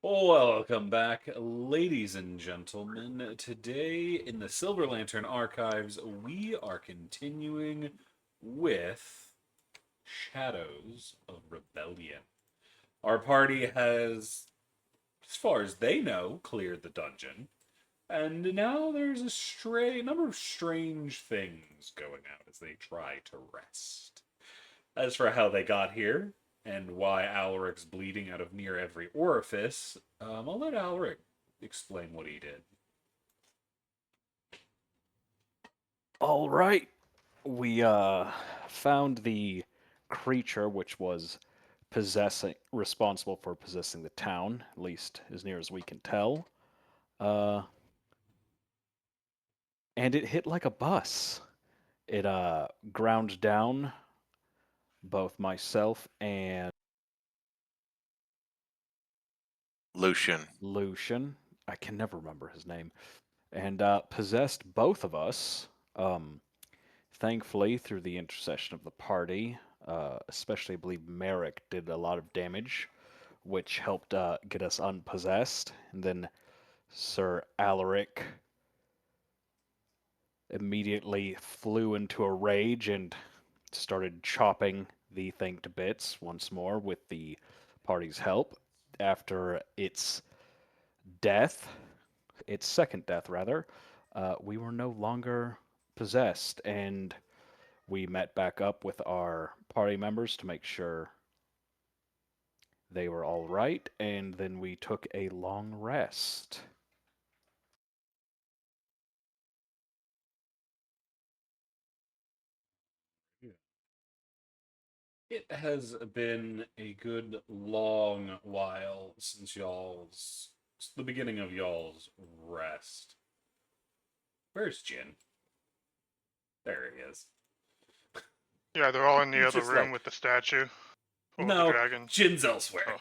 Welcome back, ladies and gentlemen. Today in the Silver Lantern Archives, we are continuing with Shadows of Rebellion. Our party has, as far as they know, cleared the dungeon, and now there's a number of strange things going out as they try to rest. As for how they got here, and why Alric's bleeding out of near every orifice, I'll let Alric explain what he did. All right. We found the creature which was possessing responsible for possessing the town, at least as near as we can tell. Uh and it hit like a bus. It ground down both myself and Lucian. Lucian. I can never remember his name. And possessed both of us. Thankfully, through the intercession of the party, especially I believe Merrick did a lot of damage, which helped get us unpossessed. And then Sir Alaric immediately flew into a rage and started chopping the thing to bits once more with the party's help. After death, its second death rather, we were no longer possessed, and we met back up with our party members to make sure they were all right, and then we took a long rest. It has been a good long while since the beginning of y'all's rest. Where's Jin? There he is. Yeah, they're all in the He's other just room like, with the statue of the no, dragon. Jin's elsewhere.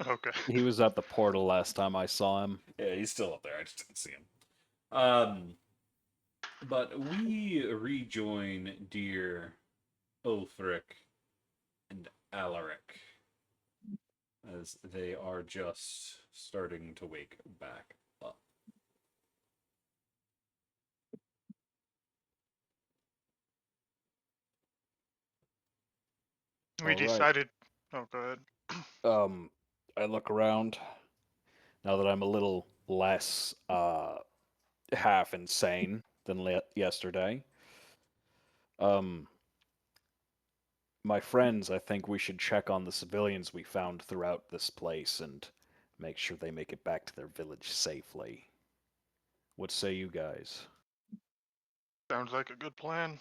Oh, okay. He was at the portal last time I saw him. Yeah, he's still up there. I just didn't see him. But we rejoin dear Ulfric and Alaric as they are just starting to wake back up. We All right. decided. Oh, go ahead. Um, I look around now that I'm a little less half insane than yesterday. Um, my friends, I think we should check on the civilians we found throughout this place and make sure they make it back to their village safely. What say you guys? Sounds like a good plan.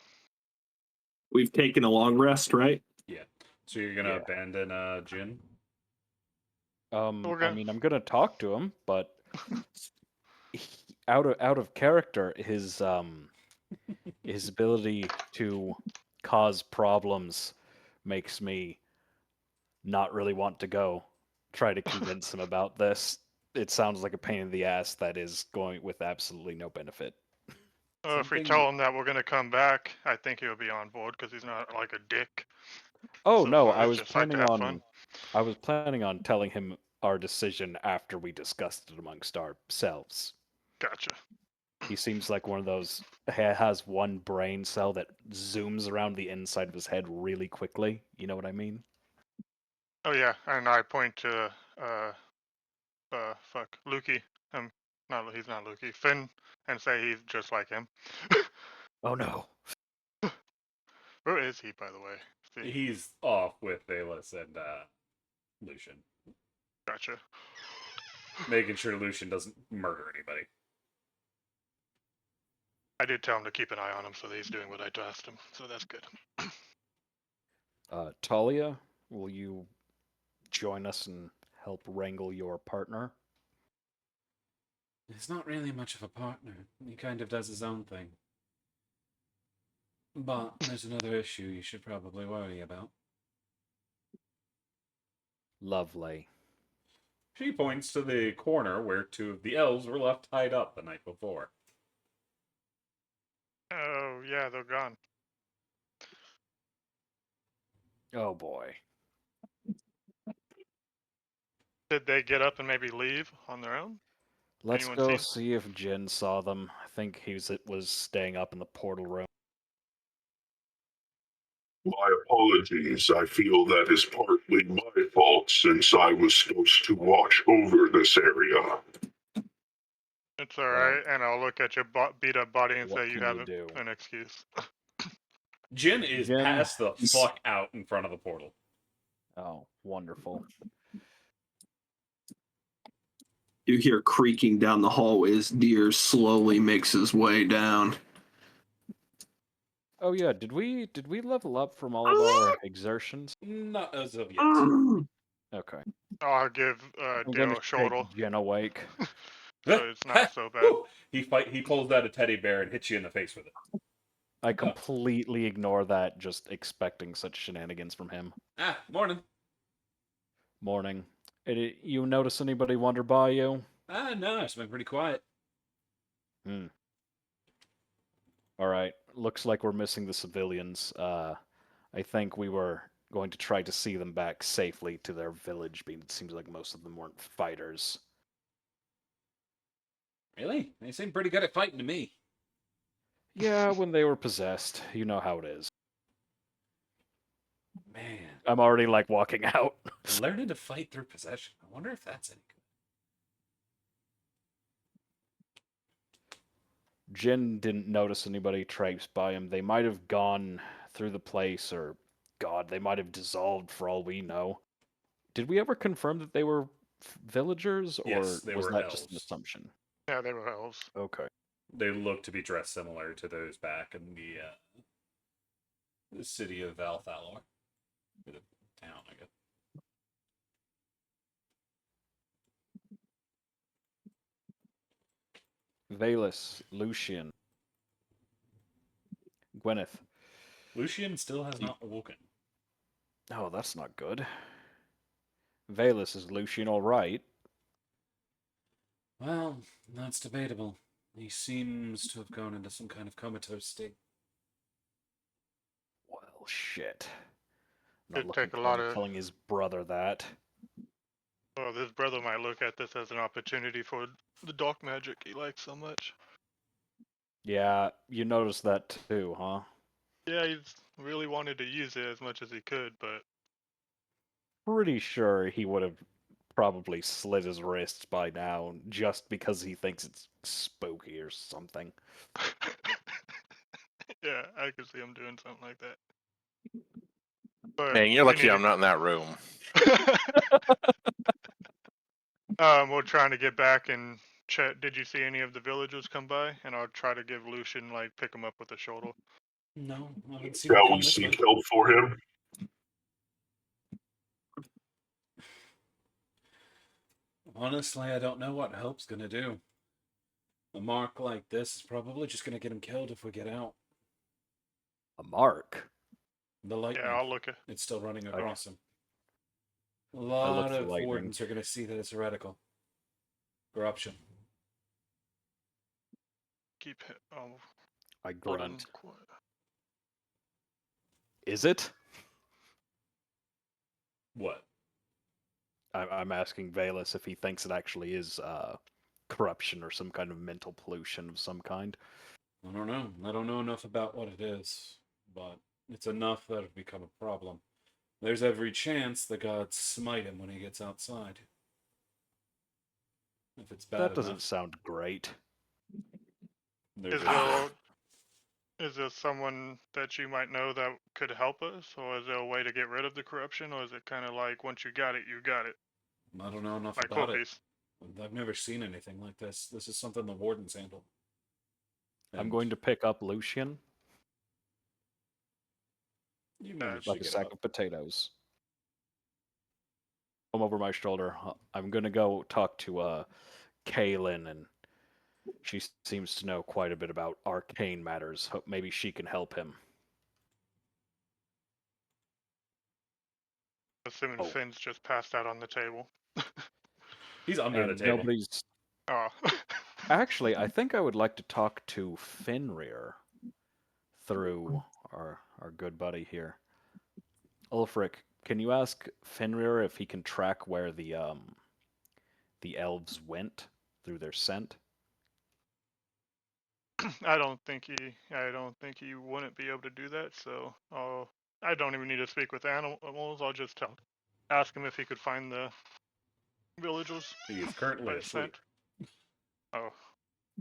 We've taken a long rest, right? Yeah. So you're gonna Yeah. abandon Jin? We're I gonna. mean, I'm gonna talk to him, but out of character, his ability to cause problems makes me not really want to go try to convince him about this. It sounds like a pain in the ass that is going with absolutely no benefit. If we Something tell him that we're gonna come back, I think he'll be on board because he's not like a dick. Oh So no, far, it's just like to have fun. I was planning on telling him our decision after we discussed it amongst ourselves. Gotcha. He seems like one of those has one brain cell that zooms around the inside of his head really quickly. You know what I mean? Oh yeah, and I point to Lukey. Not he's not Lukey. Finn, and say he's just like him. Oh no. Where is he, by the way? See, he's off with Valis and Lucian, gotcha. making sure Lucian doesn't murder anybody. I did tell him to keep an eye on him, so he's doing what I asked him. So that's good. Talia, will you join us and help wrangle your partner? He's not really much of a partner. He kind of does his own thing. But there's another issue you should probably worry about. Lovely. She points to the corner where two of the elves were left tied up the night before. Oh yeah, they're gone. Oh boy. Did they get up and maybe leave on their own? Let's Anyone go seen? see if Jin saw them. I think was staying up in the portal room. My apologies. I feel that is partly my fault since I was supposed to watch over this area. It's alright, and I'll look at your beat up body and What say you can you have do? an excuse. Jin is Jin- passed the fuck out in front of the portal. Oh, wonderful. You hear creaking down the hallway as Deer slowly makes his way down. Oh yeah, did we level up from all of our exertions? Not as of yet. Okay. I'll give I'm Dale gonna a shoulder, shake Jin awake. so it's not so bad. He pulls out a teddy bear and hits you in the face with it. I completely ignore that, just expecting such shenanigans from him. Ah, morning. Morning. You notice anybody wander by you? Ah, no, it's been pretty quiet. Alright, looks like we're missing the civilians. I think we were going to try to see them back safely to their village, but it seems like most of them weren't fighters. Really? They seem pretty good at fighting to me. Yeah, when they were possessed. You know how it is. Man, I'm already, like, walking out. learning to fight through possession. I wonder if that's any good. Jin didn't notice anybody traipse by him. They might have gone through the place, or, God, they might have dissolved for all we know. Did we ever confirm that they were villagers, or Yes, they was were that just an elves. assumption? Yeah, they were elves. Okay. They look to be dressed similar to those back in the city of Vael'Thalor. The town, I guess. Valus, Lucian, Gwyneth. Lucian still has not awoken. Oh, that's not good. Valus, is Lucian alright? Well, that's debatable. He seems to have gone into some kind of comatose state. Well, shit. Not It'd looking take a forward lot to of. telling his brother that. Well, his brother might look at this as an opportunity for the dark magic he likes so much. Yeah, you noticed that too, huh? Yeah, he's really wanted to use it as much as he could, but Pretty sure he would have probably slit his wrists by now just because he thinks it's spooky or something. yeah, I could see him doing something like that. But Man, you're we lucky need I'm not in that room. We're trying to get back and check. Did you see any of the villagers come by? And I'll try to give Lucian, like, pick him up with a shoulder. No, I haven't seen him Shall come we this way. seek help for him? Honestly, I don't know what help's gonna do. A mark like this is probably just gonna get him killed if we get out. A mark? The lightning. Yeah, I'll look at. It's still running Okay. across him. A I look lot for of lightning. wardens are gonna see that it's heretical. Corruption. Keep it. Oh, I hold on. grunt. Is it? What? I'm asking Valus if he thinks it actually is corruption or some kind of mental pollution of some kind. I don't know. I don't know enough about what it is, but it's enough that it'd become a problem. There's every chance the gods smite him when he gets outside. If it's bad That doesn't enough, sound great. there's Is there someone that you might know that could help us, or is there a way to get rid of the corruption, or is it kind of like once you got it, you got it, I don't know enough like about it. cookies? I've never seen anything like this. This is something the wardens handle. I'm going to pick up Lucian You managed like to a get sack up. of potatoes. Come over my shoulder. I'm gonna go talk to Kaylin, and she seems to know quite a bit about arcane matters. Maybe she can help him. Assuming Oh. Finn's just passed out on the table. He's under the And table. nobody's. Oh. Actually, I think I would like to talk to Fenrir through our good buddy here. Ulfric, can you ask Fenrir if he can track where the the elves went through their scent? I don't think he wouldn't be able to do that. So I don't even need to speak with animals. I'll just ask him if he could find the villagers He is currently by asleep. scent. Oh,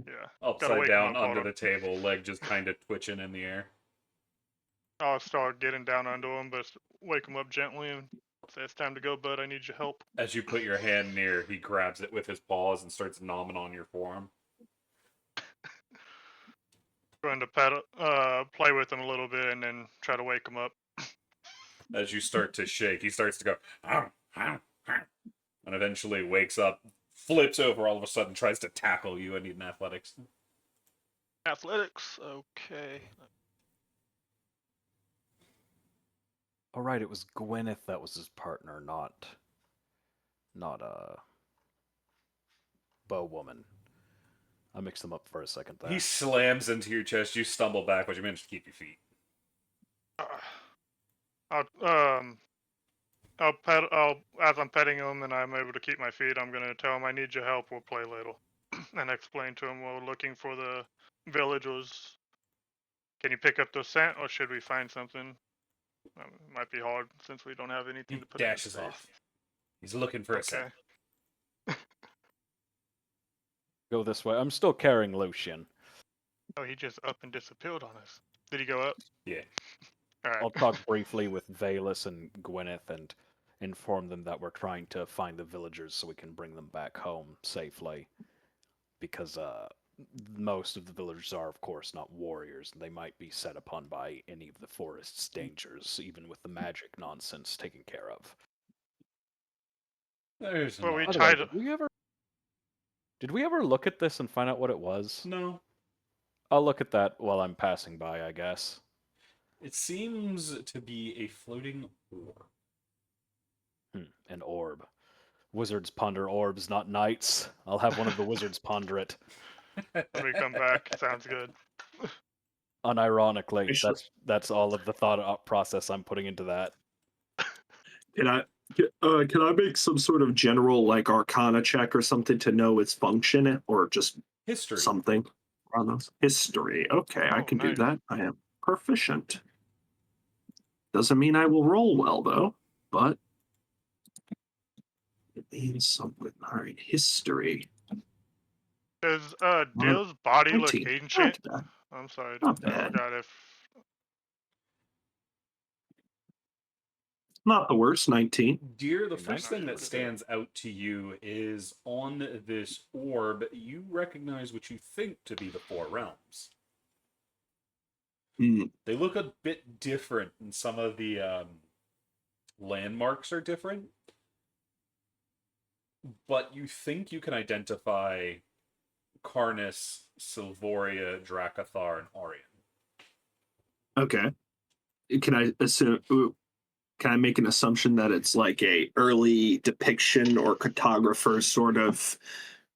yeah. Upside wake him down up, hold under on. the table, leg just kind of twitching in the air. I'll start getting down onto him, but wake him up gently and say, "It's time to go, bud. I need your help." As you put your hand near, he grabs it with his paws and starts nomming on your forearm. Going to play with him a little bit and then try to wake him up. As you start to shake, he starts to go, "Ow, ow, ow," and eventually wakes up, flips over all of a sudden, tries to tackle you. I need an athletics. Athletics, okay. All right, it was Gwyneth that was his partner, not Bow Woman. I mixed them up for a second there. He slams into your chest. You stumble back, but you manage to keep your feet. As I'm petting him and I'm able to keep my feet, I'm gonna tell him I need your help. We'll play later, and explain to him we're looking for the villagers. Can you pick up the scent, or should we find something? It might be hard since we don't have anything He to put in his dashes face. off. He's looking for a Okay. second. Go this way. I'm still carrying Lucian. Oh, he just up and disappeared on us. Did he go up? Yeah. All right. I'll talk briefly with Vael'Thalor and Gwyneth and inform them that we're trying to find the villagers so we can bring them back home safely. Because most of the villagers are, of course, not warriors, and they might be set upon by any of the forest's dangers, even with the magic nonsense taken care of. There's Well, we By the way, tried. did we ever look at this and find out what it was? No. I'll look at that while I'm passing by, I guess. It seems to be a floating orb. An orb. Wizards ponder orbs, not knights. I'll have one of the wizards ponder it. When we come back, sounds good. Unironically, Sure. that's all of the thought process I'm putting into that. Can I make some sort of general like Arcana check or something to know its function, or just History. something on those? History. Okay, I Oh, can do nice. that. I am proficient. Doesn't mean I will roll well though, but it means something. All right, history. Does Dill's body look 19. ancient? Not bad. I'm sorry, Not I bad. forgot if. Not the worst. 19. Dear, the Okay, first thing that 19. stands out to you is on this orb, you recognize what you think to be the Four Realms. Hmm. They look a bit different, and some of the landmarks are different. But you think you can identify Karnas, Silvoria, Dracathar, and Arian. Okay. Can I assume? Can I make an assumption that it's like a early depiction or cartographer sort of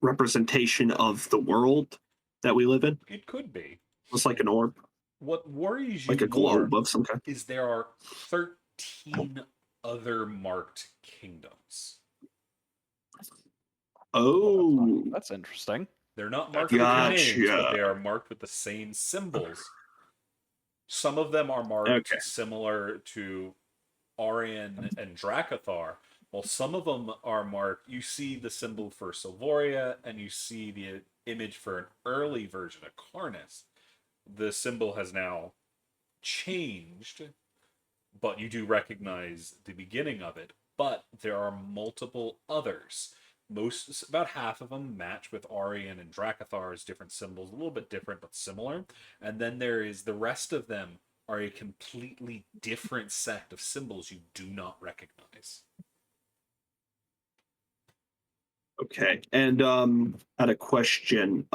representation of the world that we live in? It could be. It's like an orb, What worries you like a more globe of some kind. is there are 13 other marked kingdoms. Oh, That's interesting. They're not That's marked with their names, but gotcha. they are marked with the same symbols. Some of them are marked Okay. similar to Arian and Dracathar, while some of them are marked. You see the symbol for Silvoria, and you see the image for an early version of Karnas. The symbol has now changed, but you do recognize the beginning of it. But there are multiple others. About half of them match with Arian and Dracathar's different symbols, a little bit different but similar. And then there is the rest of them are a completely different set of symbols you do not recognize. Okay. And I had a question.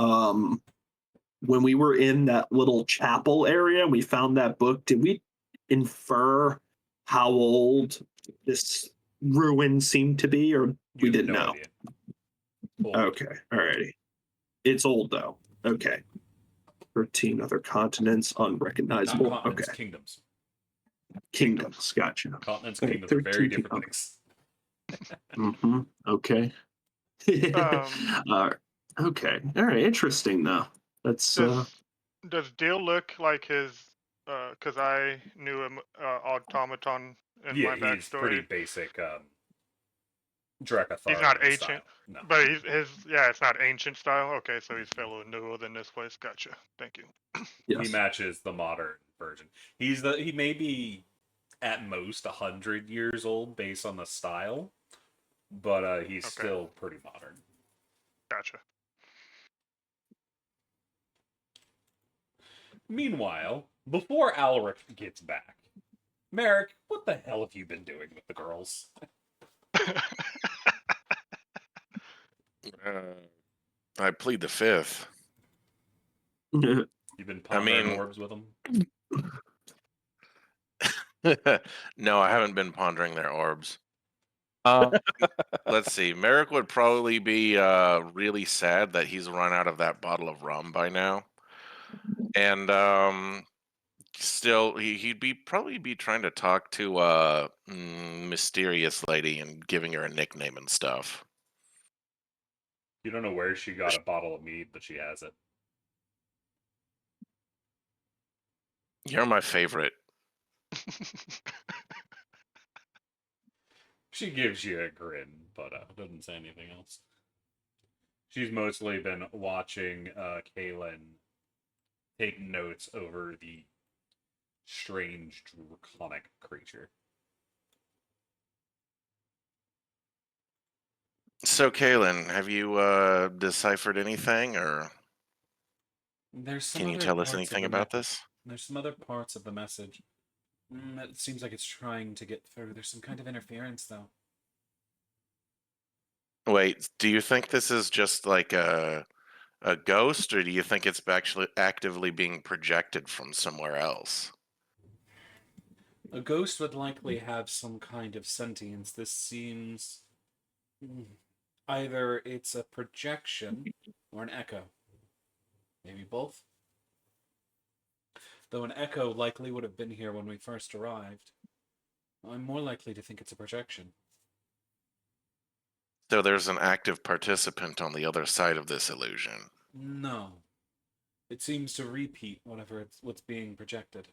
When we were in that little chapel area, we found that book. Did we infer how old this ruin seemed to be, or You we have didn't no know? idea. Old. Okay. Alrighty. It's old though. Okay. 13 other continents, Not unrecognizable. continents, Okay. kingdoms. Kingdoms. Gotcha. Continents Okay, and kingdoms are very 13 different things. Okay. uh, okay. All right. Interesting, though. That's Does Dill look like his? Because I knew him automaton in Yeah, my he's pretty backstory. basic He's not Dracathar ancient, style. No. but it's not ancient style. Okay, so he's fellow newer than this place. Gotcha. Thank you. He yes. matches the modern version. He may be at most 100 years old based on the style, but he's Okay. still pretty modern. Gotcha. Meanwhile, before Alaric gets back, Merrick, what the hell have you been doing with the girls? I plead the fifth. You've been I pondering mean- orbs with them? No, I haven't been pondering their orbs. Let's see. Merrick would probably be really sad that he's run out of that bottle of rum by now, and still he'd be probably be trying to talk to mysterious lady and giving her a nickname and stuff. You don't know where she got a bottle of mead, but she has it. You're my favorite. She gives you a grin, but doesn't say anything else. She's mostly been watching Kaylin take notes over the strange draconic creature. So, Kaylin, have you deciphered anything, or There's some can you other tell us parts of anything the about this? There's some other parts of the message. It seems like it's trying to get through. There's some kind of interference, though. Wait, do you think this is just like a ghost, or do you think it's actually actively being projected from somewhere else? A ghost would likely have some kind of sentience. This seems either it's a projection or an echo. Maybe both. Though an echo likely would have been here when we first arrived. I'm more likely to think it's a projection. So there's an active participant on the other side of this illusion. No. It seems to repeat what's being projected.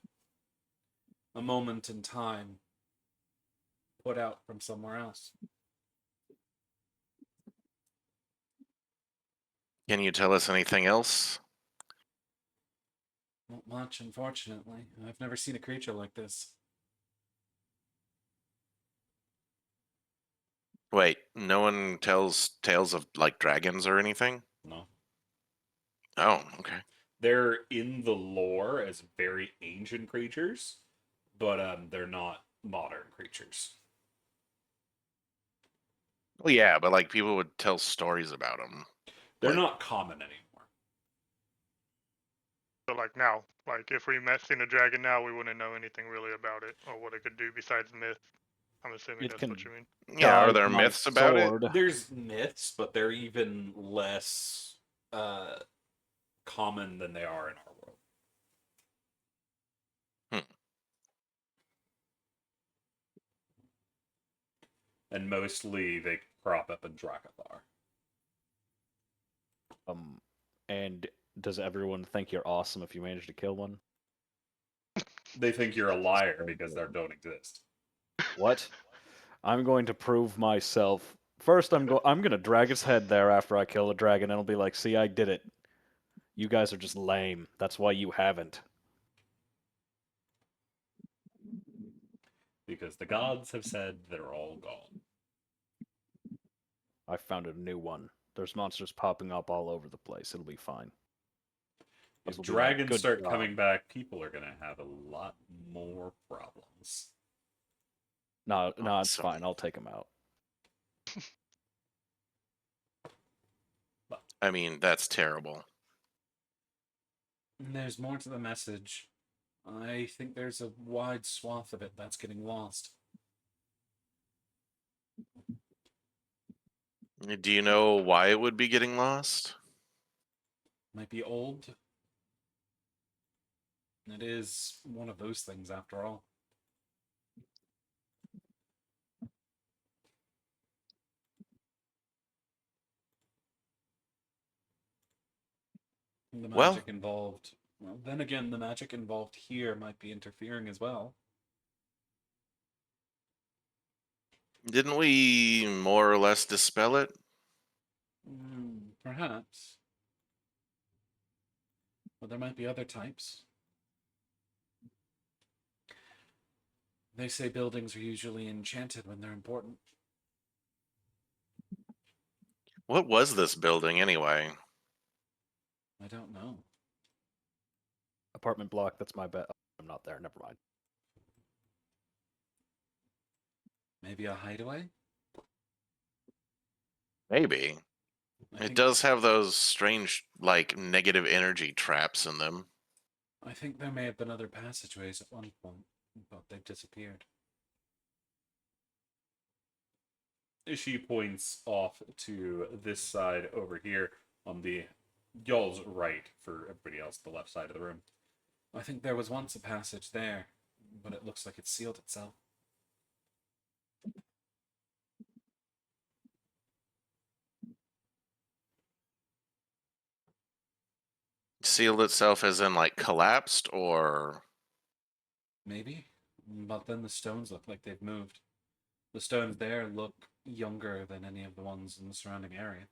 A moment in time put out from somewhere else. Can you tell us anything else? Not much, unfortunately. I've never seen a creature like this. Wait, no one tells tales of like dragons or anything? No. Oh, okay. They're in the lore as very ancient creatures, but they're not modern creatures. Well, yeah, but like people would tell stories about them. They're Like- not common anymore. So like now, like if we seen a dragon now, we wouldn't know anything really about it or what it could do besides myth. I'm assuming It that's can- what you mean. Yeah, are Guide there my myths about it? sword. There's myths, but they're even less common than they are in our world. And mostly they crop up in Dracathar. And does everyone think you're awesome if you manage to kill one? They think you're a liar because they don't exist. What? I'm going to prove myself. First, I'm gonna drag its head there after I kill the dragon, and it'll be like, "See, I did it. You guys are just lame. That's why you haven't." Because the gods have said they're all gone. I found a new one. There's monsters popping up all over the place. It'll be fine. If They'll be like, dragons "Good start job." coming back, people are going to have a lot more problems. No, it's Awesome. fine. I'll take them out. I mean, that's terrible. And there's more to the message. I think there's a wide swath of it that's getting lost. Do you know why it would be getting lost? Might be old. It is one of those things after all. The Well- magic involved. Well, then again, the magic involved here might be interfering as well. Didn't we more or less dispel it? Perhaps. But there might be other types. They say buildings are usually enchanted when they're important. What was this building anyway? I don't know. Apartment block, that's my bet. I'm not there, never mind. Maybe a hideaway? Maybe. I It think, does have those strange, like, negative energy traps in them. I think there may have been other passageways at one point, but they've disappeared. She points off to this side over here on the y'all's right for everybody else, the left side of the room. I think there was once a passage there, but it looks like it's sealed itself. Sealed itself as in, like, collapsed, or... Maybe, but then the stones look like they've moved. The stones there look younger than any of the ones in the surrounding area.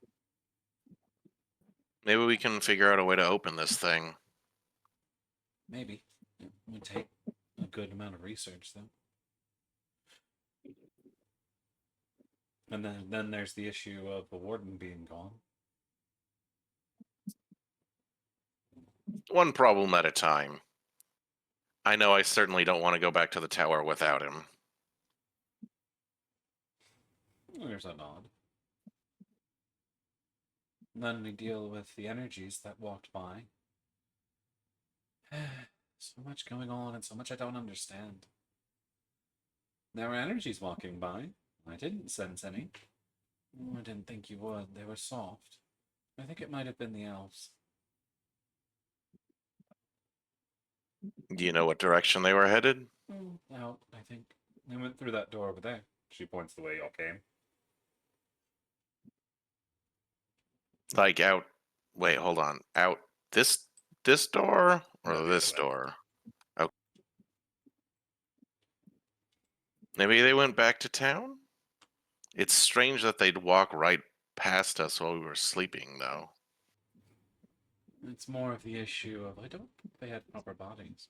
Maybe we can figure out a way to open this thing. Maybe. It would take a good amount of research, though. And then there's the issue of the warden being gone. One problem at a time. I know I certainly don't want to go back to the tower without him. There's a nod. And then we deal with the energies that walked by. So much going on and so much I don't understand. There were energies walking by. I didn't sense any. I didn't think you would. They were soft. I think it might have been the elves. Do you know what direction they were headed? Out, I think. They went through that door over there. She points the way y'all came. Like out... Wait, hold on. Out this door? Or No, the this other way. door? Okay. Maybe they went back to town? It's strange that they'd walk right past us while we were sleeping, though. It's more of the issue of I don't think they had proper bodies.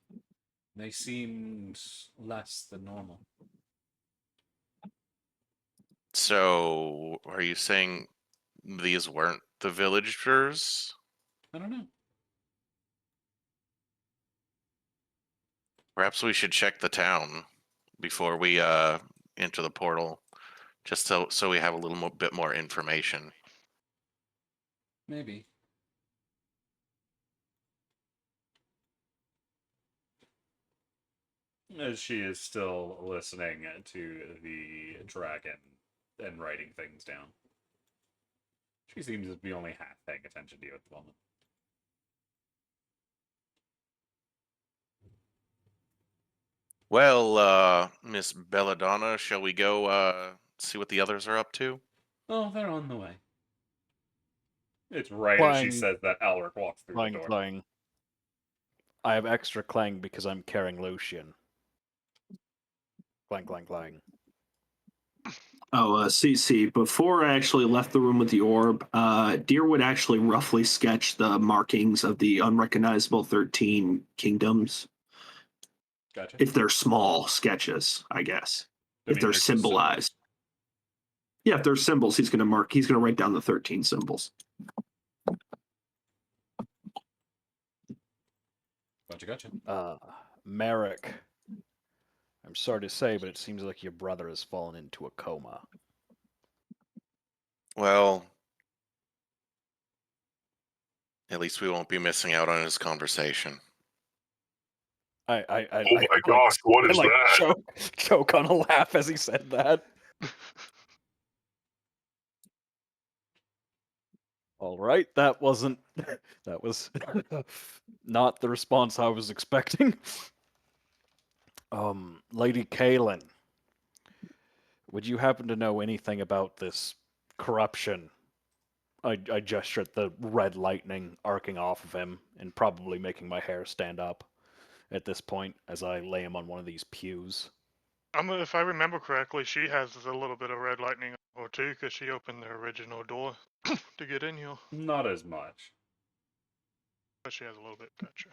They seemed less than normal. So, are you saying these weren't the villagers? I don't know. Perhaps we should check the town before we enter the portal, just so we have a little bit more information. Maybe. As she is still listening to the dragon and writing things down. She seems to be only half paying attention to you at the moment. Well, Miss Belladonna, shall we go see what the others are up to? Oh, they're on the way. It's right as she Clang. says that Alric walks through the Clang, door. clang. I have extra clang because I'm carrying Lucian. Clang, clang, clang. Oh, CC, before I actually left the room with the orb, Deerwood actually roughly sketched the markings of the unrecognizable 13 kingdoms. Gotcha. If they're small sketches, I guess. I If mean, they're just symbols. symbolized. Yeah, if they're symbols, he's gonna write down the 13 symbols. Gotcha. Merrick. I'm sorry to say, but it seems like your brother has fallen into a coma. Well, at least we won't be missing out on his conversation. I Oh my gosh, what is that? choke on a laugh as he said that. All right, that was not the response I was expecting. Lady Kaelin, would you happen to know anything about this corruption I gesture at the red lightning arcing off of him and probably making my hair stand up at this point as I lay him on one of these pews. If I remember correctly, she has a little bit of red lightning or two because she opened the original door to get in here. Not as much. But she has a little bit. Gotcha.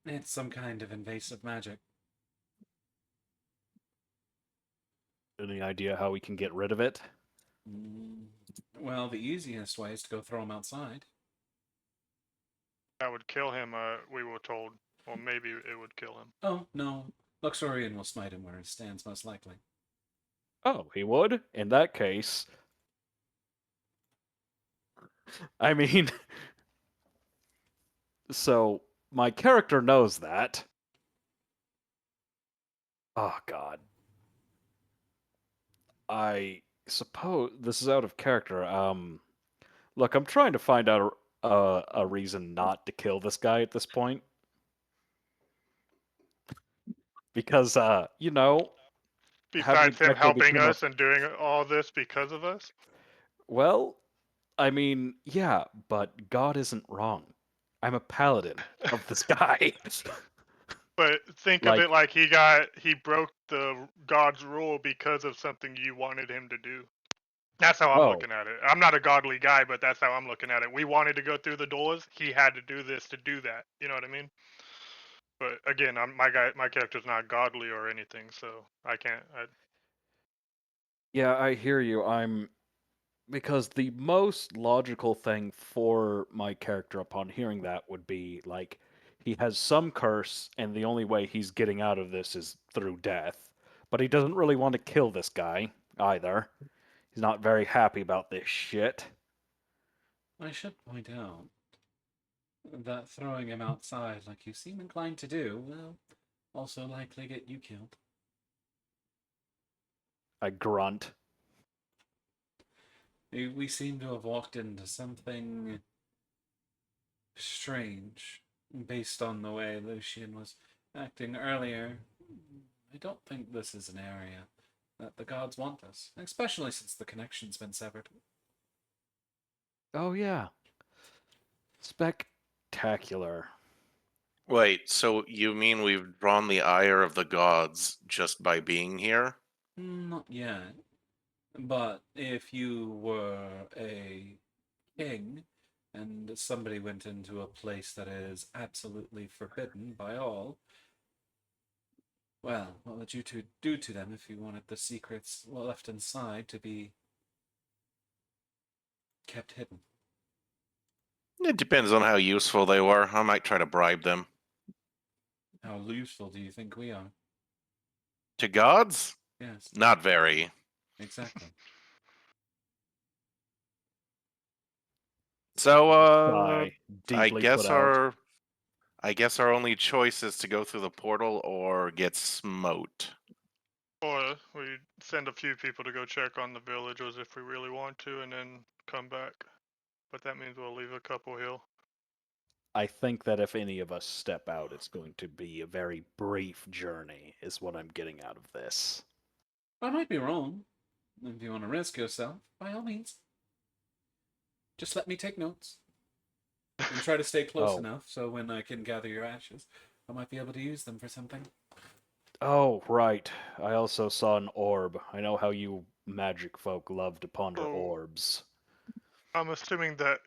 It's some kind of invasive magic. Any idea how we can get rid of it? Well, the easiest way is to go throw him outside. That would kill him, we were told. Or maybe it would kill him. Oh, no. Luxorian will smite him where he stands, most likely. Oh, he would? In that case... I mean... So, my character knows that. Oh, God. I suppose... This is out of character. Look, I'm trying to find out a reason not to kill this guy at this point. Because, you know... Besides him Gecko helping become a- us and doing all this because of us? Well, I mean, yeah, but God isn't wrong. I'm a paladin of this guy. But think of it like he broke the God's rule because of something you wanted him to do. That's how I'm Oh. looking at it. I'm not a godly guy, but that's how I'm looking at it. We wanted to go through the doors. He had to do this to do that. You know what I mean? But again, my character's not godly or anything, so I can't. Yeah, I hear you. Because the most logical thing for my character upon hearing that would be like he has some curse and the only way he's getting out of this is through death. But he doesn't really want to kill this guy either. He's not very happy about this shit. I should point out that throwing him outside, like you seem inclined to do, will also likely get you killed. I grunt. We seem to have walked into something strange based on the way Lucian was acting earlier. I don't think this is an area that the gods want us, especially since the connection's been severed. Oh, yeah. Spectacular. Wait, so you mean we've drawn the ire of the gods just by being here? Not yet. But if you were a king and somebody went into a place that is absolutely forbidden by all, well, what would you two do to them if you wanted the secrets left inside to be kept hidden? It depends on how useful they were. I might try to bribe them. How useful do you think we are? To gods? Yes, Not very. exactly. So, Sigh, I deeply guess put out. our only choice is to go through the portal or get smote. Or we send a few people to go check on the villagers if we really want to, and then come back. But that means we'll leave a couple here. I think that if any of us step out, it's going to be a very brief journey, is what I'm getting out of this. I might be wrong. If you want to risk yourself, by all means. Just let me take notes. And try to stay close Oh. enough so when I can gather your ashes, I might be able to use them for something. Oh, right. I also saw an orb. I know how you magic folk love to ponder Oh. orbs. I'm assuming that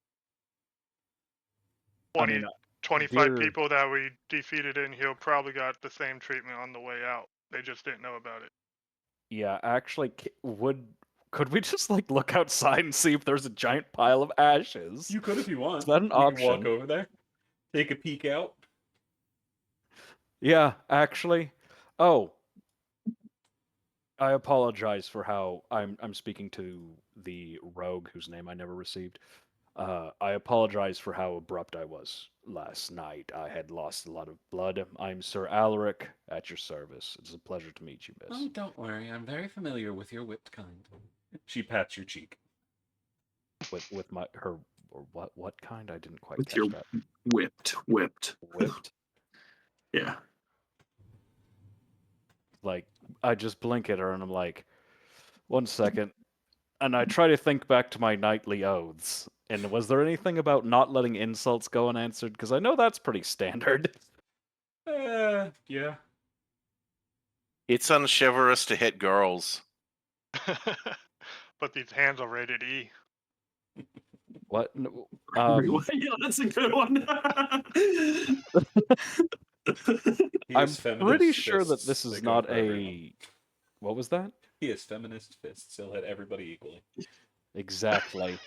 I 20, mean, 25 dear- people that we defeated in here probably got the same treatment on the way out. They just didn't know about it. yeah, actually, could we just like look outside and see if there's a giant pile of ashes? You could if you want. Is that an You can walk option? over there, take a peek out. Yeah, actually. Oh, I apologize for how I'm speaking to the rogue whose name I never received. I apologize for how abrupt I was last night. I had lost a lot of blood. I'm Sir Alaric, at your service. It's a pleasure to meet you, miss. Oh, don't worry. I'm very familiar with your whipped kind. She pats your cheek. With my her or what kind? I didn't quite With catch your that. whipped. Whipped. Yeah. Like I just blink at her and I'm like, 1 second. And I try to think back to my nightly oaths. And was there anything about not letting insults go unanswered? Because I know that's pretty standard. Yeah. It's unchivalrous to hit girls. But these hands are rated E. What? No, Yeah, that's a good one. He I'm has feminist pretty sure that fists this that is go not for everyone. a. What was that? He has feminist fists. He'll hit everybody equally. Exactly.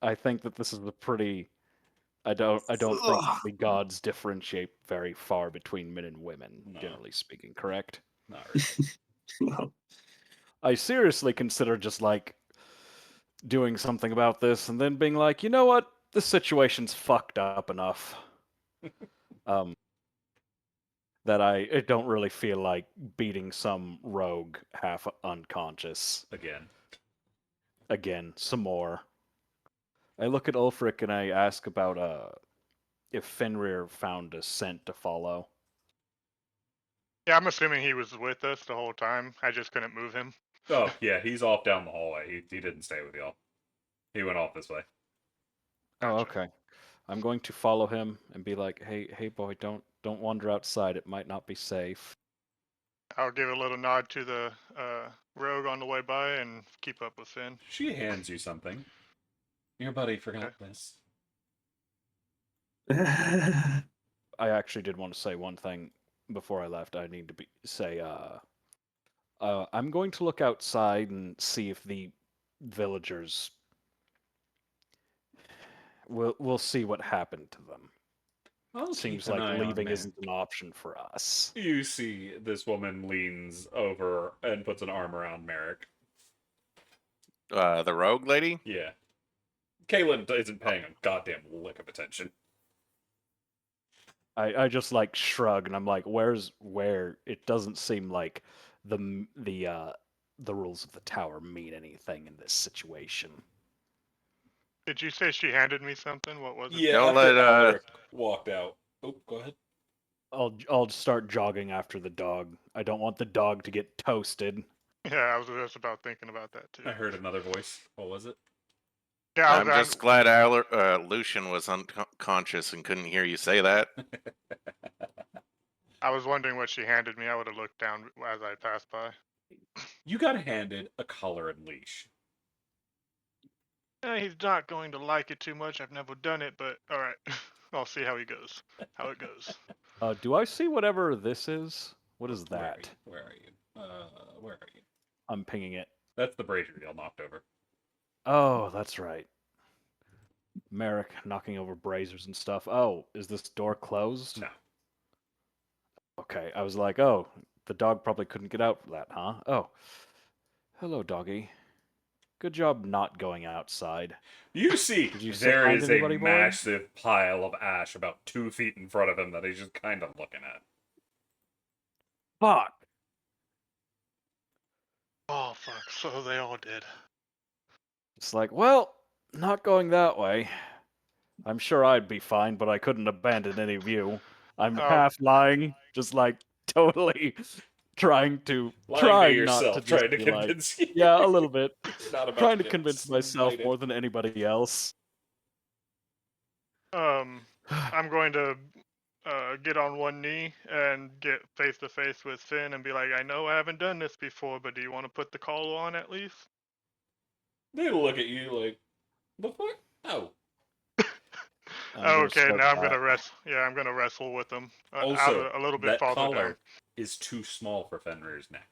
I think that this is a pretty. I don't think Ugh. the gods differentiate very far between men and women, No. generally speaking, correct? Not really. No. I seriously consider just like doing something about this and then being like, you know what? This situation's fucked up enough. That I don't really feel like beating some rogue half unconscious. Again, some more. I look at Ulfric and I ask about if Fenrir found a scent to follow. Yeah, I'm assuming he was with us the whole time. I just couldn't move him. Oh, yeah, he's off down the hallway. He didn't stay with y'all. He went off this way. Oh, Gotcha. okay. I'm going to follow him and be like, hey boy, don't wander outside. It might not be safe. I'll give a little nod to the rogue on the way by and keep up with Finn. She hands you something. Your buddy forgot this. I actually did want to say one thing before I left. I need to say I'm going to look outside and see if the villagers. We'll see what happened to them. I'll Seems keep an like eye on leaving Merrick. isn't an option for us. You see this woman leans over and puts an arm around Merrick. The rogue lady? Yeah. Caitlin isn't paying a goddamn lick of attention. I just like shrug and I'm like, where? It doesn't seem like the rules of the tower mean anything in this situation. Did you say she handed me something? What was it? Yeah, Don't after let, Alaric walked out. Oh, go ahead. I'll start jogging after the dog. I don't want the dog to get toasted. Yeah, I was just about thinking about that too. I heard another voice. What was it? Yeah, I'm just glad Lucian was unconscious and couldn't hear you say that. I was wondering what she handed me. I would have looked down as I passed by. You got handed a collar and leash. He's not going to like it too much. I've never done it, but all right. I'll see how he goes. How it goes. Do I see whatever this is? What is that? Where are you? Where are you? I'm pinging it. That's the brazier y'all knocked over. Oh, that's right. Merrick knocking over braziers and stuff. Oh, is this door closed? No. Okay, I was like, oh, the dog probably couldn't get out for that, huh? Oh. Hello, doggy. Good job not going outside. You see, Did you there find is anybody, a boy? massive pile of ash about 2 feet in front of him that he's just kind of looking at. Fuck! Oh, fuck. So they all did. It's like, well, not going that way. I'm sure I'd be fine, but I couldn't abandon any of you. I'm half lying, just like totally trying Lying to yourself, not to just trying to be like, convince you. yeah, a little bit. You're not about Trying to get convince myself smited. more than anybody else. I'm going to get on one knee and get face to face with Finn and be like, I know I haven't done this before, but do you want to put the collar on at least? They look at you like, the fuck? Oh. Okay, now I'm gonna wrestle. Yeah, I'm gonna wrestle with him. Also, a little bit that farther collar down. is too small for Fenrir's neck.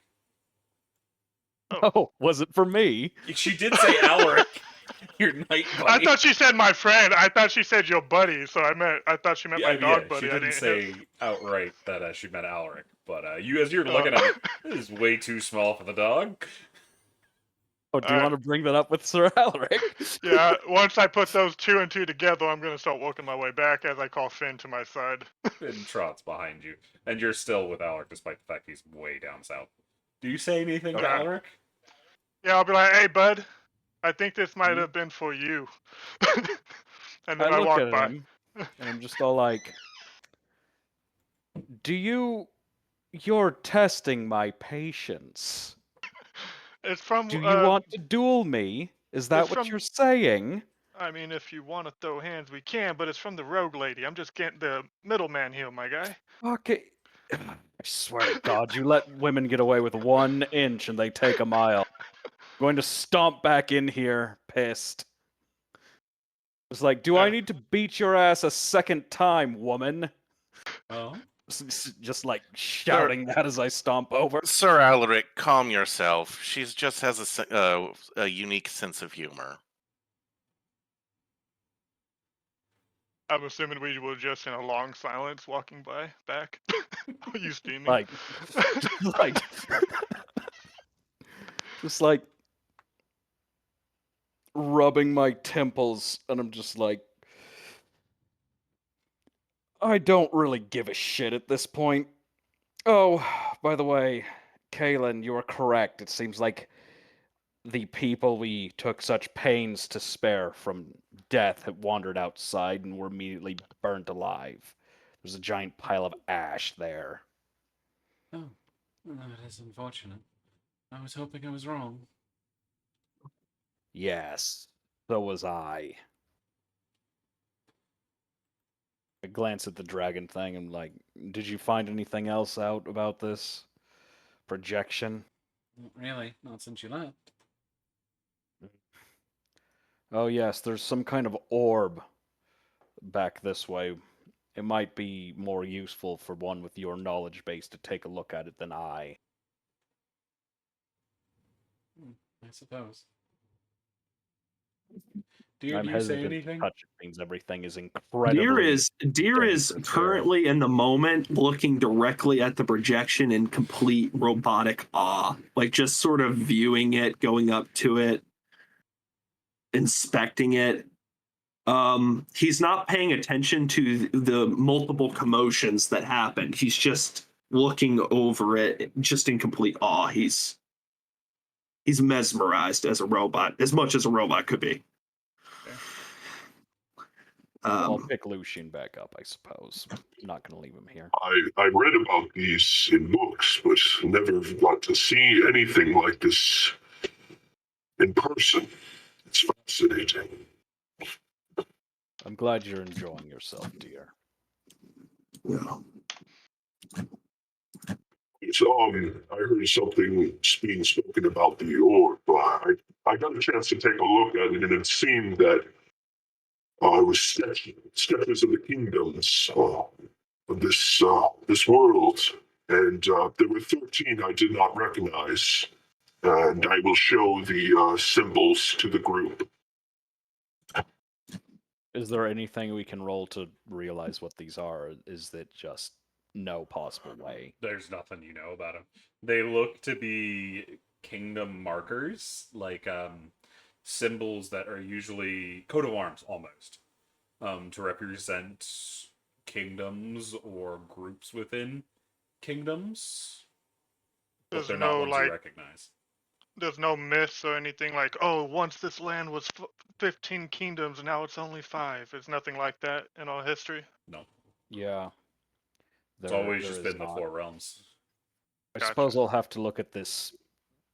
Oh, was it for me? She did say Alaric, your night buddy. I thought she said my friend. I thought she said your buddy. So I thought she meant my dog buddy. She I didn't didn't say outright that she meant Alaric. But you, as you're looking at it, this is way too small for the dog. Oh, do you want to bring that up with Sir Alaric? Yeah, once I put those 2 and 2 together, I'm going to start working my way back as I call Finn to my side. Finn trots behind you, and you're still with Alaric despite the fact he's way down south. Do you say anything to Alaric? Yeah, I'll be like, hey, bud, I think this might have been for you. And then I look walk at by. him, and I'm just all like, you're testing my patience. It's from. Do you want to duel me? Is that It's what from- you're saying? I mean, if you want to throw hands, we can, but it's from the rogue lady. I'm just getting the middleman here, my guy. Okay. I swear to God, you let women get away with 1 inch and they take a mile. I'm going to stomp back in here, pissed. It's like, do I Yeah. need to beat your ass a second time, woman? Oh, Just like shouting that as I stomp over. Sir Alaric, calm yourself. She just has a unique sense of humor. I'm assuming we were just in a long silence walking back. You steaming? Like, like, just like rubbing my temples, and I'm just like, I don't really give a shit at this point. Oh, by the way, Kaylin, you are correct. It seems like the people we took such pains to spare from death have wandered outside and were immediately burnt alive. There's a giant pile of ash there. oh, that is unfortunate. I was hoping I was wrong. Yes, so was I. I glance at the dragon thing and like, did you find anything else out about this projection? Not really, not since you left. Oh yes, there's some kind of orb back this way. It might be more useful for one with your knowledge base to take a look at it than I. I suppose. Dear, I'm do you say hesitant to anything? touch it. Means everything is incredibly. Deer is dangerous currently in the moment looking directly at the projection in complete robotic awe, like just sort of viewing it, going up to it, inspecting it. He's not paying attention to the multiple commotions that happened. He's just looking over it, just in complete awe. He's mesmerized as a robot, as much as a robot could be. Okay. I'll pick Lucian back up, I suppose. I'm not going to leave him here. I read about these in books, but never got to see anything like this in person. It's fascinating. I'm glad you're enjoying yourself, dear. Yeah. So, I heard something being spoken about the orb. I got a chance to take a look at it, and it seemed that it was sketches of the kingdoms of this world, and there were 13 I did not recognize, and I will show the symbols to the group. Is there anything we can roll to realize what these are? Or is that just no possible way? There's nothing you know about them. They look to be kingdom markers, like symbols that are usually coat of arms, almost, to represent kingdoms or groups within kingdoms. But There's they're not no ones you recognize. there's no myths or anything like, oh, once this land was 15 kingdoms, now it's only 5. It's nothing like that in all history. No, Yeah. it's always there just is been the not. 4 realms. I Gotcha. suppose I'll have to look at this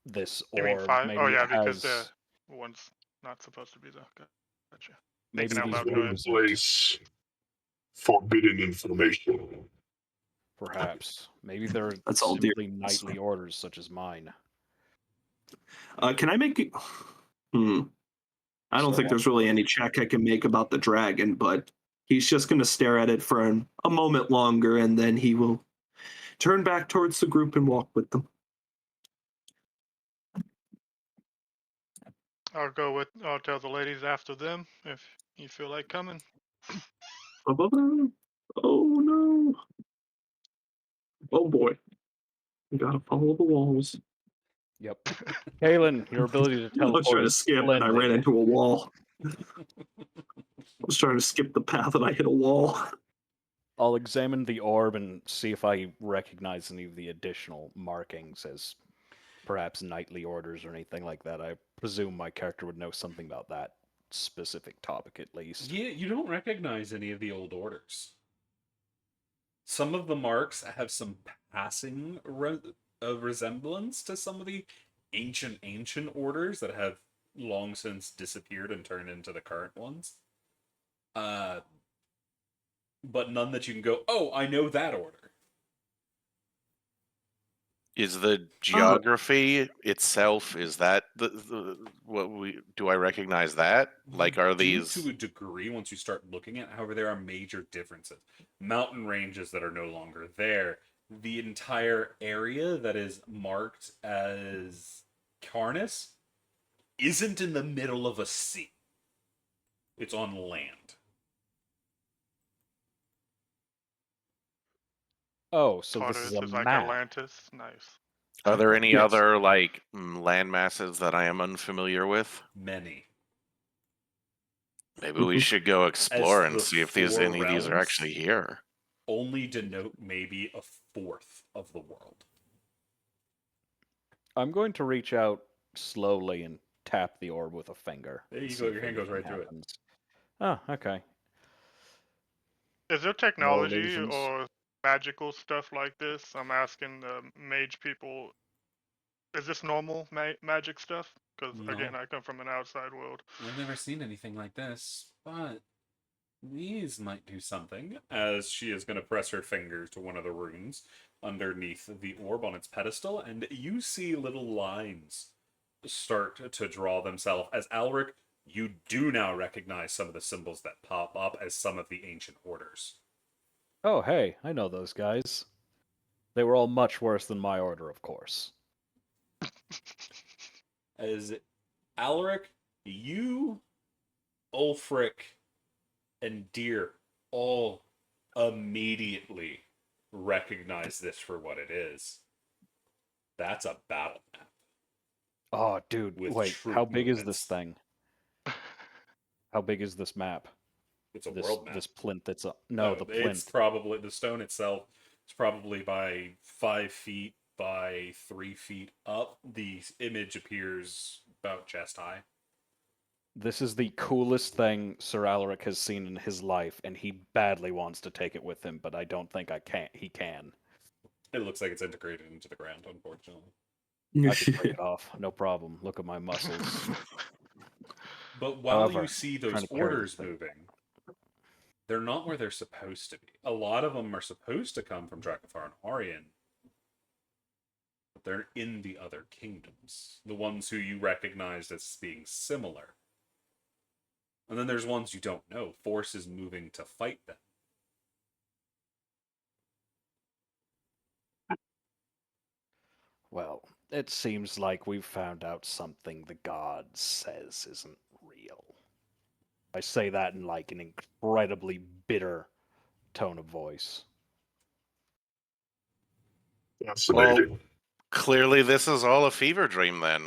You mean orb. 5? Maybe Oh yeah, it because has. one's not supposed to be there. Gotcha. Maybe Thinking out these loud, go One ahead. rooms are place forbidden information. perhaps. Maybe they're That's all dear. simply knightly orders such as mine. Can I make? I don't think there's really any check I can make about the dragon, but he's just going to stare at it for a moment longer, and then he will turn back towards the group and walk with them. I'll tell the ladies after them if you feel like coming. Oh no! Oh boy! We gotta follow the walls. Yep. Kaylin, your ability to I was teleport trying to is skip, and I splendid. ran into a wall. I was trying to skip the path, and I hit a wall. I'll examine the orb and see if I recognize any of the additional markings as perhaps knightly orders or anything like that. I presume my character would know something about that specific topic at least. Yeah, you don't recognize any of the old orders. Some of the marks have some passing resemblance to some of the ancient orders that have long since disappeared and turned into the current ones. But none that you can go, oh, I know that order. Is the geography itself, is that what we do? I recognize that? Like, are Do these? to a degree once you start looking at. However, there are major differences. Mountain ranges that are no longer there. The entire area that is marked as Carnus isn't in the middle of a sea. It's on land. Oh, so this is Tartarus a is like map. Atlantis. Nice. Are there any Yes. other like land masses that I am unfamiliar with? Many. Maybe we should go explore and the see if four any of these are realms- actually here. Only denote maybe a fourth of the world. I'm going to reach out slowly and tap the orb with a finger. There you and go, see your if hand goes anything right through it. happens. Oh, okay. Is there technology illusions. or magical stuff like this? I'm asking the mage people. Is this normal magic stuff? Because again, No. I come from an outside world. I've never seen anything like this, but these might do something, as she is going to press her finger to one of the runes underneath the orb on its pedestal, and you see little lines start to draw themselves. As Alric, you do now recognize some of the symbols that pop up as some of the ancient orders. Oh, hey, I know those guys. They were all much worse than my order, of course. As Alaric, you, Ulfric, and Deer all immediately recognize this for what it is. That's a battle map. Oh, dude, With wait, troop how big is movements. this thing? How big is this map? It's a This world map. this plinth that's up. No, the It's plinth. probably, the stone itself is probably by 5 feet by 3 feet up. The image appears about chest high. This is the coolest thing Sir Alaric has seen in his life, and he badly wants to take it with him, but I don't think he can. It looks like it's integrated into the ground, unfortunately. I can break it off, no problem. Look at my muscles. But while However, you see trying those to carry orders this thing. moving, they're not where they're supposed to be. A lot of them are supposed to come from Dracathar and Arian, but they're in the other kingdoms. The ones who you recognized as being similar. And then there's ones you don't know. Forces moving to fight them. Well, it seems like we've found out something the god says isn't real. I say that in like an incredibly bitter tone of voice. Fascinating. Clearly, this is all a fever dream then.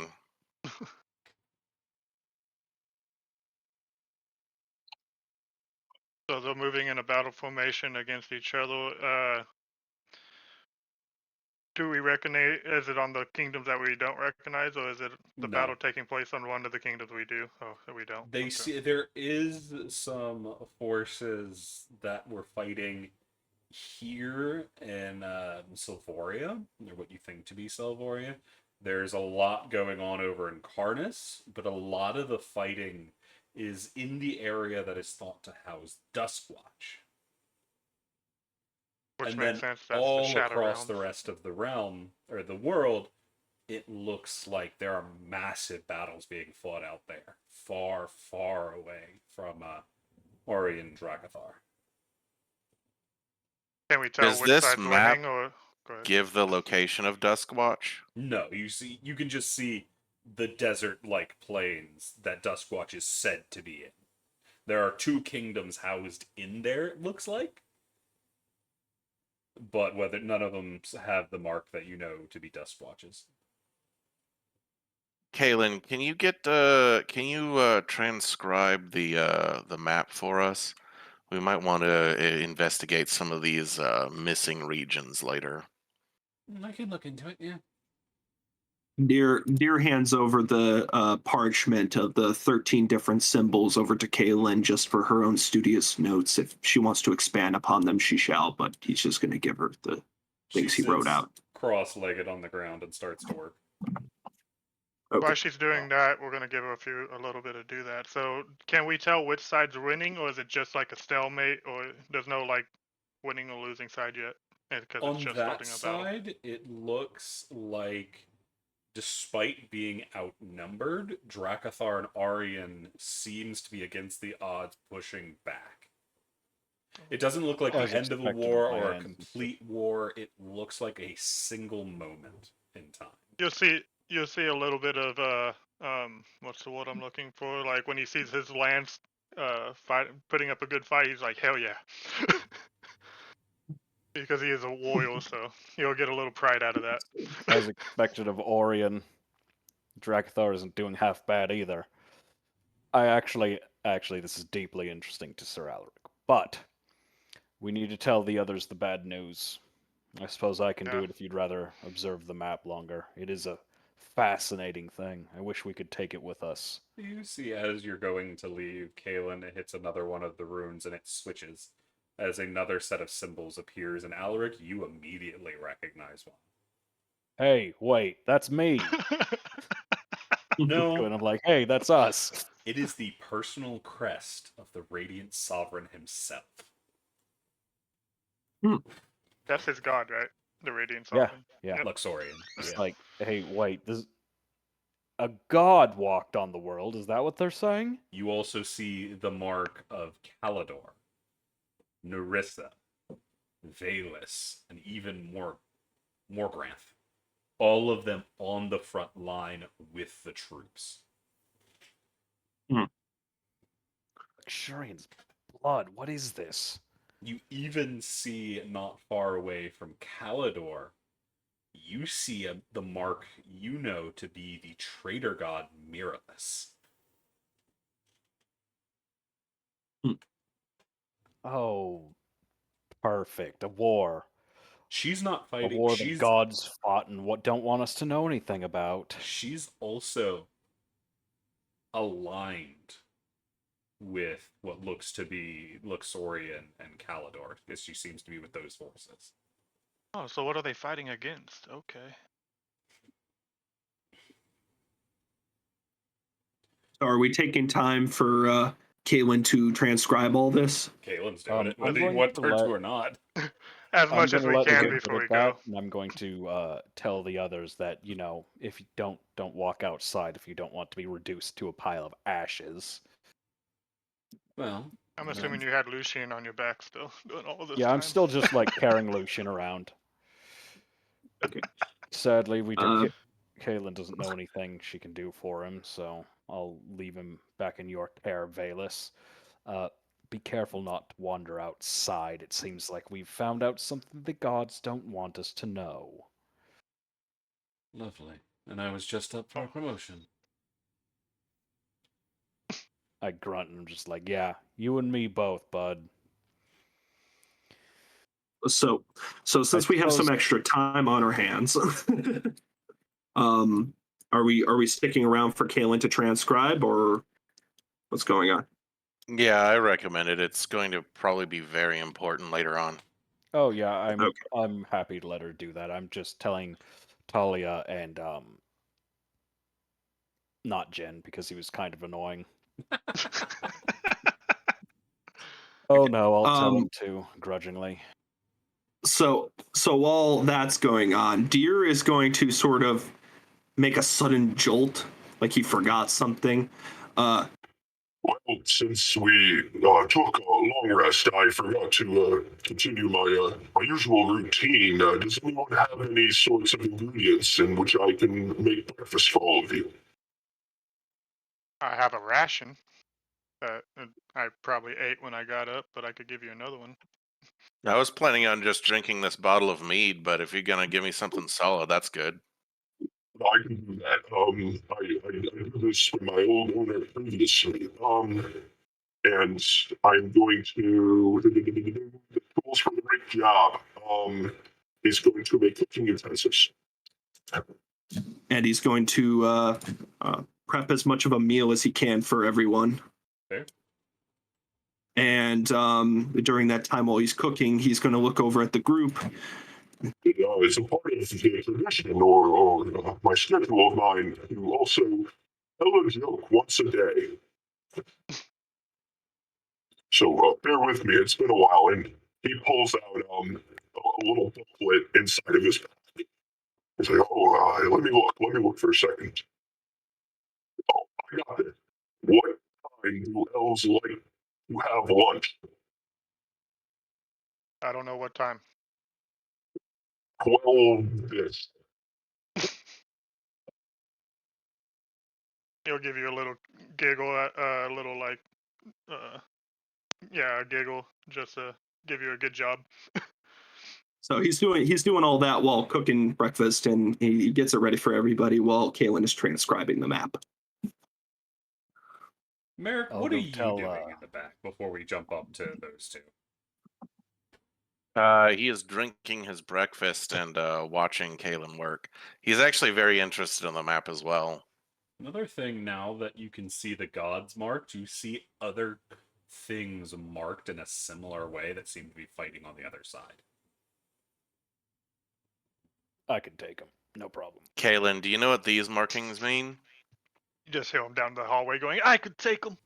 So they're moving in a battle formation against each other. Do we recognize? Is it on the kingdoms that we don't recognize, or is it the No. battle taking place on one of the kingdoms we do? Oh, that we don't. They Okay. see there is some forces that were fighting here in Silvoria, or what you think to be Silvoria. There's a lot going on over in Carnus, but a lot of the fighting is in the area that is thought to house Duskwatch. Which And makes then sense. That's the all shadow across realms. the rest of the realm, or the world, it looks like there are massive battles being fought out there, far, far away from Orion Dragathar. Can we tell Does which this side's map winning, or go ahead. give the location of Duskwatch? No, you can just see the desert-like plains that Duskwatch is said to be in. There are 2 kingdoms housed in there, it looks like. But whether none of them have the mark that you know to be Duskwatches. Kaylin, can you transcribe the map for us? We might want to investigate some of these missing regions later. I can look into it, yeah. Deer hands over the parchment of the 13 different symbols over to Kaylin just for her own studious notes. If she wants to expand upon them, she shall, but he's just going to give her the things he wrote sits out. cross-legged on the ground and starts to work. Okay. While she's doing that, we're gonna give her a little bit to do that. So, can we tell which side's winning, or is it just like a stalemate, or there's no like winning or losing side yet? Because it's On just that starting a battle. side, it looks like, despite being outnumbered, Drakathar and Aryan seems to be against the odds, pushing back. It doesn't look like As the end of a expected war on my or a end. complete war. It looks like a single moment in time. You'll see a little bit of what's the word I'm looking for? Like when he sees his lance putting up a good fight, he's like, hell yeah. Because he is a warrior, so he'll get a little pride out of that. As expected of Orion, Drakathar isn't doing half bad either. Actually, this is deeply interesting to Sir Alaric. But we need to tell the others the bad news. I suppose I can do Yeah. it if you'd rather observe the map longer. It is a fascinating thing. I wish we could take it with us. You see, as you're going to leave, Kaelin hits another one of the runes and it switches as another set of symbols appears. And Alaric, you immediately recognize one. Hey, wait, that's me. No, And I'm like, hey, that's us. it is the personal crest of the Radiant Sovereign himself. That's his god, right? The Radiant Yeah, Sovereign. yeah. Yep. Luxorian. It's Yeah. like, hey, wait, this a god walked on the world. Is that what they're saying? You also see the mark of Calidor, Nerissa, Vael'Thalor, and even Morgranth. All of them on the front line with the troops. Luxurian's blood. What is this? You even see, not far away from Calidor, you see the mark you know to be the traitor god Miralis. Oh, perfect. A war. She's not A fighting. war the gods fought and what don't want us to know anything about. She's also aligned with what looks to be Luxorian and Calidor, because she seems to be with those forces. Oh, so what are they fighting against? Okay. So are we taking time for Kaelin to transcribe all this? Kaelin's doing it, I'm whether you going want to her let- to or not. As I'm much as gonna we let can you before put we it go. that, and I'm going to tell the others that, you know, if you don't walk outside if you don't want to be reduced to a pile of ashes. Well, I'm assuming you had Lucian on your back still doing all this Yeah, time. I'm still just like carrying Lucian around. Okay. Sadly, Uh, Kaelin doesn't know anything she can do for him, so I'll leave him back in your care, Vael'Thalor. Be careful not to wander outside. It seems like we've found out something the gods don't want us to know. lovely. And I was just up for a promotion. I grunt and I'm just like, yeah, you and me both, bud. So since we have some suppose- extra time on our hands, are we sticking around for Kaelin to transcribe, or what's going on? Yeah, I recommend it. It's going to probably be very important later on. Oh yeah, Okay. I'm happy to let her do that. I'm just telling Talia and not Jen because he was kind of annoying. Oh no, I'll tell him too, grudgingly. So while that's going on, Deer is going to sort of make a sudden jolt, like he forgot something. Well, since we took a long rest, I forgot to continue my usual routine. Does anyone have any sorts of ingredients in which I can make breakfast for all of you? I have a ration that I probably ate when I got up, but I could give you another one. I was planning on just drinking this bottle of mead, but if you're gonna give me something solid, that's good. I can do that. I did this for my old owner previously. And I'm going to the tools for the right job. Is going to make cooking utensils. And he's going to prep as much of a meal as he can for everyone. Fair. And during that time while he's cooking, he's going to look over at the group It's a part of the tradition or my schedule of mine to also tell a joke once a day. So bear with me, it's been a while. And he pulls out a little booklet inside of his pack. He's like, let me look for a second. Oh, I got it. What time do elves like to have lunch? I don't know what time. 12-ish. He'll give you a little giggle, a little like, yeah, a giggle, just to give you a good job. So he's doing all that while cooking breakfast, and he gets it ready for everybody while Kalen is transcribing the map. Merrick, I'll what are go you tell, doing in the back before we jump up to those two? He is drinking his breakfast and watching Kalen work. He's actually very interested in the map as well. Another thing, now that you can see the gods marked, you see other things marked in a similar way that seem to be fighting on the other side. I can take him. No problem. Kalen, do you know what these markings mean? You just hear him down the hallway going, I could take him.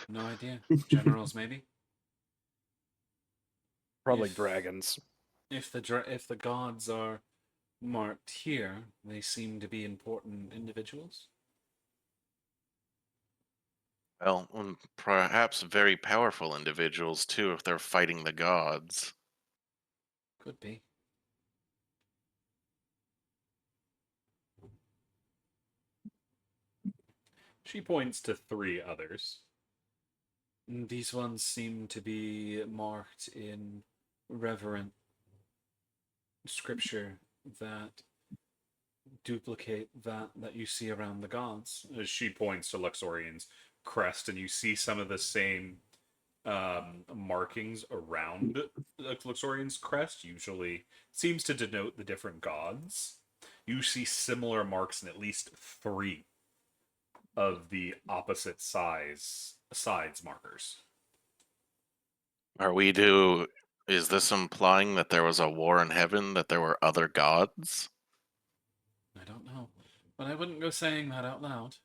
No idea. Generals, maybe? Probably If- dragons. If the gods are marked here, they seem to be important individuals. Well, perhaps very powerful individuals too if they're fighting the gods. Could be. She points to 3 others. These ones seem to be marked in reverent scripture that duplicate that you see around the gods. As she points to Luxorian's crest, and you see some of the same markings around Luxorian's crest. Usually seems to denote the different gods. You see similar marks in at least 3 of the opposite sides markers. Is this implying that there was a war in heaven, that there were other gods? I don't know, but I wouldn't go saying that out loud.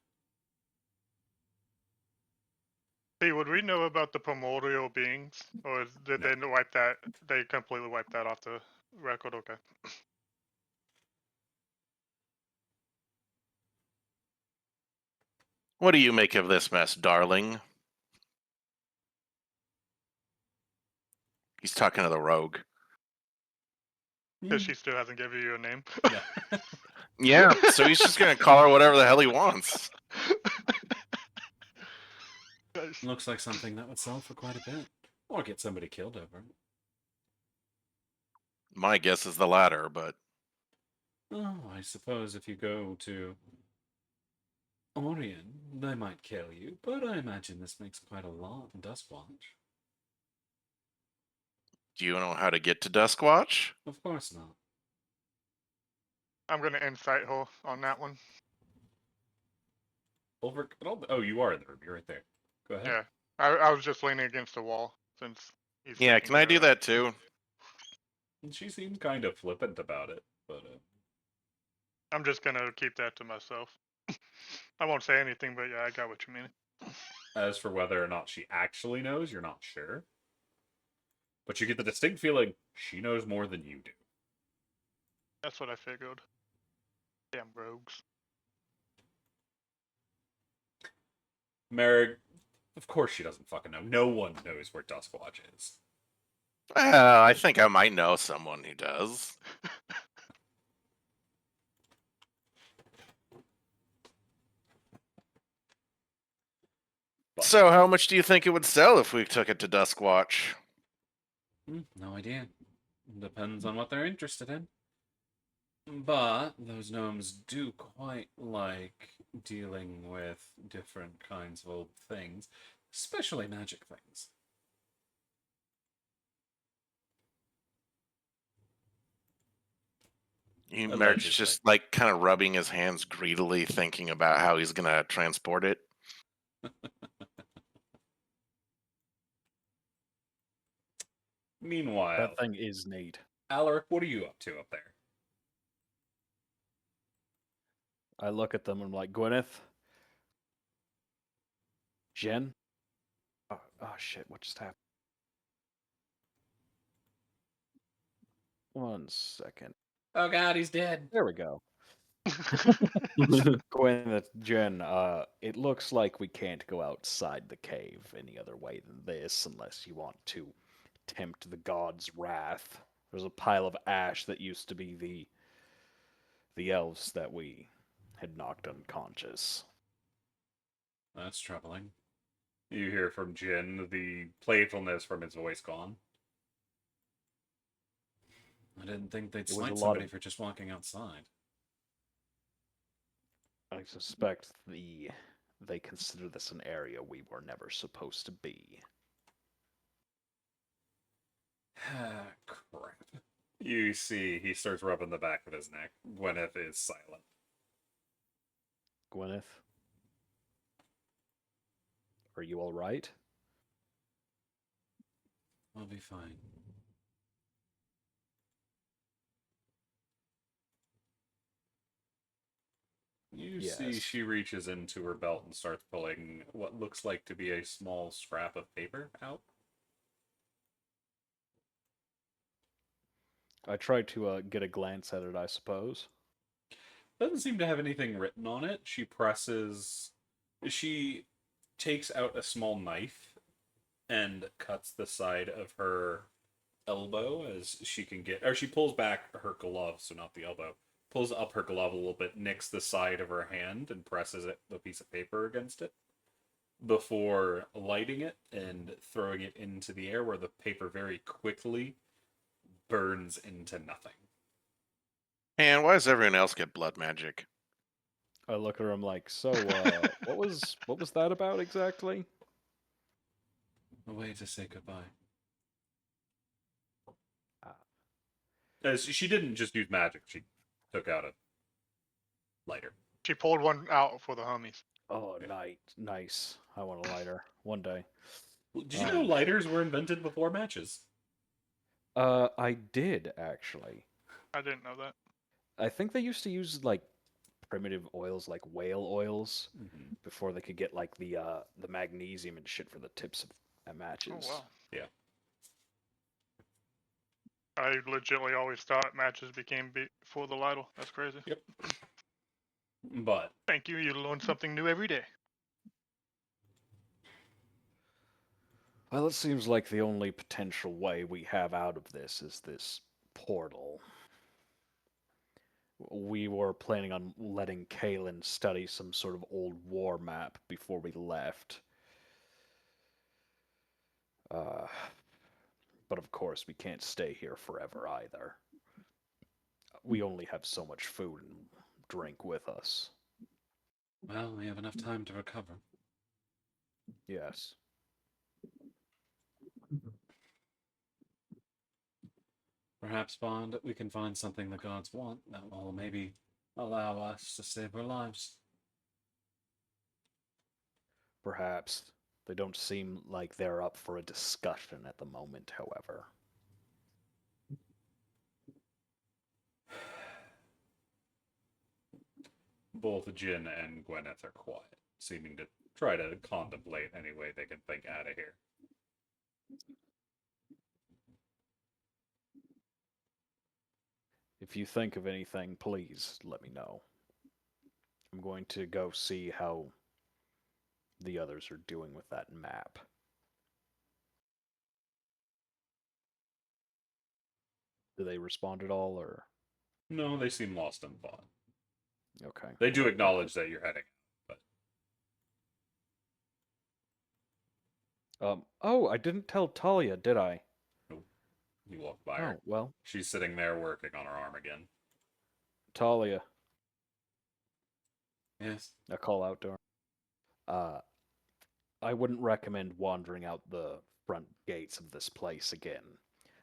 See, would we know about the primordial beings, or did No. they wipe that? They completely wiped that off the record. Okay. What do you make of this mess, darling? He's talking to the rogue. Because she still hasn't given you a name. Yeah. Yeah, so he's just gonna call her whatever the hell he wants. Looks like something that would sell for quite a bit. Or get somebody killed over it. My guess is the latter, but Oh, I suppose if you go to Orion, they might kill you, but I imagine this makes quite a lot in Duskwatch. do you know how to get to Duskwatch? Of course not. I'm gonna insight her on that one. Over. Oh, you are in the room. You're right there. Go ahead. Yeah, I was just leaning against the wall since he's. Yeah, taking can I care do of that too? And she seems kind of flippant about it, but I'm just gonna keep that to myself. I won't say anything, but yeah, I got what you mean. as for whether or not she actually knows, you're not sure. But you get the distinct feeling she knows more than you do. That's what I figured. Damn rogues. Merrick, of course she doesn't fucking know. No one knows where Duskwatch is. I think I might know someone who does. But, So, how much do you think it would sell if we took it to Duskwatch? no idea. Depends on what they're interested in. But those gnomes do quite like dealing with different kinds of old things, especially magic things. Merrick's Allegedly. just like kind of rubbing his hands greedily, thinking about how he's gonna transport it. Meanwhile, That thing is neat. Alaric, what are you up to up there? I look at them and I'm like, Gwyneth? Jen? Oh shit, what just happened? 1 second. Oh god, he's dead. There we go. Gwyneth, Jen, it looks like we can't go outside the cave any other way than this unless you want to tempt the god's wrath. There's a pile of ash that used to be the elves that we had knocked unconscious. That's troubling. You hear from Jin, the playfulness from his voice gone. I didn't think they'd It was a slight lot somebody of- for just walking outside. I suspect they consider this an area we were never supposed to be. Crap. You see, he starts rubbing the back of his neck. Gwyneth is silent. Gwyneth? Are you alright? I'll be fine. You see, Yes. she reaches into her belt and starts pulling what looks like to be a small scrap of paper out. I tried to get a glance at it, I suppose. Doesn't seem to have anything written on it. She takes out a small knife and cuts the side of her elbow as she can get, or she pulls back her glove, so not the elbow, pulls up her glove a little bit, nicks the side of her hand, and presses the piece of paper against it before lighting it and throwing it into the air, where the paper very quickly burns into nothing. And why does everyone else get blood magic? I look at her, I'm like, so, what was that about exactly? A way to say goodbye. Ah. As she didn't just use magic, she took out a lighter. She pulled one out for the homies. Oh, nice. I want a lighter. One day. Did you know lighters were invented before matches? I did, actually. I didn't know that. I think they used to use, like, primitive oils, like whale oils, before they could get, like, the magnesium and shit for the tips of matches. Oh wow. Yeah. I legitimately always thought matches became before the ladle. That's crazy. Yep. But Thank you. You learn something new every day. Well, it seems like the only potential way we have out of this is this portal. We were planning on letting Kalen study some sort of old war map before we left. But of course, we can't stay here forever either. We only have so much food and drink with us. well, we have enough time to recover. Yes. Perhaps, Bond, we can find something the gods want that will maybe allow us to save our lives. Perhaps. They don't seem like they're up for a discussion at the moment, however. Both Jin and Gwyneth are quiet, seeming to try to contemplate any way they can think out of here. If you think of anything, please let me know. I'm going to go see how the others are doing with that map. Do they respond at all, or? No, they seem lost in thought. Okay. They do acknowledge that you're heading, but Oh, I didn't tell Talia, did I? you walk by Oh, her. well, She's sitting there working on her arm again. Talia. Yes. I call out to her. I wouldn't recommend wandering out the front gates of this place again.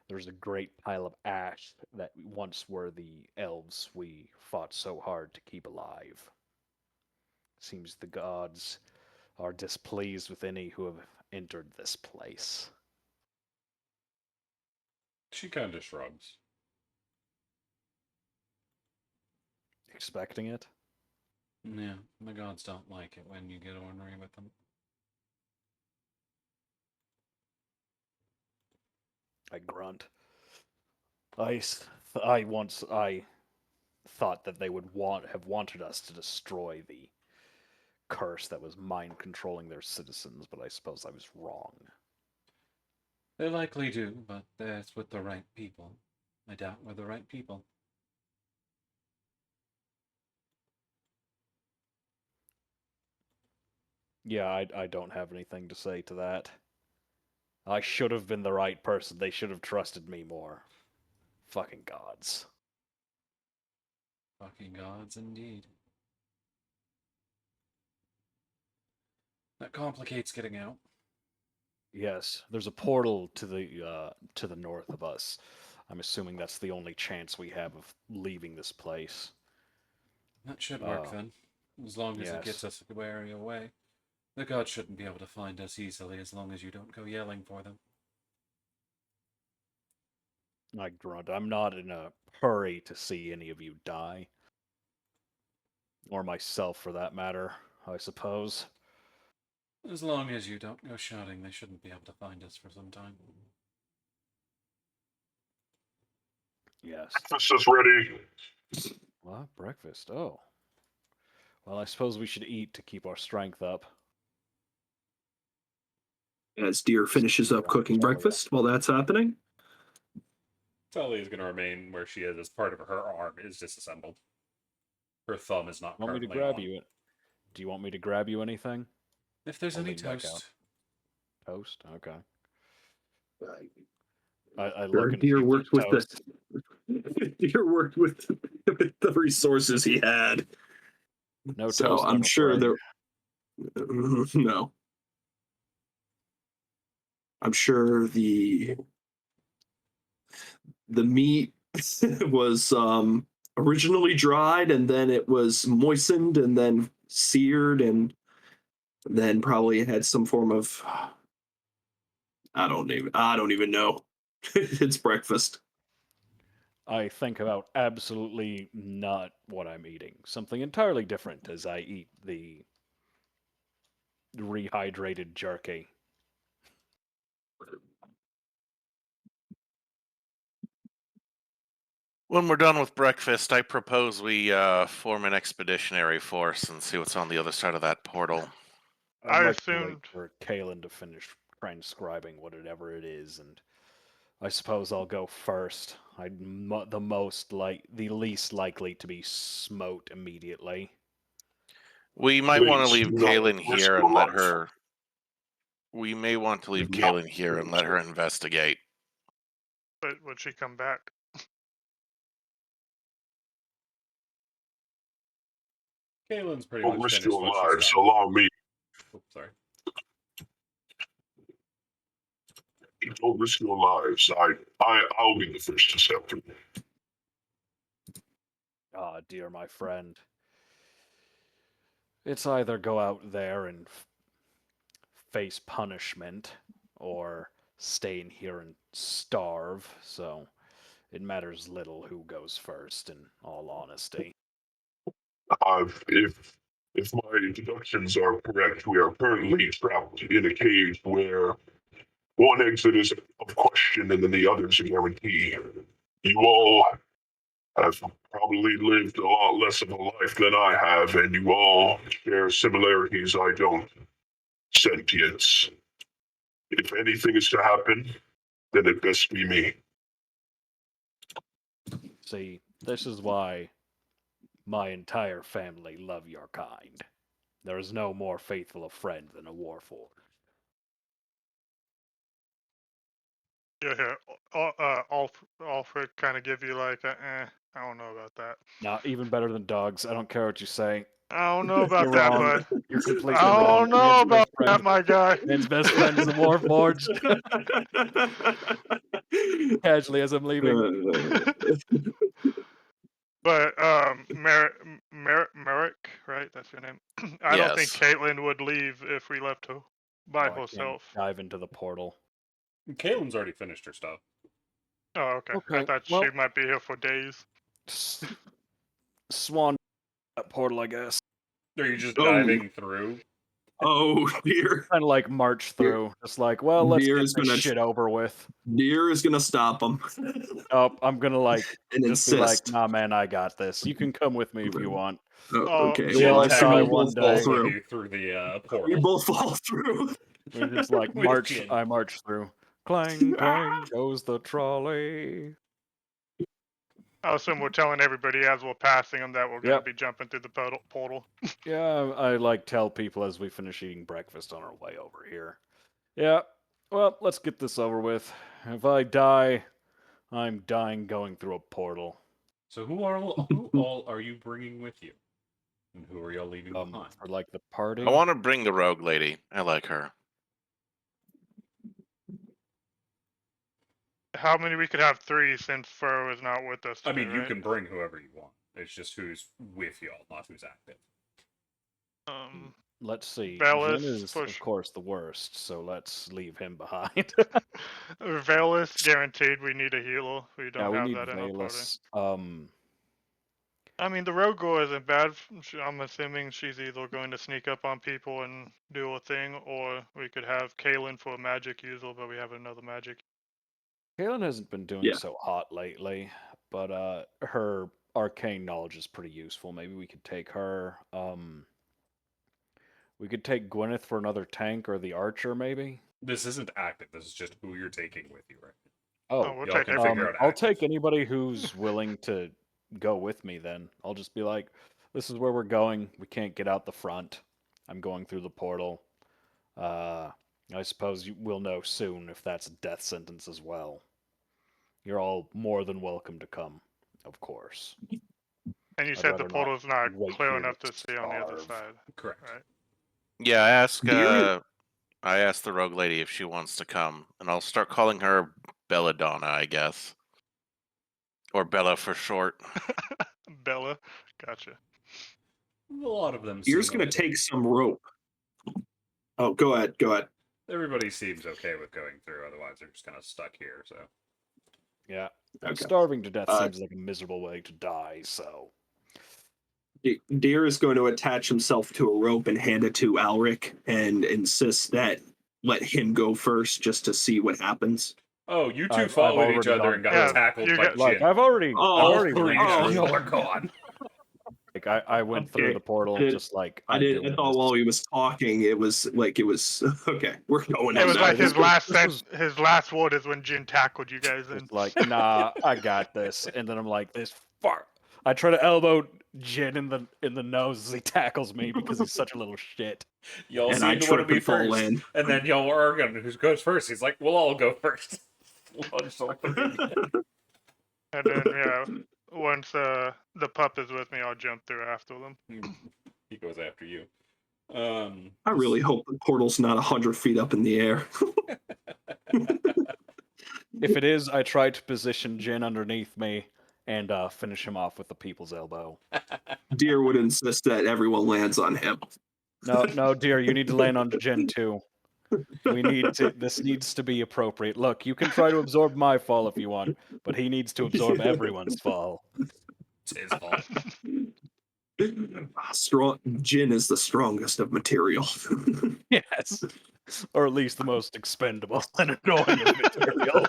There's a great pile of ash that once were the elves we fought so hard to keep alive. Seems the gods are displeased with any who have entered this place. She kind of shrugs. expecting it. Yeah, the gods don't like it when you get ornery with them. I grunt. I thought that they would have wanted us to destroy the curse that was mind controlling their citizens, but I suppose I was wrong. They likely do, but that's with the right people. I doubt we're the right people. Yeah, I don't have anything to say to that. I should have been the right person. They should have trusted me more. Fucking gods. Fucking gods indeed. That complicates getting out. Yes, there's a portal to the north of us. I'm assuming that's the only chance we have of leaving this place. That should work then. As long as it gets Yes. us wary away. The gods shouldn't be able to find us easily as long as you don't go yelling for them. I grunt. I'm not in a hurry to see any of you die. Or myself, for that matter, I suppose. As long as you don't go shouting, they shouldn't be able to find us for some time. Yes. Breakfast is ready. What? Breakfast? Oh. Well, I suppose we should eat to keep our strength up. As Deer finishes up cooking breakfast while that's happening. Tully is going to remain where she is as part of her arm is disassembled. Her thumb is not Want me to currently grab on. you? Do you want me to grab you anything? If there's I'll any lean back toast. Toast? Okay. I Sure, look and Deer see if worked there's with toast. Deer worked with the resources he had. No So toast, I'm I'm sure afraid. there. No. I'm sure the meat was originally dried and then it was moistened and then seared and then probably had some form of I don't even know. It's breakfast. I think about absolutely not what I'm eating. Something entirely different as I eat the rehydrated jerky. When we're done with breakfast, I propose we form an expeditionary force and see what's on the other side of that portal. I'd I like to wait assumed for Kalen to finish transcribing whatever it is, and I suppose I'll go first. The least likely to be smote immediately. We might want to Please leave do not Kaylin risk here your and let life. her. We may want to leave Do not Kaylin here and let her investigate. but would she come back? Kaylin's pretty Don't much risk finished your what she's lives. done. Allow me. Oops, sorry. Don't risk your lives. I'll be the first to step through. Ah, dear my friend. It's either go out there and face punishment, or stay in here and starve, so it matters little who goes first, in all honesty. If my deductions are correct, we are currently trapped in a cave where one exit is of question and then the other is a guarantee. You all have probably lived a lot less of a life than I have, and you all share similarities I don't. Sentience. If anything is to happen, then it best be me. See, this is why my entire family love your kind. There is no more faithful a friend than a warforged. Yeah, Alfred kind of give you like a, I don't know about that. Not even better than dogs. I don't care what you say. I don't know about You're that, wrong. bud. You're completely I wrong. don't know about that, my guy. Man's best friend is a warforged. Casually as I'm leaving. But Merrick, right? That's your name. I don't think Yes. Caitlin would leave if we left her by I can't herself. dive into the portal. Kaylin's already finished her stuff. Oh, okay. I Okay, thought well- she might be here for days. Swan that portal, I guess. Are you just Oh. diving through? Oh, dear. Kind of like march through. Just like, well, let's Deer get is this gonna- shit over with. Deer is going to stop him. Nope, I'm gonna like And just be like, insist. nah, man, I got this. You can come with me if you want. Oh, Oh, okay, Jill, well, I I'll assume try we'll one both fall day. through. You through the We portal. both fall through. We're just like With march. Jin. I march through. Clang, clang goes the trolley. I assume we're telling everybody as we're passing them that we're going to Yep. be jumping through the portal. Yeah, I like tell people as we finish eating breakfast on our way over here. Yeah, well, let's get this over with. If I die, I'm dying going through a portal. So who all are you bringing with you? And who are y'all leaving behind? For like the party. I want to bring the rogue lady. I like her. How many? We could have 3 since Fur is not with us I today, mean, you right? can bring whoever you want. It's just who's with y'all, not who's active. Let's see. Velis, Jin is, for of course, the worst, so let's leave him behind. Vael'Thalor, guaranteed we need a healer. We yeah, don't we have need that in our party. Vael'Thalor. I mean, the rogue girl isn't bad. I'm assuming she's either going to sneak up on people and do a thing, or we could have Kaylin for a magic user, but we have another magic. Kaylin hasn't been doing Yeah. so hot lately, but her arcane knowledge is pretty useful. Maybe we could take her. We could take Gwyneth for another tank or the archer, maybe. This isn't active. This is just who you're taking with you, right? Oh, we'll y'all take can every- figure out I'll active. take anybody who's willing to go with me then. I'll just be like, this is where we're going. We can't get out the front. I'm going through the portal. I suppose we'll know soon if that's a death sentence as well. You're all more than welcome to come, of course. And you I'd said the rather not portal's not wait clear here enough to to see on the other starve. side, Correct. right? Yeah, Deer- I asked the rogue lady if she wants to come, and I'll start calling her Belladonna, I guess. Or Bella for short. Bella, gotcha. A lot of them. Deer's seem going to okay. take some rope. Oh, go ahead. Go ahead. Everybody seems okay with going through. Otherwise, they're just kind of stuck here. So Yeah. Okay. Starving to death Uh, seems like a miserable way to die, so. Deer is going to attach himself to a rope and hand it to Alric and insist that let him go first just to see what happens. oh, you 2 I've fought with each already other done and got that. tackled You by got- Like, Jin. I've already All ran 3 oh. through. y'all are gone. Like, I went through Okay. the portal I did- just like I did thought this. while he was talking, it was okay. We're going. It in was now. like his last this was- his last word is when Jin tackled you guys in. It's like, nah, I got this. And then I'm like, this fuck. I try to elbow Jin in the nose as he tackles me because he's such a little shit. Y'all And I seem to want to trip be and fall first, in. and then y'all are arguing who goes first. He's like, "We'll all go first." Launch all 3. And then yeah, once the pup is with me, I'll jump through after them. He goes after you. I really hope the portal's not 100 feet up in the air. If it is, I try to position Jin underneath me and finish him off with the people's elbow. Deer would insist that everyone lands on him. No, dear, you need to land on Jin too. This needs to be appropriate. Look, you can try to absorb my fall if you want, but he needs to absorb everyone's fall. It's his fault. Strong Jin is the strongest of material. Yes. Or at least the most expendable and annoying of materials.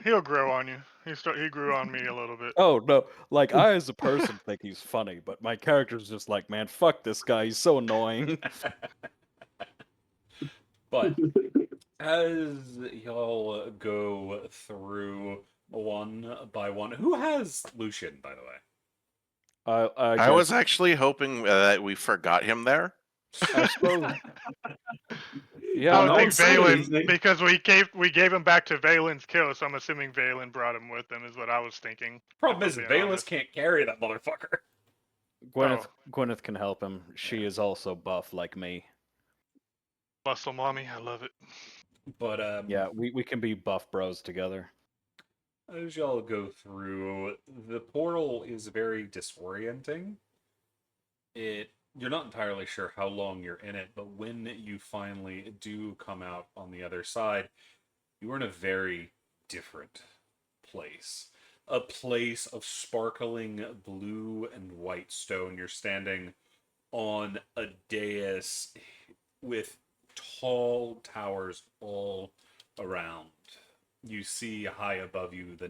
He'll grow on you. He grew on me a little bit. Oh no, like I as a person think he's funny, but my character's just like, man, fuck this guy, he's so annoying. But as y'all go through one by one, who has Lucian, by the way? I was guess- actually hoping that we forgot him there. I suppose. Yeah, I no would one think said Vaelin, anything. because we gave him back to Vaelin's kill, so I'm assuming Vaelin brought him with him, is what I was thinking. Problem if is, I'm being Valus honest. can't carry that motherfucker. Gwyneth can help him. She is also buff like me. Muscle mommy, I love it. But Yeah, we can be buff bros together. as y'all go through, the portal is very disorienting. You're not entirely sure how long you're in it, but when you finally do come out on the other side, you are in a very different place. a place of sparkling blue and white stone. You're standing on a dais with tall towers all around. You see high above you the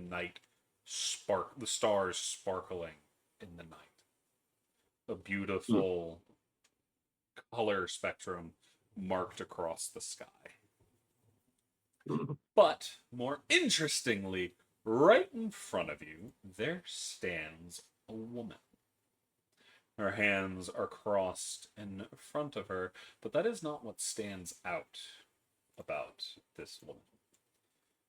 stars sparkling in the night. A beautiful color spectrum marked across the sky. But more interestingly, right in front of you, there stands a woman. Her hands are crossed in front of her, but that is not what stands out about this woman.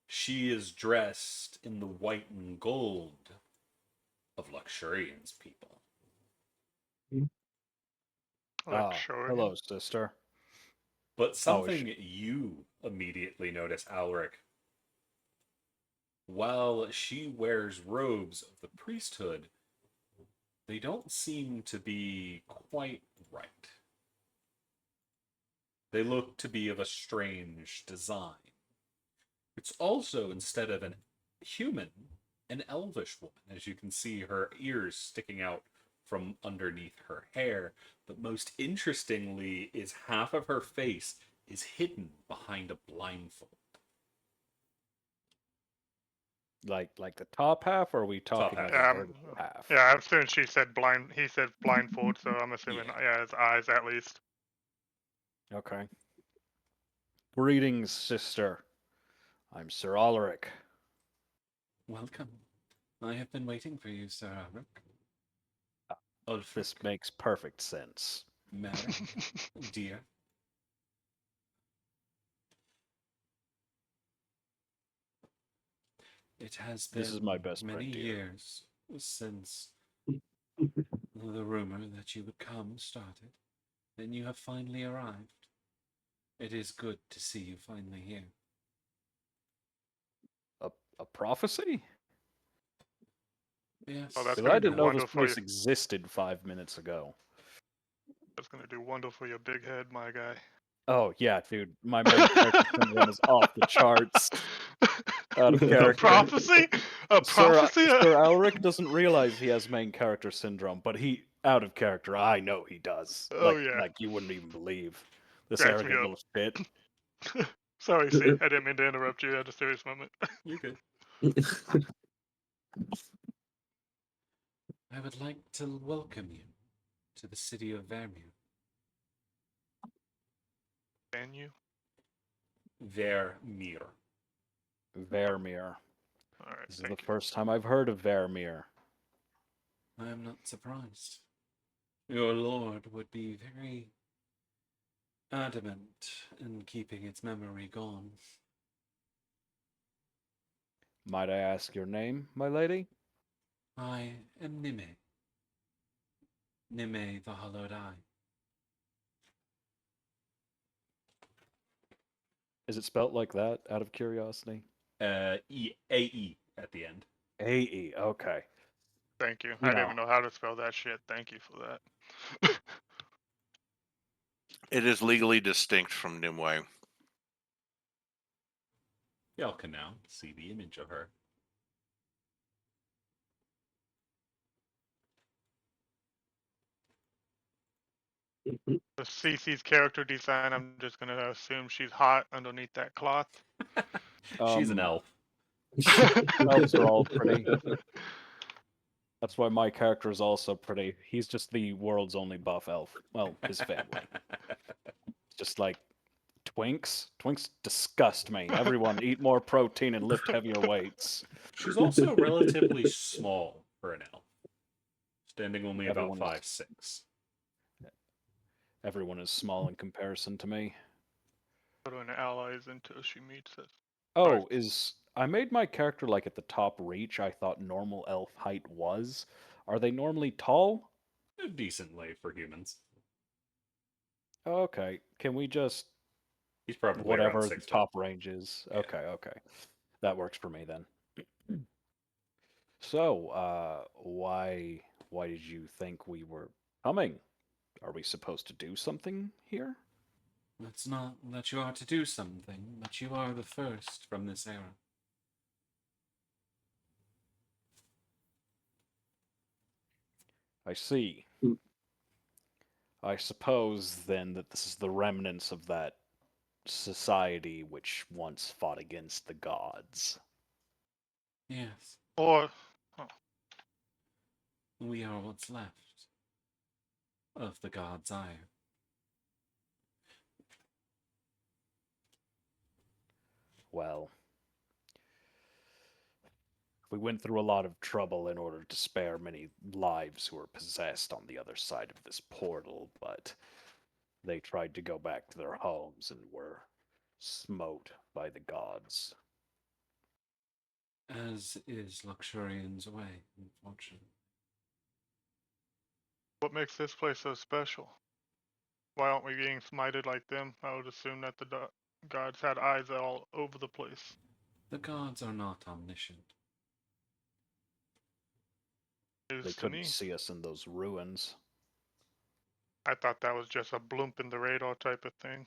She is dressed in the white and gold of Luxurian's people. Luxurian. Hello, sister. But something she- you immediately notice, Alric. While she wears robes of the priesthood, they don't seem to be quite right. They look to be of a strange design. It's also, instead of an human, an elvish woman, as you can see her ears sticking out from underneath her hair. But most interestingly is half of her face is hidden behind a blindfold. Like the top half, or are we talking half. like a Um, vertical half? Yeah, I'm assuming she said blind. He said blindfold, so I'm assuming Yeah. his eyes at least. Okay. Greetings, sister. I'm Sir Ulrich. Welcome. I have been waiting for you, Sir Alric. This Ulfric, makes perfect sense. madam, dear. It has been This is my best many friend, dear. years since the rumor that you would come started, and you have finally arrived. It is good to see you finally here. A prophecy? Yes. Oh, that's Because gonna I do didn't know this wonderful for place you. existed 5 minutes ago. That's gonna do wonderful for your big head, my guy. Oh yeah, dude, my main character syndrome is off the charts. Out of A character. prophecy? A prophecy? Sir Alric doesn't realize he has main character syndrome, but he out of character. I know he does. Oh, yeah. Like you wouldn't even believe this Cracks me arrogant up. little shit. Sorry, C. I didn't mean to interrupt you at a serious moment. You're good. I would like to welcome you to the city of Vermeer. Can you? Vermeer. Vermeer. All right, This is the thank you. first time I've heard of Vermeer. I am not surprised. Your lord would be very adamant in keeping its memory gone. Might I ask your name, my lady? I am Nime. Nime the Hollowed Eye. Is it spelt like that, out of curiosity? A-E at the end. A-E, okay. Thank you. You I didn't know. even know how to spell that shit. Thank you for that. It is legally distinct from Nimue. Y'all can now see the image of her. The CC's character design, I'm just gonna assume she's hot underneath that cloth. She's an elf. Elves are all pretty. That's why my character is also pretty. He's just the world's only buff elf. Well, his family. Just like twinks. Twinks disgust me. Everyone eat more protein and lift heavier weights. She's also relatively small for an elf, standing only Everyone about is- 5'6". Everyone is small in comparison to me. Put in allies until she meets us. Oh, I made my character like at the top reach I thought normal elf height was. Are they normally tall? Decently for humans. Okay. Can we just He's probably around whatever the 6 top range is? Yeah. Okay. That works for me then. So, why did you think we were coming? Are we supposed to do something here? It's not that you are to do something, but you are the first from this era. I see. Mm. I suppose then that this is the remnants of that society which once fought against the gods. Yes, Or oh, we are what's left of the god's ire. Well, we went through a lot of trouble in order to spare many lives who were possessed on the other side of this portal, but they tried to go back to their homes and were smote by the gods. As is Luxurian's way, unfortunately. what makes this place so special? Why aren't we being smited like them? I would assume that the gods had eyes all over the place. The gods are not omniscient. They News to couldn't me. see us in those ruins. I thought that was just a bloop in the radar type of thing.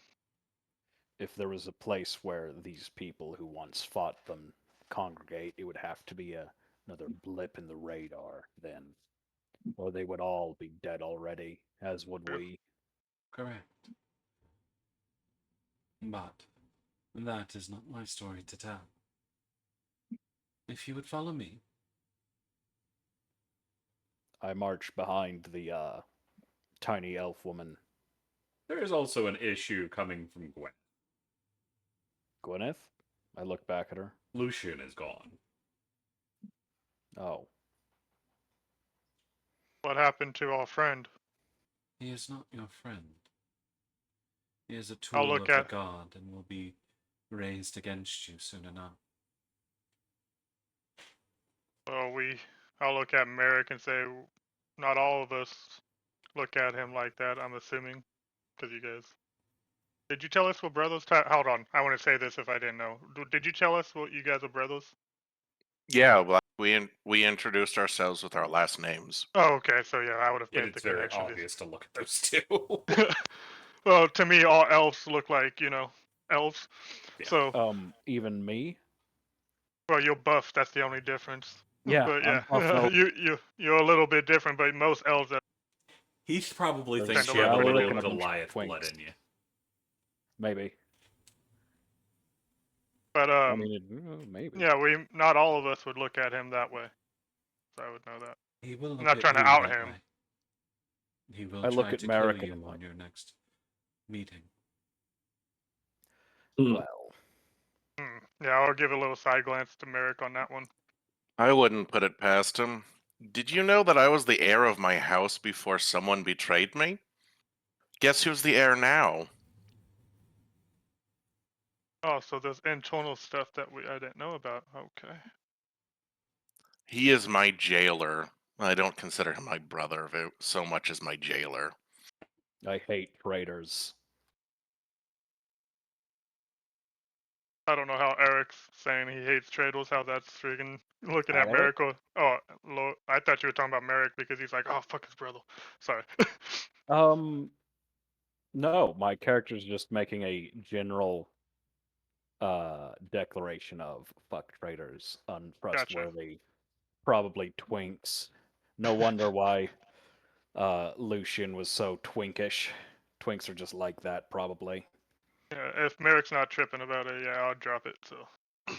If there was a place where these people who once fought them congregate, it would have to be another blip in the radar then. Or they would all be dead already, as would True. we. Correct. But that is not my story to tell. If you would follow me, I march behind the tiny elf woman. there is also an issue coming from Gwen. Gwyneth? I look back at her. Lucian is gone. Oh. What happened to our friend? He is not your friend. He is a I'll tool of look the at- god and will be raised against you soon enough. Well, I'll look at Merrick and say, not all of us look at him like that, I'm assuming. Because you guys. Did you tell us what brothers? Hold on. I want to say this if I didn't know. Did you tell us what you guys are brothers? Yeah, well, we introduced ourselves with our last names. Oh, okay. So yeah, I would have Yet made the it's very connection. obvious to look at those two. Well, to me, all elves look like elves. Yeah. So, Even me? well, you're buff. That's the only difference. Yeah, But I'm yeah, buff. you're a little bit different. But most elves are He probably There's thinks a you have a little bit little different. Goliath blood Twinks. in you. Maybe. But I mean, maybe. yeah, not all of us would look at him that way. So I would know that. He will look I'm not at trying to you out that him. way. He will I try look at to Merrick kill and you I'm on your next meeting. Well, Yeah, I'll give a little side glance to Merrick on that one. I wouldn't put it past him. Did you know that I was the heir of my house before someone betrayed me? Guess who's the heir now? Oh, so there's internal stuff that I didn't know about. Okay. He is my jailer. I don't consider him my brother so much as my jailer. I hate traitors. I don't know how Eric's saying he hates traitors. How that's freaking looking at Eric? Merrick. Oh, I thought you were talking about Merrick because he's like, oh fuck his brother. Sorry. No, my character's just making a general declaration of fuck traitors, untrustworthy, probably twinks. No wonder why Lucian was so twinkish. Twinks are just like that, probably. Yeah, if Merrick's not tripping about it, yeah, I'll drop it. So.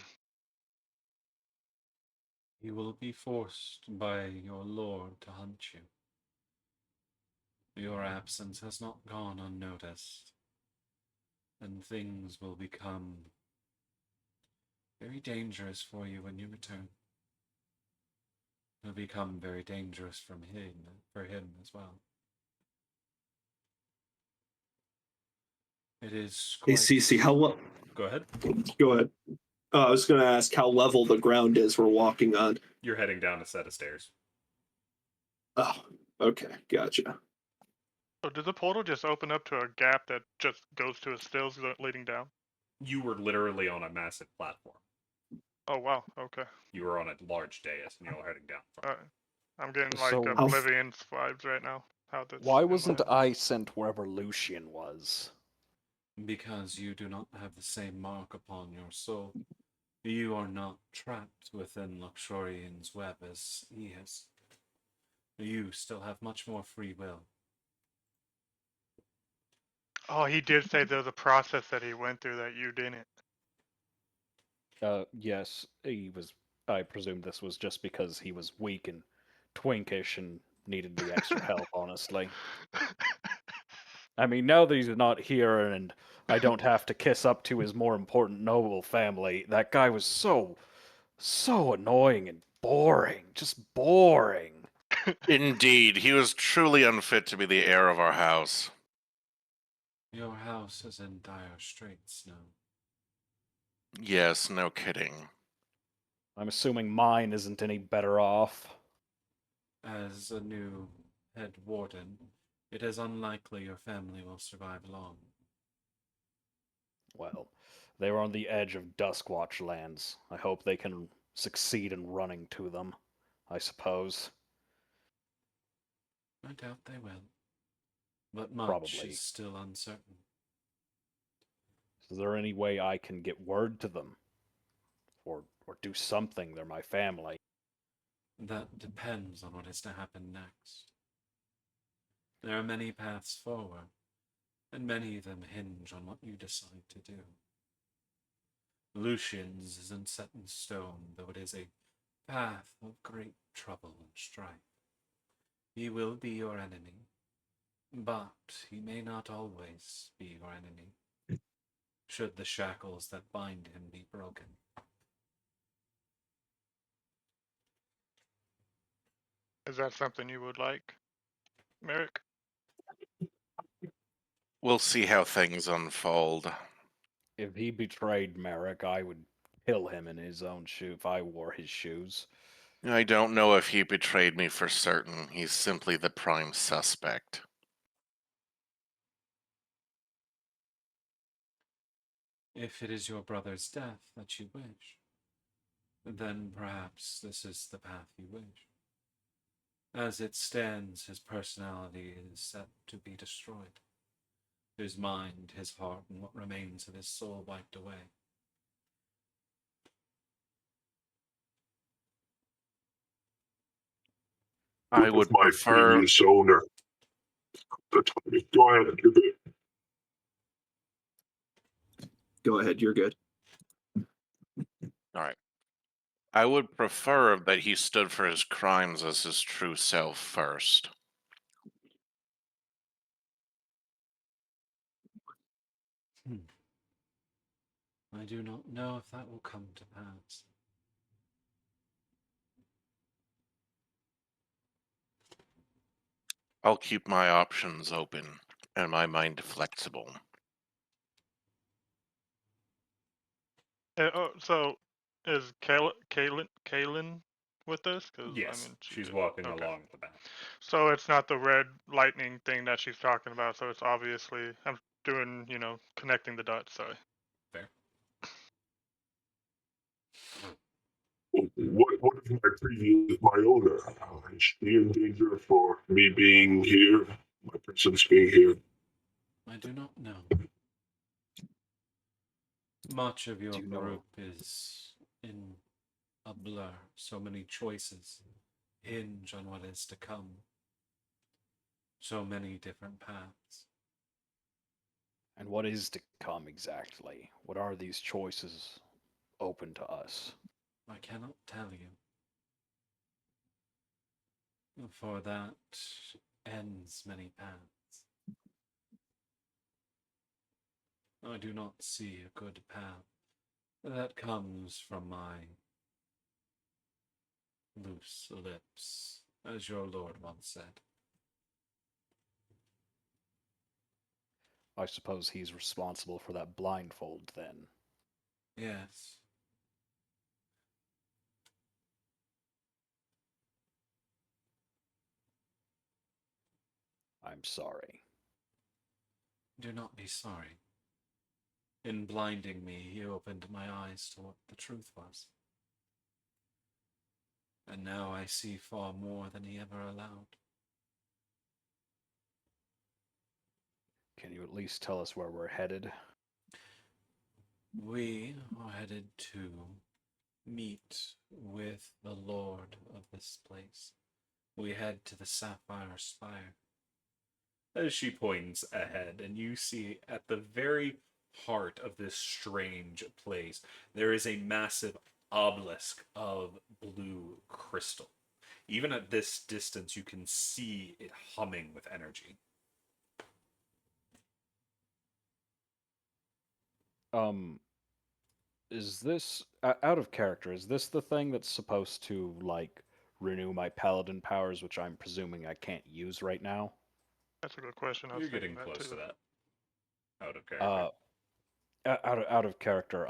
He will be forced by your lord to hunt you. Your absence has not gone unnoticed, and things will become very dangerous for you when you return. It'll become very dangerous for him as well. It is Hey, quite... Cece, Go ahead. Go ahead. I was going to ask how level the ground is we're walking on. You're heading down a set of stairs. Oh, okay, gotcha. So did the portal just open up to a gap that just goes to a stills leading down? You were literally on a massive platform. Oh wow. Okay. You were on a large dais, and you were heading down from it. Alright. I'm getting like So- Oblivion's vibes right now. How that's Why in my wasn't head. I sent wherever Lucian was? Because you do not have the same mark upon your soul. You are not trapped within Luxurian's web as he is. You still have much more free will. Oh, he did say there was a process that he went through that you didn't. Yes, he was. I presume this was just because he was weak and twinkish and needed the extra help, honestly. I mean, now that he's not here and I don't have to kiss up to his more important noble family, that guy was so annoying and boring. Just boring. Indeed, he was truly unfit to be the heir of our house. Your house is in dire straits now. Yes, no kidding. I'm assuming mine isn't any better off. As a new head warden, it is unlikely your family will survive long. Well, they were on the edge of Duskwatch lands. I hope they can succeed in running to them, I suppose. I doubt they will. But much Probably. is still uncertain. Is there any way I can get word to them? Or do something? They're my family. That depends on what is to happen next. There are many paths forward, and many of them hinge on what you decide to do. Lucian's isn't set in stone, though it is a path of great trouble and strife. He will be your enemy, but he may not always be your enemy, should the shackles that bind him be broken. Is that something you would like, Merrick? We'll see how things unfold. If he betrayed Merrick, I would kill him in his own shoe if I wore his shoes. I don't know if he betrayed me for certain. He's simply the prime suspect. If it is your brother's death that you wish, then perhaps this is the path you wish. As it stands, his personality is set to be destroyed. His mind, his heart, and what remains of his soul wiped away. I With would my prefer. previous owner. Go ahead, you're good. Go ahead, you're good. All right. I would prefer that he stood for his crimes as his true self first. I do not know if that will come to pass. I'll keep my options open and my mind flexible. So, is Kaylin with us? Because I Yes, mean, she's walking okay. along the back. So it's not the red lightning thing that she's talking about. So it's obviously I'm doing, connecting the dots. Sorry. Fair. What is my owner? Is she in danger for me being here, my presence being here? I do not know. Much of your Do you know- group is in a blur. So many choices hinge on what is to come. So many different paths. And what is to come exactly? What are these choices open to us? I cannot tell you. For that ends many paths. I do not see a good path that comes from my loose lips, as your lord once said. I suppose he's responsible for that blindfold then. Yes. I'm sorry. Do not be sorry. In blinding me, he opened my eyes to what the truth was. And now I see far more than he ever allowed. Can you at least tell us where we're headed? We are headed to meet with the lord of this place, we head to the Sapphire Spire. As she points ahead, and you see at the very heart of this strange place, there is a massive obelisk of blue crystal. Even at this distance, you can see it humming with energy. Is this out of character? Is this the thing that's supposed to like renew my paladin powers, which I'm presuming I can't use right now? That's a good question. I was You're thinking getting that close too. to that. Out of character. Out of character.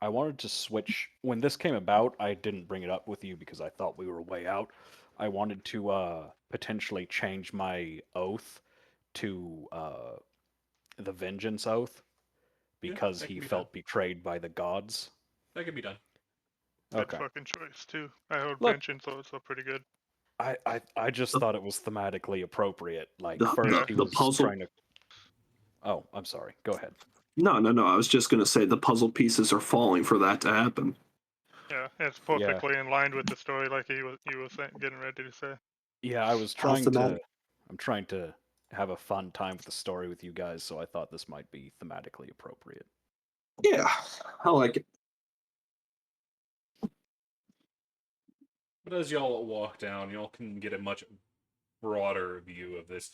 I wanted to switch when this came about. I didn't bring it up with you because I thought we were way out. I wanted to potentially change my oath to the vengeance oath Yeah, because that he can be done. felt betrayed by the gods. That can be done. Good Okay. fucking choice too. I heard Look. vengeance, so it's pretty good. I just thought it was thematically appropriate. Like The- first the- he the was puzzle- trying to. Oh, I'm sorry. Go ahead. No. I was just gonna say the puzzle pieces are falling for that to happen. Yeah, it's Yeah. perfectly in line with the story, like you were getting ready to say. Yeah, I was How trying to. thematic? I'm trying to have a fun time with the story with you guys, so I thought this might be thematically appropriate. Yeah, I like it. But as y'all walk down, y'all can get a much broader view of this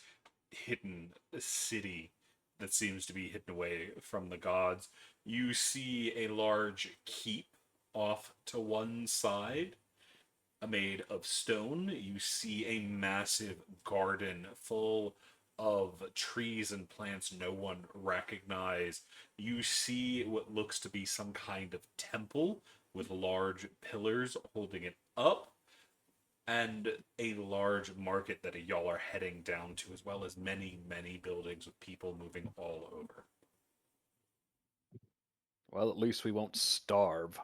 hidden city that seems to be hidden away from the gods. You see a large keep off to one side, made of stone. You see a massive garden full of trees and plants no one recognizes. You see what looks to be some kind of temple with large pillars holding it up, and a large market that y'all are heading down to, as well as many, many buildings with people moving all over. Well, at least we won't starve.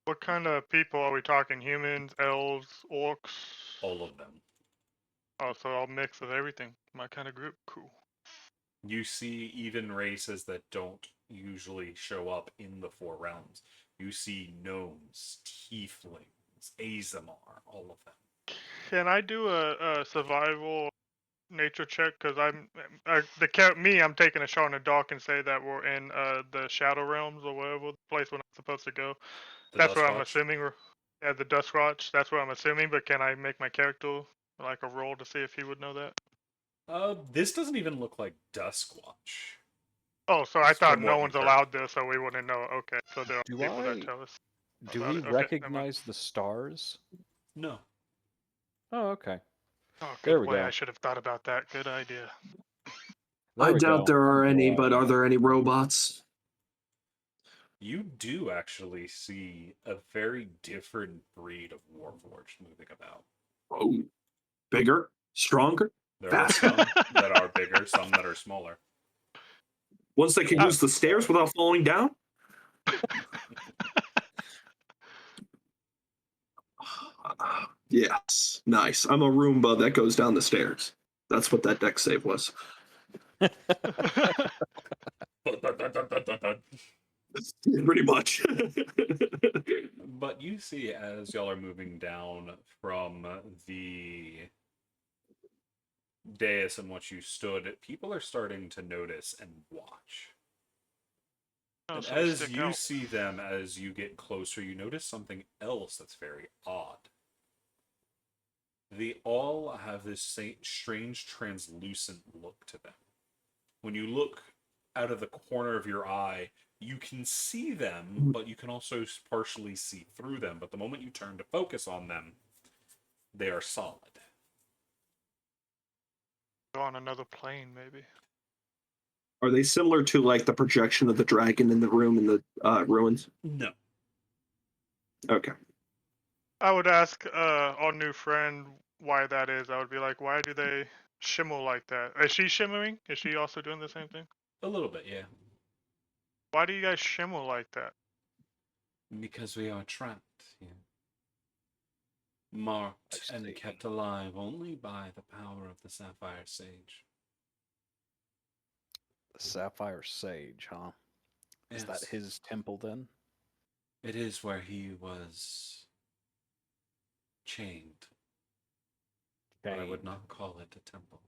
What kind of people are we talking? Humans, elves, orcs? All of them. Oh, so I'll mix of everything. My kind of group. Cool. You see even races that don't usually show up in the Four Realms. You see gnomes, tieflings, Azamar, all of them. Can I do a survival nature check? Because I'm taking a shot in the dark and say that we're in the Shadow Realms or whatever place we're not supposed to go. The That's what I'm Duskwatch? assuming. Yeah, the Duskwatch. That's what I'm assuming. But can I make my character like a roll to see if he would know that? This doesn't even look like Duskwatch. Oh, so I thought From no what one's we've heard. allowed this, so we wouldn't know. Okay, so there are Do people that I- tell us. Do about we it. Okay, never mind. recognize the stars? No. Oh, okay. Oh, There good we way. go. I should have thought about that. Good idea. There I we doubt go. there are any, Well, but are there any robots? You do actually see a very different breed of Warforged moving about. Oh, bigger, stronger, There are faster. some that are bigger, some that are smaller. Ones that can use the stairs without falling down? Yes, nice. I'm a Roomba that goes down the stairs. That's what that deck save was. Pretty much. But you see, as y'all are moving down from the dais in which you stood, people are starting to notice and watch. Oh, And so we as stick you out. see them, as you get closer, you notice something else that's very odd. They all have this strange translucent look to them. When you look out of the corner of your eye, you can see them, but you can also partially see through them. But the moment you turn to focus on them, they are solid. Go on another plane, maybe. Are they similar to like the projection of the dragon in the room in the ruins? No. Okay. I would ask our new friend why that is. I would be like, why do they shimmer like that? Is she shimmering? Is she also doing the same thing? A little bit, yeah. Why do you guys shimmer like that? Because we are trapped here. Marked I and see. kept alive only by the power of the Sapphire Sage. The Sapphire Sage, huh? Is that Yes. his temple then? It is where he was chained. but I Cave. would not call it a temple.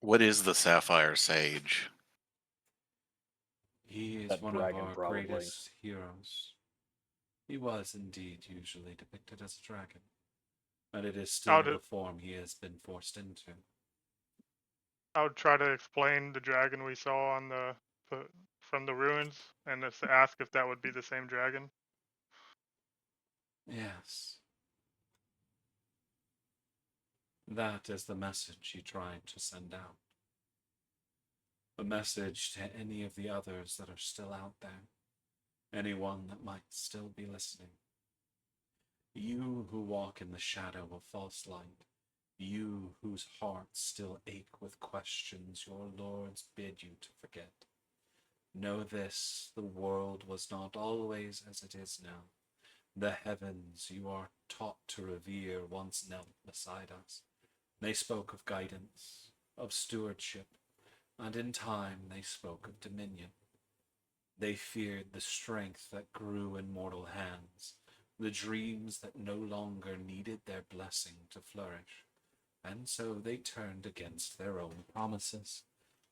What is the Sapphire Sage? He is That one dragon, of our probably. greatest heroes. He was indeed usually depicted as a dragon, and it is still did- the form he has been forced into. I would try to explain the dragon we saw on from the ruins, and just ask if that would be the same dragon. Yes. That is the message he tried to send out. A message to any of the others that are still out there. Anyone that might still be listening. You who walk in the shadow of false light. You whose hearts still ache with questions your lords bid you to forget. Know this, the world was not always as it is now. The heavens you are taught to revere once knelt beside us. They spoke of guidance, of stewardship, and in time they spoke of dominion. They feared the strength that grew in mortal hands, the dreams that no longer needed their blessing to flourish, and so they turned against their own promises,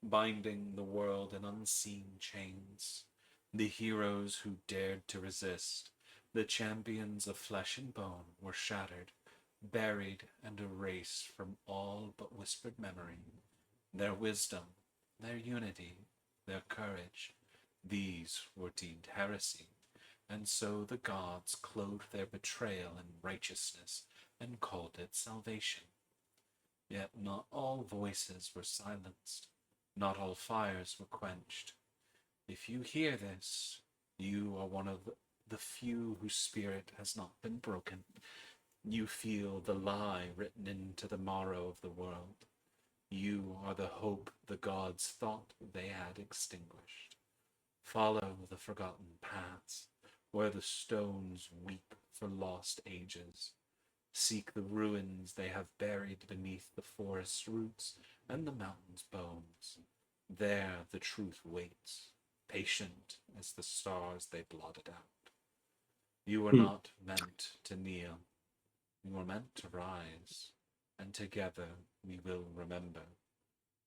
binding the world in unseen chains. The heroes who dared to resist, the champions of flesh and bone, were shattered, buried and erased from all but whispered memory. Their wisdom, their unity, their courage, these were deemed heresy, and so the gods clothed their betrayal in righteousness and called it salvation. Yet not all voices were silenced, not all fires were quenched. If you hear this, you are one of the few whose spirit has not been broken. You feel the lie written into the marrow of the world. You are the hope the gods thought they had extinguished. Follow the forgotten paths, where the stones weep for lost ages. Seek the ruins they have buried beneath the forest's roots and the mountain's bones. There the truth waits, patient as the stars they blotted out. You were not meant to kneel. You were meant to rise, and together we will remember.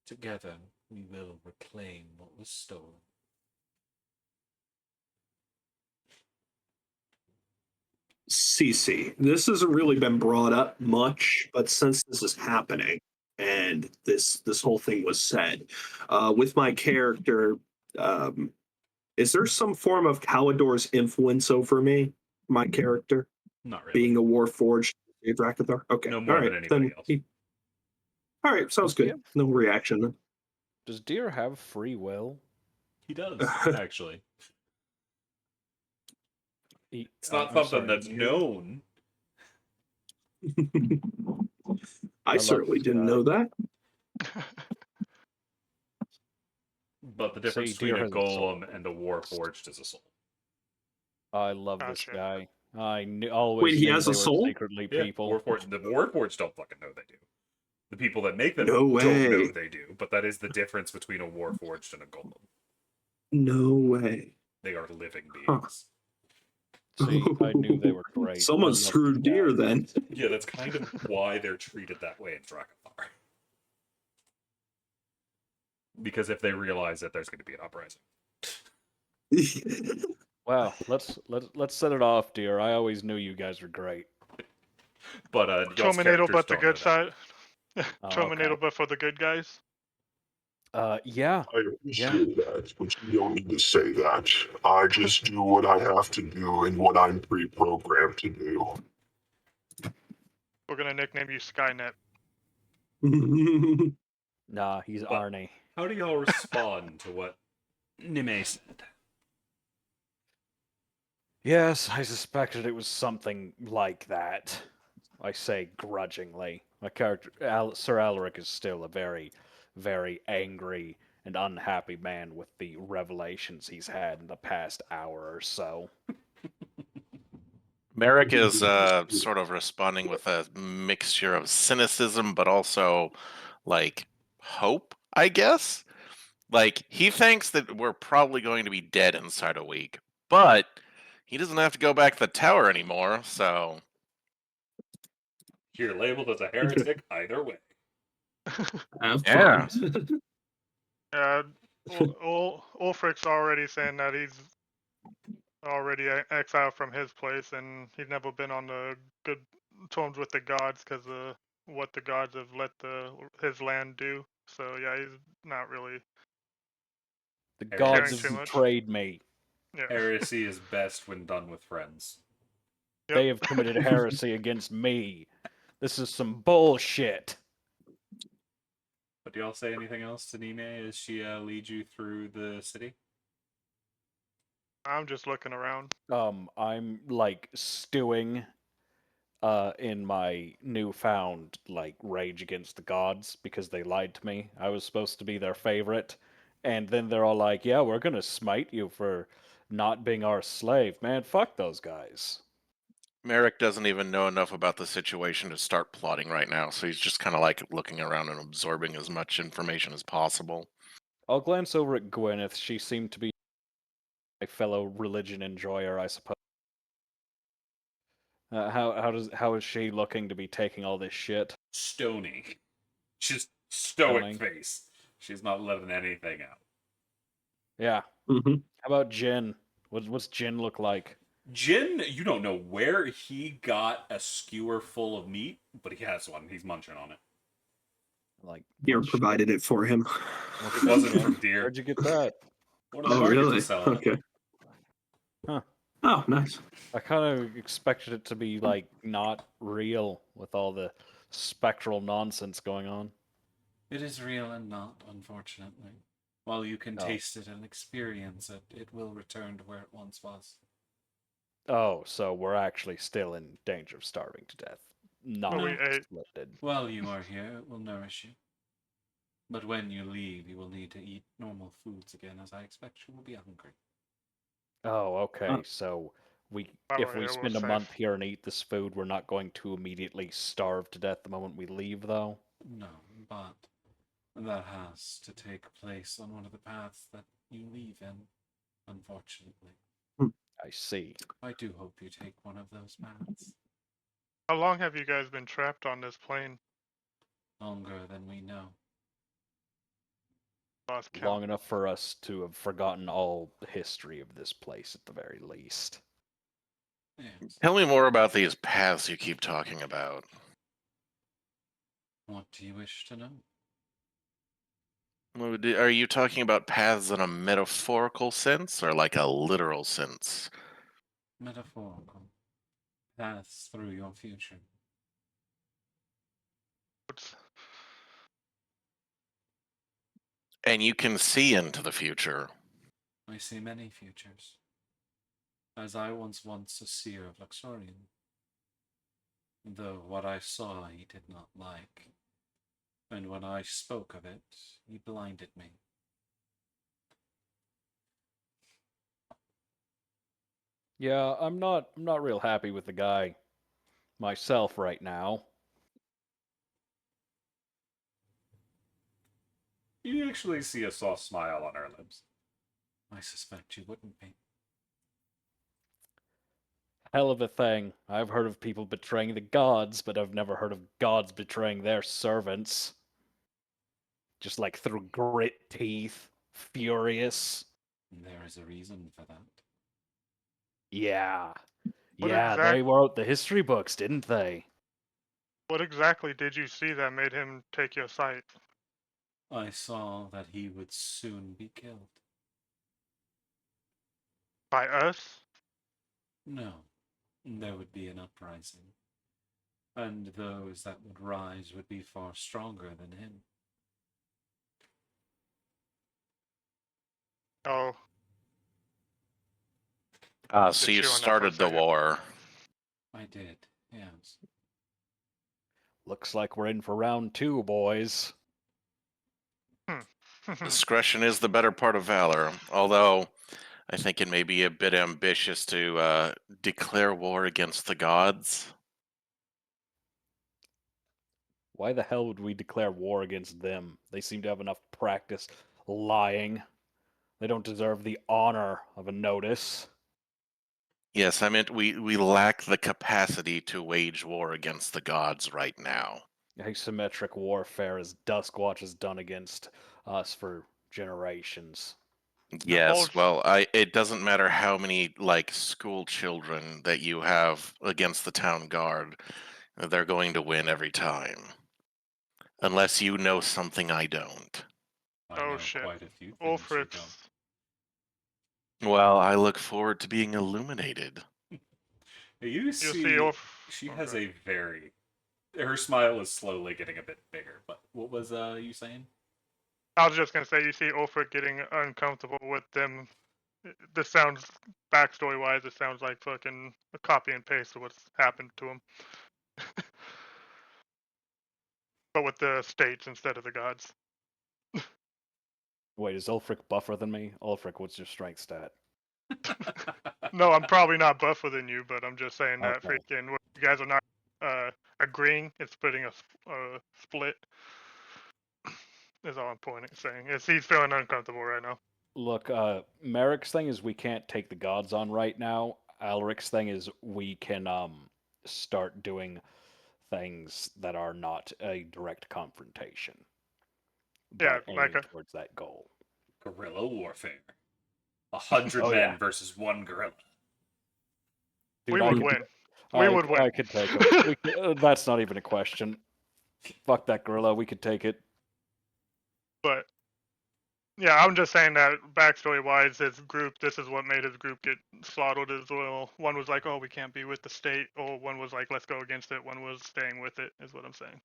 Together we will reclaim what was stolen. Cece, this hasn't really been brought up much, but since this is happening and this whole thing was said, with my character, is there some form of Kalidor's influence over me, my character, Not really. being a Warforged Dracathar? Okay, No more all right, than anybody else. All right, sounds good. Yeah. No reaction then. Does deer have free will? He does, actually. It's not I'm something sorry, that's deer? known. I love certainly this didn't guy. know that. But the difference See, between deer a has a soul. golem and a warforged is a soul. I love this Gotcha. guy. Always Wait, he knew has they a were soul? secretly Yeah, people. the warforged don't fucking know they do. The people that make them No don't know way. they do, but that is the difference between a warforged and a golem. No way. They are living Huh. beings. See, I knew they were great. Someone I love screwed this guy. deer then. Yeah, that's kind of why they're treated that way in Dracathar. Because if they realize that there's going to be an uprising. Well, let's set it off, dear. I always knew you guys were great. But y'all's Terminator, characters but the don't know good that. side. Oh, Terminator, okay. but for the good guys. Yeah. I appreciate that, but you don't need to say that. I just do what I have to do and what I'm pre-programmed to do. We're gonna nickname you Skynet. Nah, he's But- Arnie. How do y'all respond to what Nime said? Yes, I suspected it was something like that. I say grudgingly. My character, Sir Alaric, is still a very, very angry and unhappy man with the revelations he's had in the past hour or so. Merrick is sort of responding with a mixture of cynicism, but also like hope, I guess. Like he thinks that we're probably going to be dead inside a week, but he doesn't have to go back to the tower anymore, so You're labeled as a heretic either way. Have Yeah. fun. Yeah, Ulfric's already saying that he's already exiled from his place, and he's never been on the good terms with the gods because of what the gods have let his land do. So yeah, he's not really The Caring gods too have much. betrayed me. yeah. Heresy is best when done with friends. Yep. They have committed heresy against me. This is some bullshit. But do y'all say anything else to Nine as she leads you through the city? I'm just looking around. I'm like stewing in my newfound like rage against the gods because they lied to me. I was supposed to be their favorite, and then they're all like, "Yeah, we're gonna smite you for not being our slave." Man, fuck those guys. Merrick doesn't even know enough about the situation to start plotting right now, so he's just kind of like looking around and absorbing as much information as possible. I'll glance over at Gwyneth. She seemed to be my fellow religion enjoyer, I suppose. How is she looking to be taking all this shit? Stony. Just stoic Stoning. face. She's not letting anything out. Yeah. Mhm. How about Jin? What's Jin look like? Jin, you don't know where he got a skewer full of meat, but he has one. He's munching on it. Like Deer what shit? provided it for him. What's It that, wasn't Jin? from deer. Where'd you get that? One of the Oh, markets really? was selling it. Okay. Huh. Oh, nice. I kind of expected it to be like not real with all the spectral nonsense going on. It is real and not, unfortunately. While you can Oh. taste it and experience it, it will return to where it once was. Oh, so we're actually still in danger of starving to death. Not But we ate. splendid. While you are here, it will nourish you. But when you leave, you will need to eat normal foods again, as I expect you will be hungry. Oh, okay. Oh. So By the if way, we we're spend a safe. month here and eat this food, we're not going to immediately starve to death the moment we leave, though. No, but that has to take place on one of the paths that you leave in, unfortunately. I see. I do hope you take one of those paths. How long have you guys been trapped on this plane? Longer than we know. Lost count. Long enough for us to have forgotten all the history of this place at the very least. Yes. Tell me more about these paths you keep talking about. What do you wish to know? Are you talking about paths in a metaphorical sense or like a literal sense? Metaphorical. Paths through your future. What's- And you can see into the future. I see many futures. As I was once a seer of Luxorian. Though what I saw he did not like. And when I spoke of it, he blinded me. Yeah, I'm not real happy with the guy myself right now. You actually see a soft smile on her lips. I suspect you wouldn't be. Hell of a thing. I've heard of people betraying the gods, but I've never heard of gods betraying their servants. Just like through grit teeth, furious. There is a reason for that. Yeah. What Yeah, they wrote the history books, didn't they? What exactly did you see that made him take your sight? I saw that he would soon be killed. By us? No, there would be an uprising. And those that would rise would be far stronger than him. Oh, So Just you chew on that for a started the second. war. I did, yes. Looks like we're in for round 2, boys. Discretion is the better part of valor, although I think it may be a bit ambitious to declare war against the gods. Why the hell would we declare war against them? They seem to have enough practice lying. They don't deserve the honor of a notice. Yes, I meant we lack the capacity to wage war against the gods right now. Asymmetric warfare, as Duskwatch has done against us for generations. Yes, whole- well, it doesn't matter how many like school children that you have against the town guard, they're going to win every time. Unless you know something I don't. I Oh know shit. quite a few things you don't. Ulfric's. Well, I look forward to being illuminated. You You see see, Ulf. she oh, has God. a very. Her smile is slowly getting a bit bigger. But what was you saying? I was just gonna say, you see Ulfric getting uncomfortable with them. This sounds, backstory wise, it sounds like fucking a copy and paste of what's happened to him. But with the states instead of the gods. Wait, is Ulfric buffer than me? Ulfric, what's your strength stat? No, I'm probably not buffer than you, but I'm just saying that Okay. freaking what you guys are not agreeing. It's putting a split. Is all I'm saying. Is he's feeling uncomfortable right now. Look, Merrick's thing is we can't take the gods on right now. Alric's thing is we can start doing things that are not a direct confrontation, Yeah, but like aiming towards that goal. Guerrilla warfare. 100 Oh, men yeah. versus one gorilla. Dude, we I would could, win. We would win. I could take him. That's not even a question. Fuck that gorilla. We could take it. But yeah, I'm just saying that backstory wise, his group, this is what made his group get slaughtered as well. One was like, oh, we can't be with the state, or one was like, let's go against it. One was staying with it, is what I'm saying.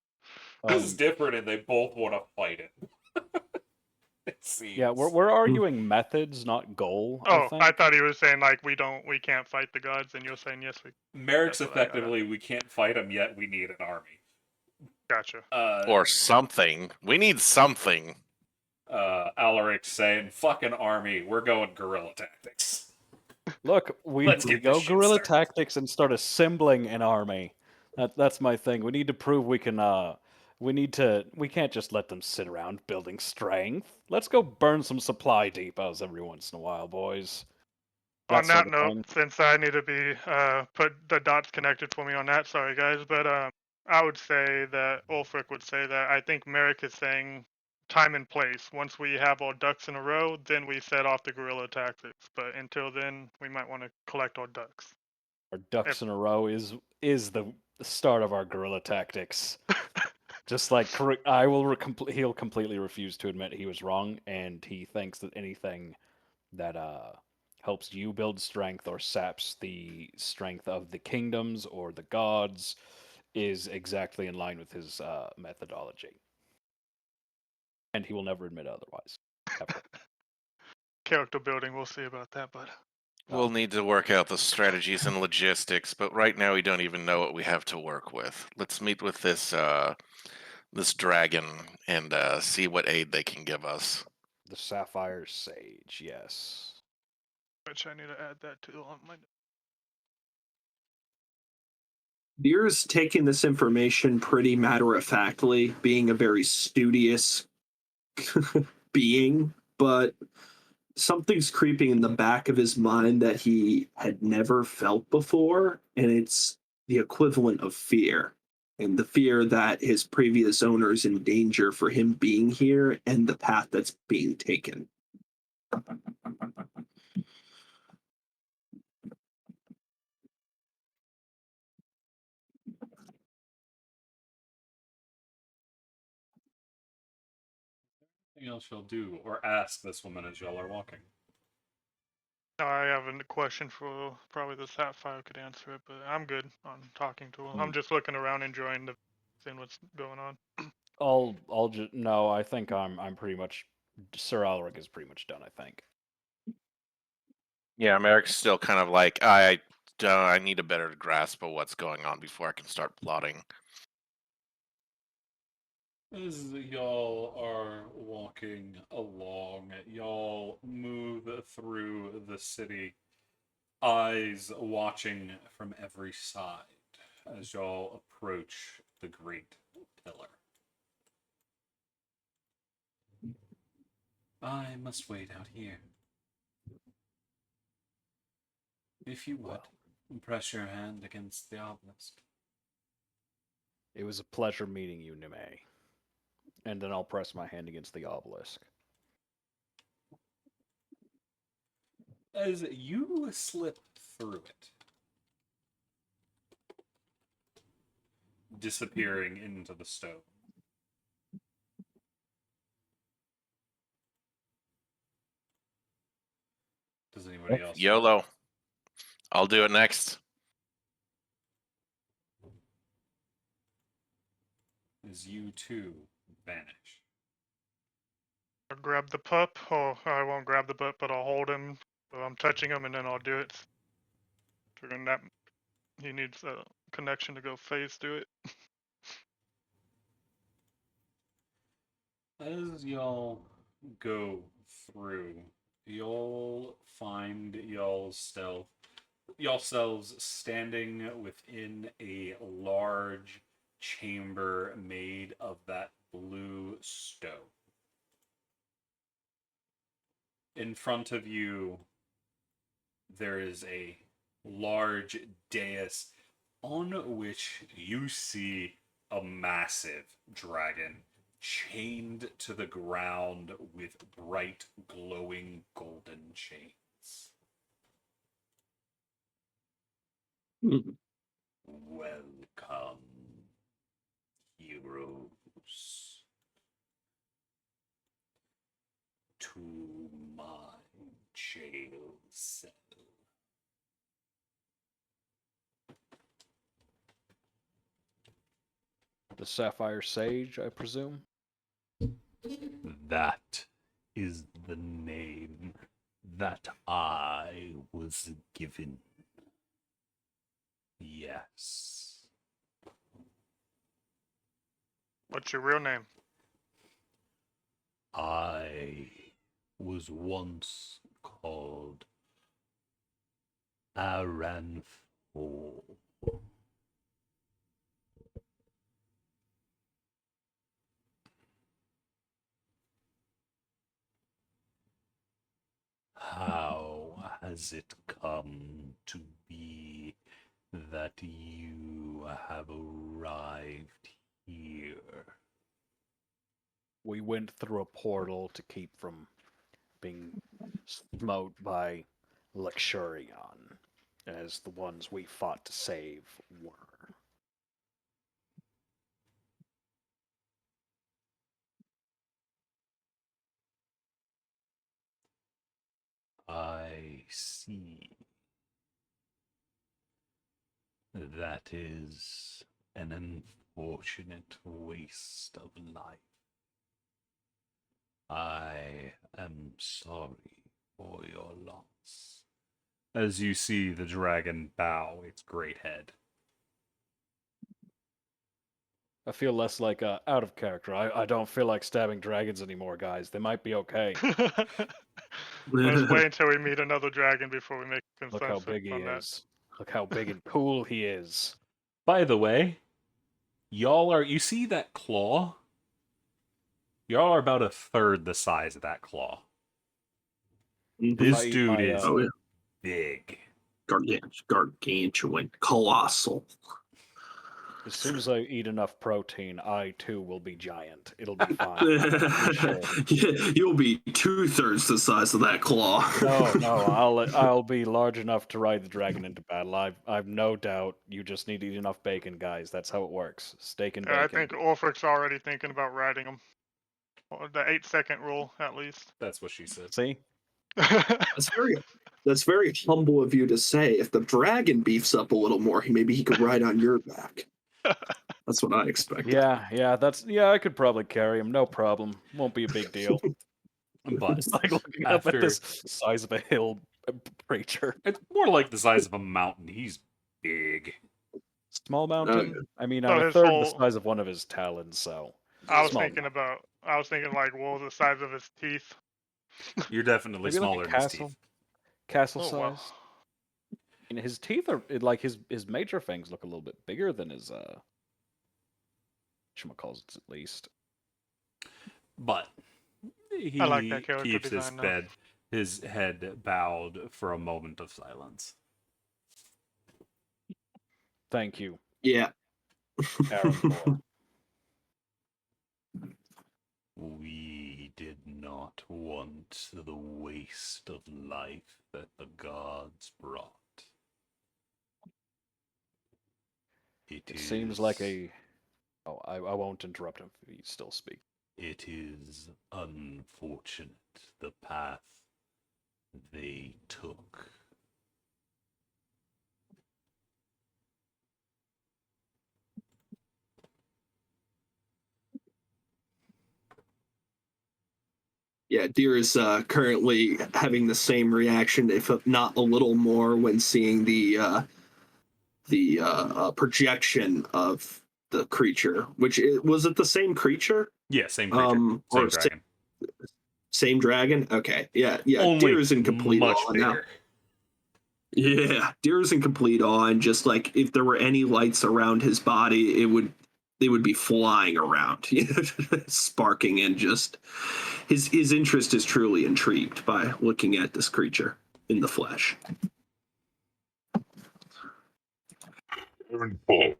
This is different, and they both want to fight it. It seems. Yeah, we're arguing methods, not goal. I Oh, think. I thought he was saying like we can't fight the gods, and you're saying yes, we. Merrick's That's what I got. effectively, we can't fight them yet. We need an army. Gotcha. Or something. We need something. Alaric saying, "Fuck an army. We're going guerrilla tactics." Look, we Let's get this go shit guerrilla started. tactics and start assembling an army. That's my thing. We need to prove we can. We can't just let them sit around building strength. Let's go burn some supply depots every once in a while, boys. On sort that of note, thing. since I need to be put the dots connected for me on that, sorry guys, but I would say that Ulfric would say that I think Merrick is saying time and place. Once we have our ducks in a row, then we set off the guerrilla tactics. But until then, we might want to collect our ducks. Our ducks in a row is the start of our guerrilla tactics. Just like he'll completely refuse to admit he was wrong, and he thinks that anything that helps you build strength or saps the strength of the kingdoms or the gods is exactly in line with his methodology. And he will never admit otherwise. Ever. Character building, we'll see about that, but We'll need to work out the strategies and logistics, but right now we don't even know what we have to work with. Let's meet with this dragon and see what aid they can give us. The Sapphire Sage, yes. which I need to add that to on my. Deer's taking this information pretty matter of factly, being a very studious being, but something's creeping in the back of his mind that he had never felt before, and it's the equivalent of fear. And the fear that his previous owner is in danger for him being here and the path that's being taken. Anything else you'll do or ask this woman as y'all are walking? No, I have a question for probably the Sapphire could answer it, but I'm good on talking to her. I'm just looking around, enjoying seeing what's going on. I'll just no. I think I'm pretty much. Sir Alric is pretty much done. I think. Yeah, Merrick's still kind of like I need a better grasp of what's going on before I can start plotting. As y'all are walking along, y'all move through the city, eyes watching from every side as y'all approach the Great Pillar. I must wait out here. If you would. Well, Press your hand against the obelisk. It was a pleasure meeting you, Nime. And then I'll press my hand against the obelisk. As you slip through it, disappearing into the stone. Does anybody else? YOLO. I'll do it next. As you too vanish. I'll grab the pup. Oh, I won't grab the pup, but I'll hold him. So I'm touching him, and then I'll do it. Figuring that he needs a connection to go phase through it. As y'all go through, you'll find yourselves standing within a large chamber made of that blue stone. In front of you, there is a large dais on which you see a massive dragon chained to the ground with bright, glowing golden chains. Hmm. Welcome, heroes, to my jail cell. The Sapphire Sage, I presume? That is the name that I was given. Yes. What's your real name? I was once called Aranthor. How has it come to be that you have arrived here? We went through a portal to keep from being smote by Luxurion, as the ones we fought to save were. I see. That is an unfortunate waste of life. I am sorry for your loss. As you see the dragon bow its great head. I feel less like out of character. I don't feel like stabbing dragons anymore, guys. They might be okay. Let's wait until we meet another dragon before we make a Look how consensus big he on that. is. Look how big and cool he is. By the way, you see that claw? Y'all are about a third the size of that claw. This I eat dude my, is Oh, yeah. big. Gargantuan, colossal. As soon as I eat enough protein, I too will be giant. It'll be fine. I'm sure. You'll be 2/3 the size of that claw. No, I'll be large enough to ride the dragon into battle. I've no doubt. You just need to eat enough bacon, guys. That's how it works. Steak and I bacon. think Ulfric's already thinking about riding him. Or the 8-second rule, at least. That's what she said. See? That's very humble of you to say. If the dragon beefs up a little more, maybe he could ride on your back. That's what I expected. Yeah. I could probably carry him. No problem. Won't be a big deal. But It's like looking up at after this size of a hill preacher. it's more like the size of a mountain. He's big. Small mountain. yeah. I mean, So I'm a his third the whole- size of one of his talons, so I was small thinking mountain. like, well, the size of his teeth. You're definitely Maybe like a smaller than his castle. teeth. Castle Oh, wow. size. And his teeth are like his major fangs look a little bit bigger than his whatchamacallits at least. But he I like that character keeps design, though. his head bowed for a moment of silence. Thank you, Yeah. Vael'Thalor. We did not want the waste of life that the gods brought. It seems like a... Oh, I won't interrupt him if he's still speaking. It is unfortunate the path they took. Yeah, Deer is currently having the same reaction, if not a little more, when seeing the projection of the creature. Was it the same creature? Yeah, same creature, Or same dragon. same dragon? Okay, yeah. Only Deer is in complete much awe now. bigger. Yeah, Deer is in complete awe, and just like if there were any lights around his body, they would be flying around, sparking, and just his interest is truly intrigued by looking at this creature in the flesh. Aaron Paul,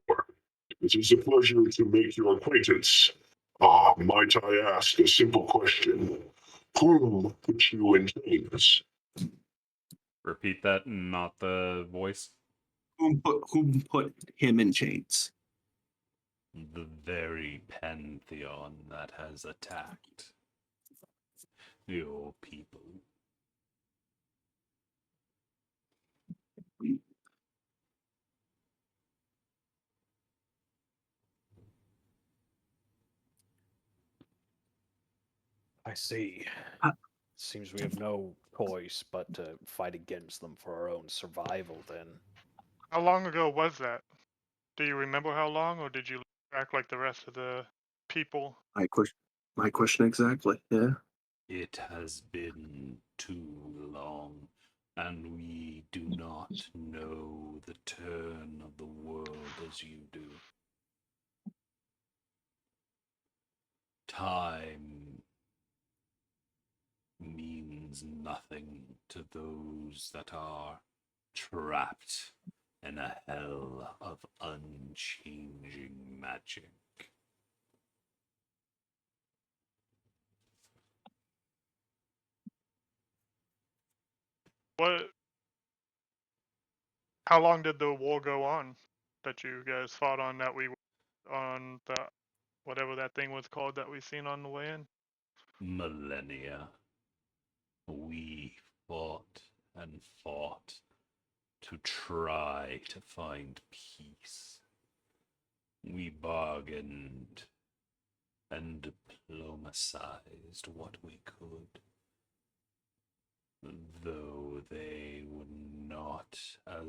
it is a pleasure to make your acquaintance. Might I ask a simple question? Whom put you in chains? Repeat that, not the voice. Whom put him in chains? The very pantheon that has attacked your people. I see. Uh, Seems we have no choice but to fight against them for our own survival, then. How long ago was that? Do you remember how long, or did you act like the rest of the people? My question exactly. Yeah. It has been too long, and we do not know the turn of the world as you do. Time means nothing to those that are trapped in a hell of unchanging magic. What? How long did the war go on that you guys fought on on the whatever that thing was called that we seen on the way in? Millennia. We fought and fought to try to find peace. We bargained and diplomatized what we could, though they were not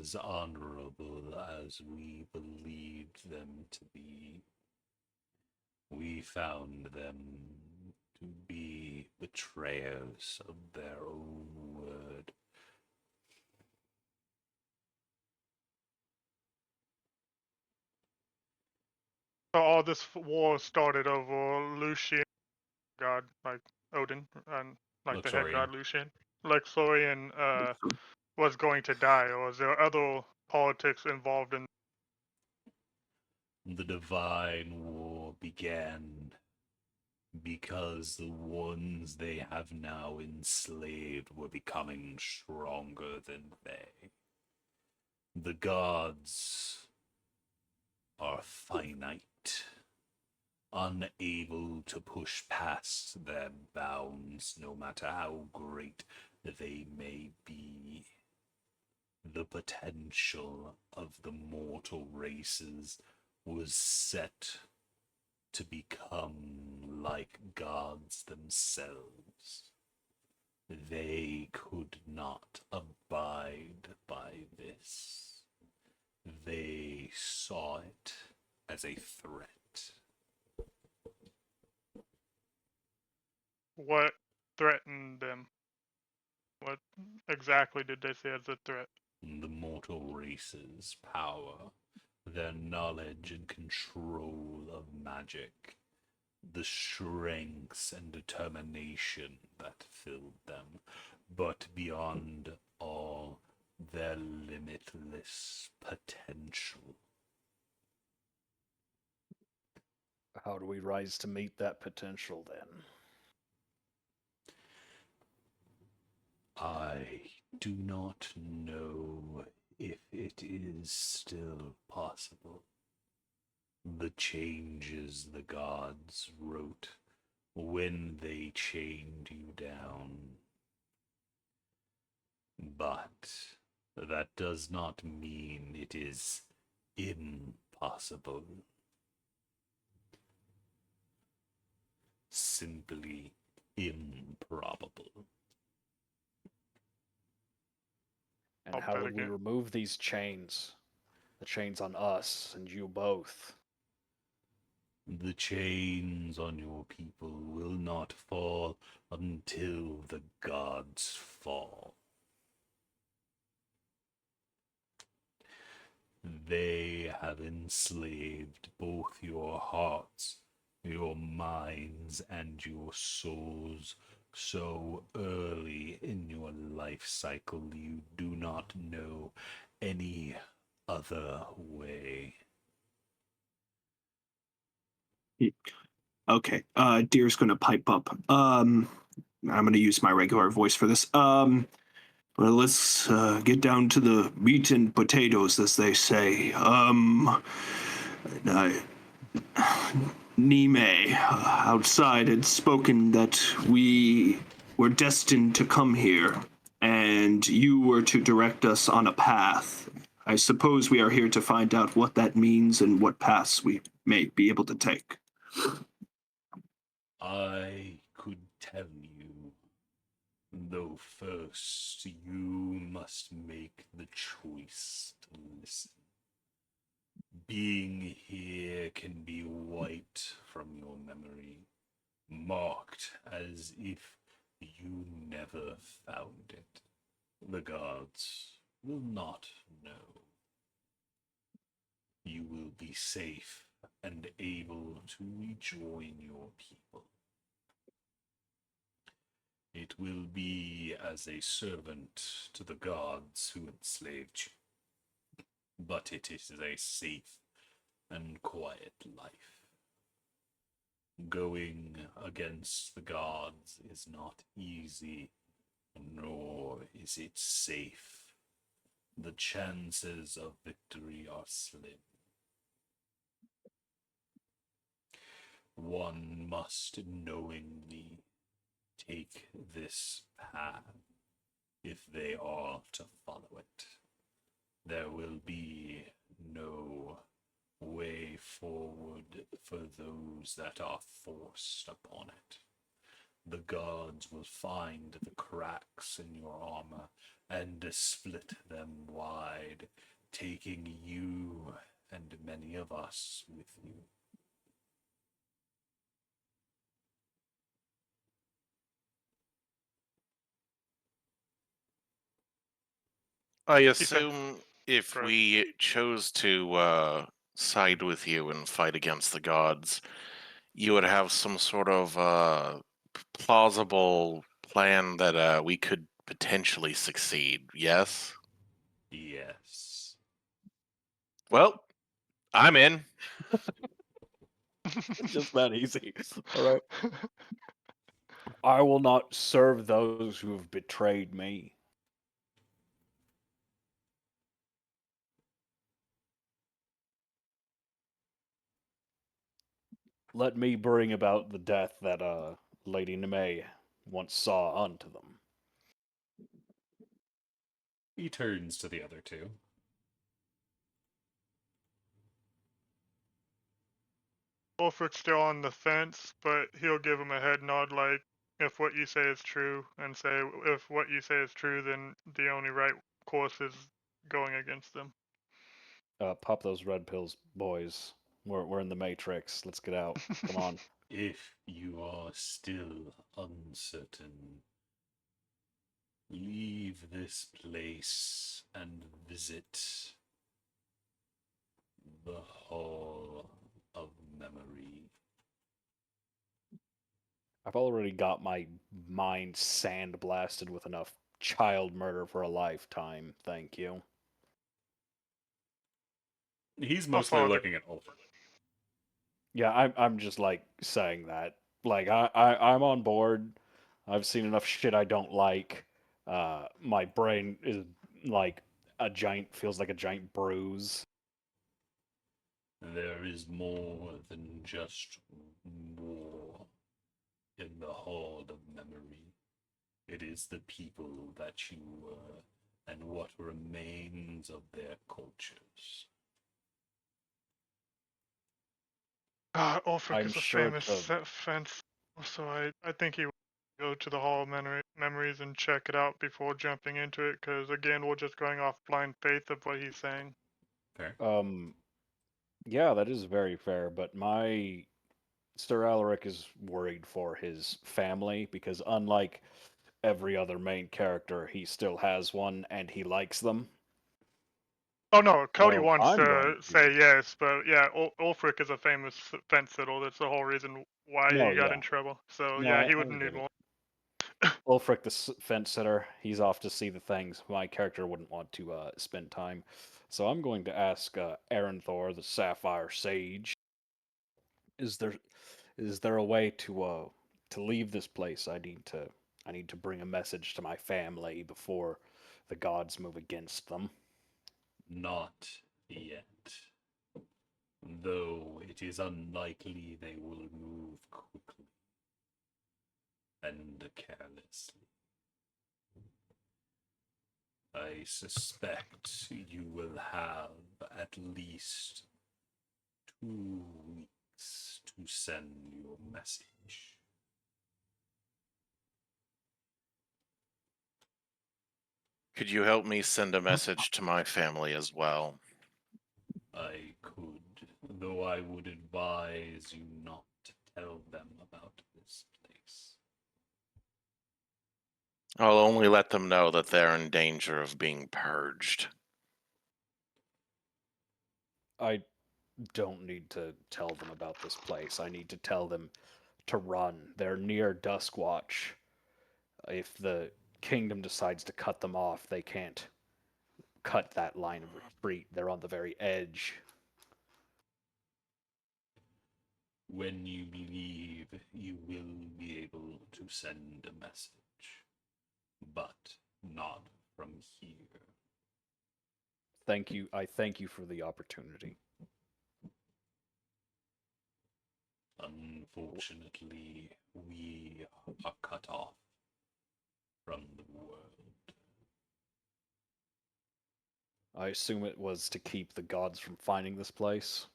as honorable as we believed them to be. We found them to be betrayers of their own word. So all this war started over Lucian, god like Odin, and like the head Luxorian. god Lucian. Luxorian was going to die, or was there other politics involved in? The Divine War began because the ones they have now enslaved were becoming stronger than they. The gods are finite, unable to push past their bounds, no matter how great they may be. The potential of the mortal races was set to become like gods themselves. They could not abide by this. They saw it as a threat. What threatened them? What exactly did they see as a threat? The mortal race's power, their knowledge and control of magic, the strength and determination that filled them, but beyond all, their limitless potential How do we rise to meet that potential then? I do not know if it is still possible. The changes the gods wrote when they chained you down. But that does not mean it is impossible. Simply improbable. And I'll how bet would we again. remove these chains? The chains on us and you both. The chains on your people will not fall until the gods fall. They have enslaved both your hearts, your minds, and your souls so early in your life cycle you do not know any other way. Okay. Deer's gonna pipe up. I'm gonna use my regular voice for this. Well, let's get down to the meat and potatoes, as they say. Nime outside had spoken that we were destined to come here, and you were to direct us on a path. I suppose we are here to find out what that means and what paths we may be able to take. I could tell you, though first you must make the choice to listen. Being here can be wiped from your memory, marked as if you never found it. The gods will not know. You will be safe and able to rejoin your people. It will be as a servant to the gods who enslaved you, but it is a safe and quiet life. Going against the gods is not easy, nor is it safe. The chances of victory are slim. One must knowingly take this path if they are to follow it. There will be no way forward for those that are forced upon it. The gods will find the cracks in your armor and split them wide, taking you and many of us with you. I said- assume if Right. we chose to side with you and fight against the gods, you would have some sort of plausible plan that we could potentially succeed. Yes. Yes. Well, I'm in. Just that easy. All right. I will not serve those who have betrayed me. Let me bring about the death that Lady Neme once saw unto them. He turns to the other two. Wolford's still on the fence, but he'll give him a head nod like, if what you say is true, and say, if what you say is true, then the only right course is going against them. Pop those red pills, boys. We're in the Matrix. Let's get out. Come on. If you are still uncertain, leave this place and visit the Hall of Memory. I've already got my mind sandblasted with enough child murder for a lifetime. Thank you. He's I'll mostly follow the- looking at Ulfric. Yeah, I'm just like saying that. Like I'm on board. I've seen enough shit I don't like. My brain is like feels like a giant bruise. There is more than just war in the Hall of Memory. It is the people that you were and what remains of their cultures. Ulfric I'm is a sure famous the fence, so I think he would go to the Hall of Memories and check it out before jumping into it, because again, we're just going off blind faith of what he's saying. Fair. yeah, that is very fair, but my Sir Alaric is worried for his family because unlike every other main character, he still has one and he likes them. Oh no, Cody So wants I'm going to to. say yes, but yeah, Ulfric is a famous fence sitter. That's the whole reason why No, he got yeah. in trouble. So No, yeah, he I wouldn't get need it. one. Ulfric, the fence sitter, he's off to see the things. My character wouldn't want to spend time. So I'm going to ask Thor, the Sapphire Sage, is there a way to leave this place? I need to bring a message to my family before the gods move against them. Not yet. Though it is unlikely they will move quickly and carelessly. I suspect you will have at least 2 weeks to send your message. Could you help me send a message to my family as well? I could, though I would advise you not to tell them about this place. I'll only let them know that they're in danger of being purged. I don't need to tell them about this place. I need to tell them to run. They're near Duskwatch. If the kingdom decides to cut them off, they can't cut that line of retreat. They're on the very edge. When you leave, you will be able to send a message, but not from here. Thank you. I thank you for the opportunity. Unfortunately, we are cut off from the world. I assume it was to keep the gods from finding this place.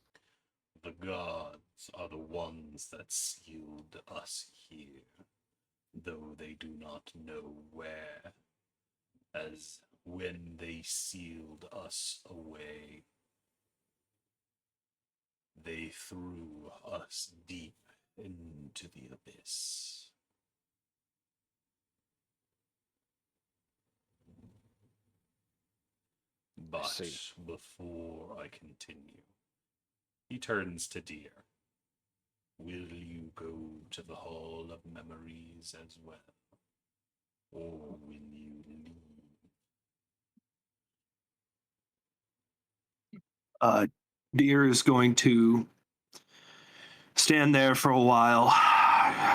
The gods are the ones that sealed us here, though they do not know where, as when they sealed us away, they threw us deep into the abyss. But see. before I continue, he turns to Deer. Will you go to the Hall of Memories as well? Or will you leave? Deer is going to stand there for a while,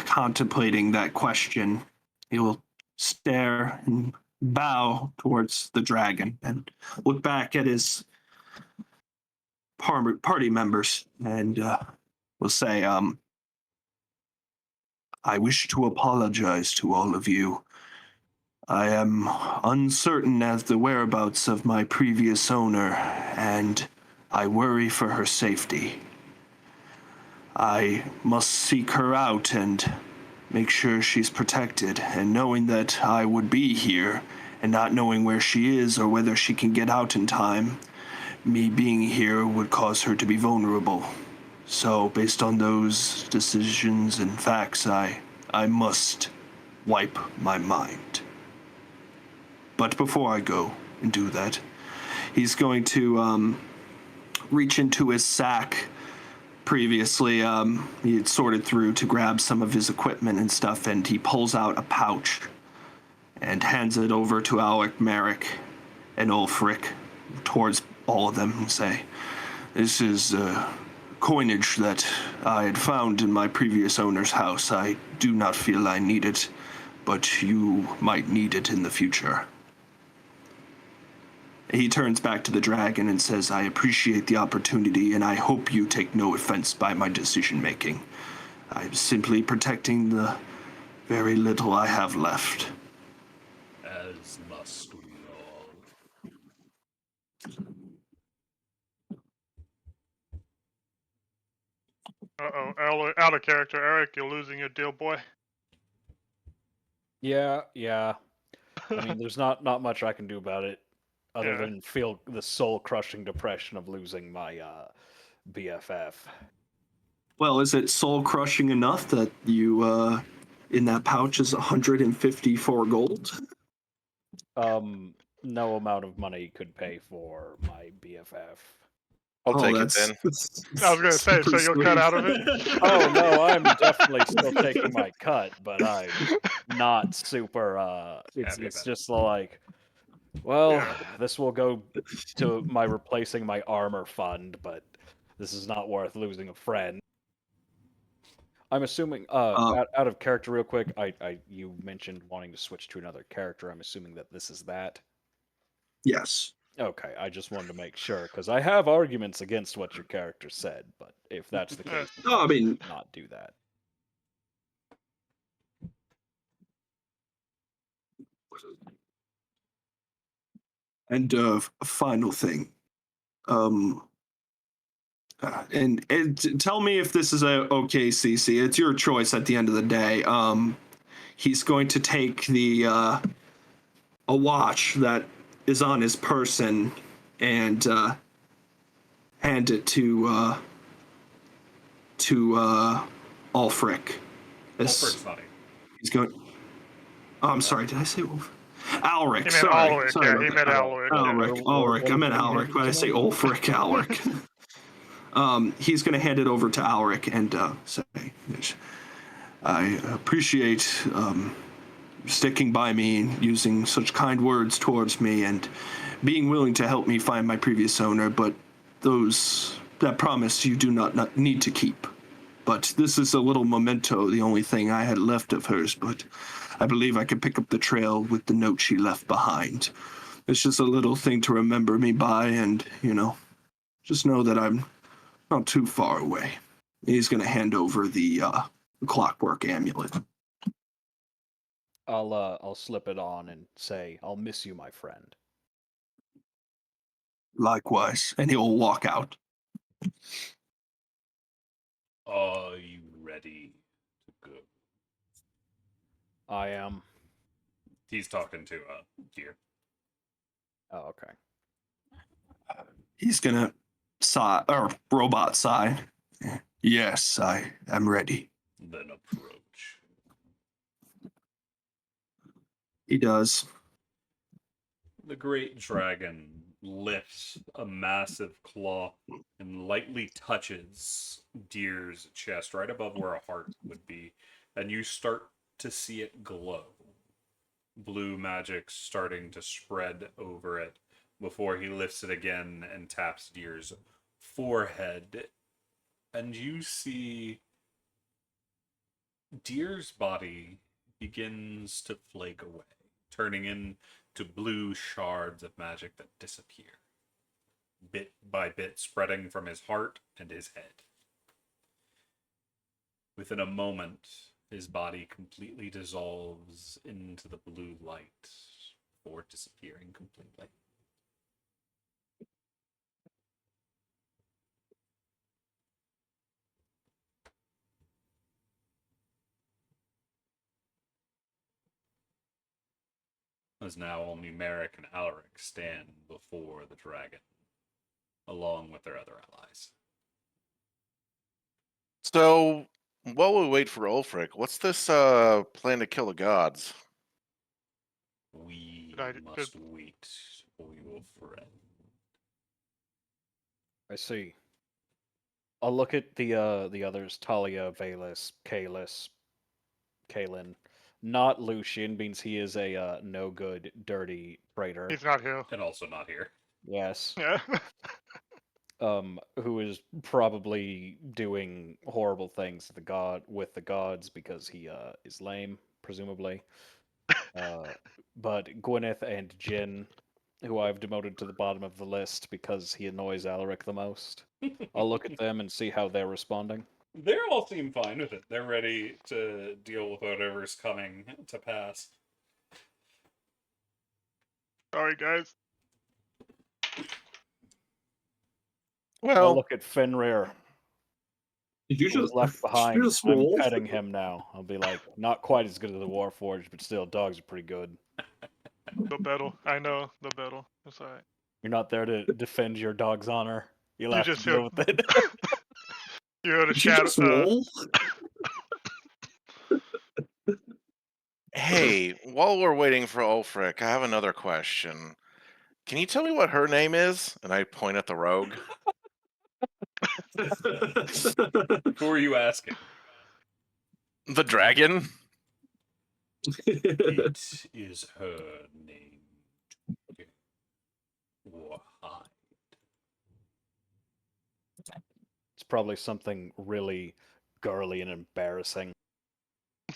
contemplating that question. He will stare and bow towards the dragon and look back at his party members and will say, I wish to apologize to all of you. I am uncertain as the whereabouts of my previous owner, and I worry for her safety. I must seek her out and make sure she's protected, and knowing that I would be here and not knowing where she is or whether she can get out in time, me being here would cause her to be vulnerable. So, based on those decisions and facts, I must wipe my mind. But before I go and do that, he's going to reach into his sack. Previously, he had sorted through to grab some of his equipment and stuff, and he pulls out a pouch and hands it over to Alec, Merrick, and Ulfric, towards all of them, and say, this is coinage that I had found in my previous owner's house. I do not feel I need it, but you might need it in the future. He turns back to the dragon and says, I appreciate the opportunity, and I hope you take no offense by my decision-making. I'm simply protecting the very little I have left. As must we all. Uh-oh, out of character. Eric, you're losing your deal, boy. Yeah. I mean, there's not much I can do about it, other Yeah. than feel the soul-crushing depression of losing my BFF. Well, is it soul-crushing enough that you, in that pouch is 154 gold? No amount of money could pay for my BFF. I'll take it that's, then. I was gonna say, so you'll cut out of it? Oh no, I'm definitely still taking my cut, but I'm not super. It's Happy about it. just like, well, Yeah. this will go to my replacing my armor fund, but this is not worth losing a friend. I'm assuming, out of character, real quick. You mentioned wanting to switch to another character. I'm assuming that this is that. Yes. Okay, I just wanted to make sure because I have arguments against what your character said, but if that's the case, No, I mean, not do that. and final thing. And tell me if this is okay, CC. It's your choice at the end of the day. He's going to take the a watch that is on his person and hand it to Ulfric. Ulfric's not here. He's going. Oh, I'm sorry. Did I say Ulfric? Alric. He meant Sorry. Alric, Sorry yeah, about he that. meant Alric. Alric. Ulrich. I meant Alric. Why did I say Ulfric? Alric. He's going to hand it over to Alric and say, I appreciate sticking by me and using such kind words towards me and being willing to help me find my previous owner, but that promise you do not need to keep. But this is a little memento, the only thing I had left of hers, but I believe I could pick up the trail with the note she left behind. It's just a little thing to remember me by, and, just know that I'm not too far away. He's going to hand over the clockwork amulet. I'll slip it on and say, "I'll miss you, my friend." Likewise, and he'll walk out. Are you ready to go? I am. He's talking to Gear. Oh, okay. He's going to sigh, or robot sigh. Yes, I am ready. Then approach. He does. The great dragon lifts a massive claw and lightly touches Deer's chest right above where a heart would be, and you start to see it glow. Blue magic starting to spread over it before he lifts it again and taps Deer's forehead, and you see Deer's body begins to flake away, turning into blue shards of magic that disappear, bit by bit spreading from his heart and his head. Within a moment, his body completely dissolves into the blue light before disappearing completely. As now only Merrick and Alaric stand before the dragon, along with their other allies. So, while we wait for Ulfric, what's this plan to kill the gods? We Did must wait for your friend. I see. I'll look at the others: Talia, Valus, Kalen. Not Lucian, means he is a no good, dirty traitor. He's not here. And also not here. Yes. Yeah. who is probably doing horrible things to with the gods because he is lame, presumably. But Gwyneth and Jin, who I've demoted to the bottom of the list because he annoys Alaric the most. I'll look at them and see how they're responding. They all seem fine with it. They're ready to deal with whatever's coming to pass. Sorry, guys. I'll Well, look at Fenrir, Did you who was just left behind. just I'm roll? petting him now. I'll be like, not quite as good as the Warforged, but still, dogs are pretty good. The battle. I know the battle. It's alright. You're not there to defend your dog's honor. You'll You have just to deal heard- with it. You heard a Did you shadow. just roll? hey, while we're waiting for Ulfric, I have another question. Can you tell me what her name is? And I point at the rogue. Who are you asking? The dragon? It is her name. Warhide. It's probably something really girly and embarrassing.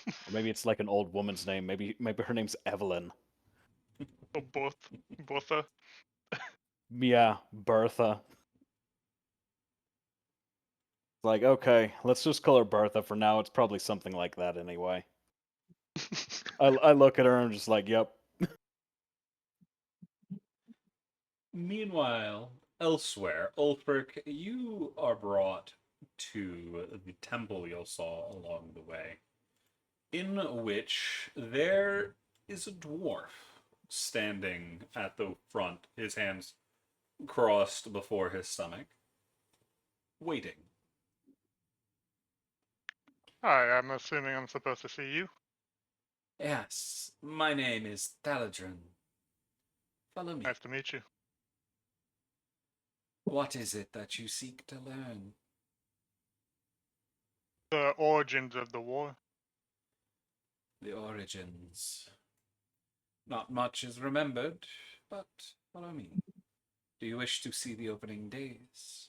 Or maybe it's like an old woman's name. Maybe her name's Evelyn. Oh, Botha. Yeah, Bertha. Like, okay, let's just call her Bertha for now. It's probably something like that anyway. I look at her and I'm just like, yep. Meanwhile, elsewhere, Ulfric, you are brought to the temple you saw along the way, in which there is a dwarf standing at the front, his hands crossed before his stomach, waiting. Hi, I'm assuming I'm supposed to see you. Yes, my name is Thaladrin. Follow me. Nice to meet you. What is it that you seek to learn? The origins of the war. The origins. Not much is remembered, but follow me. Do you wish to see the opening days?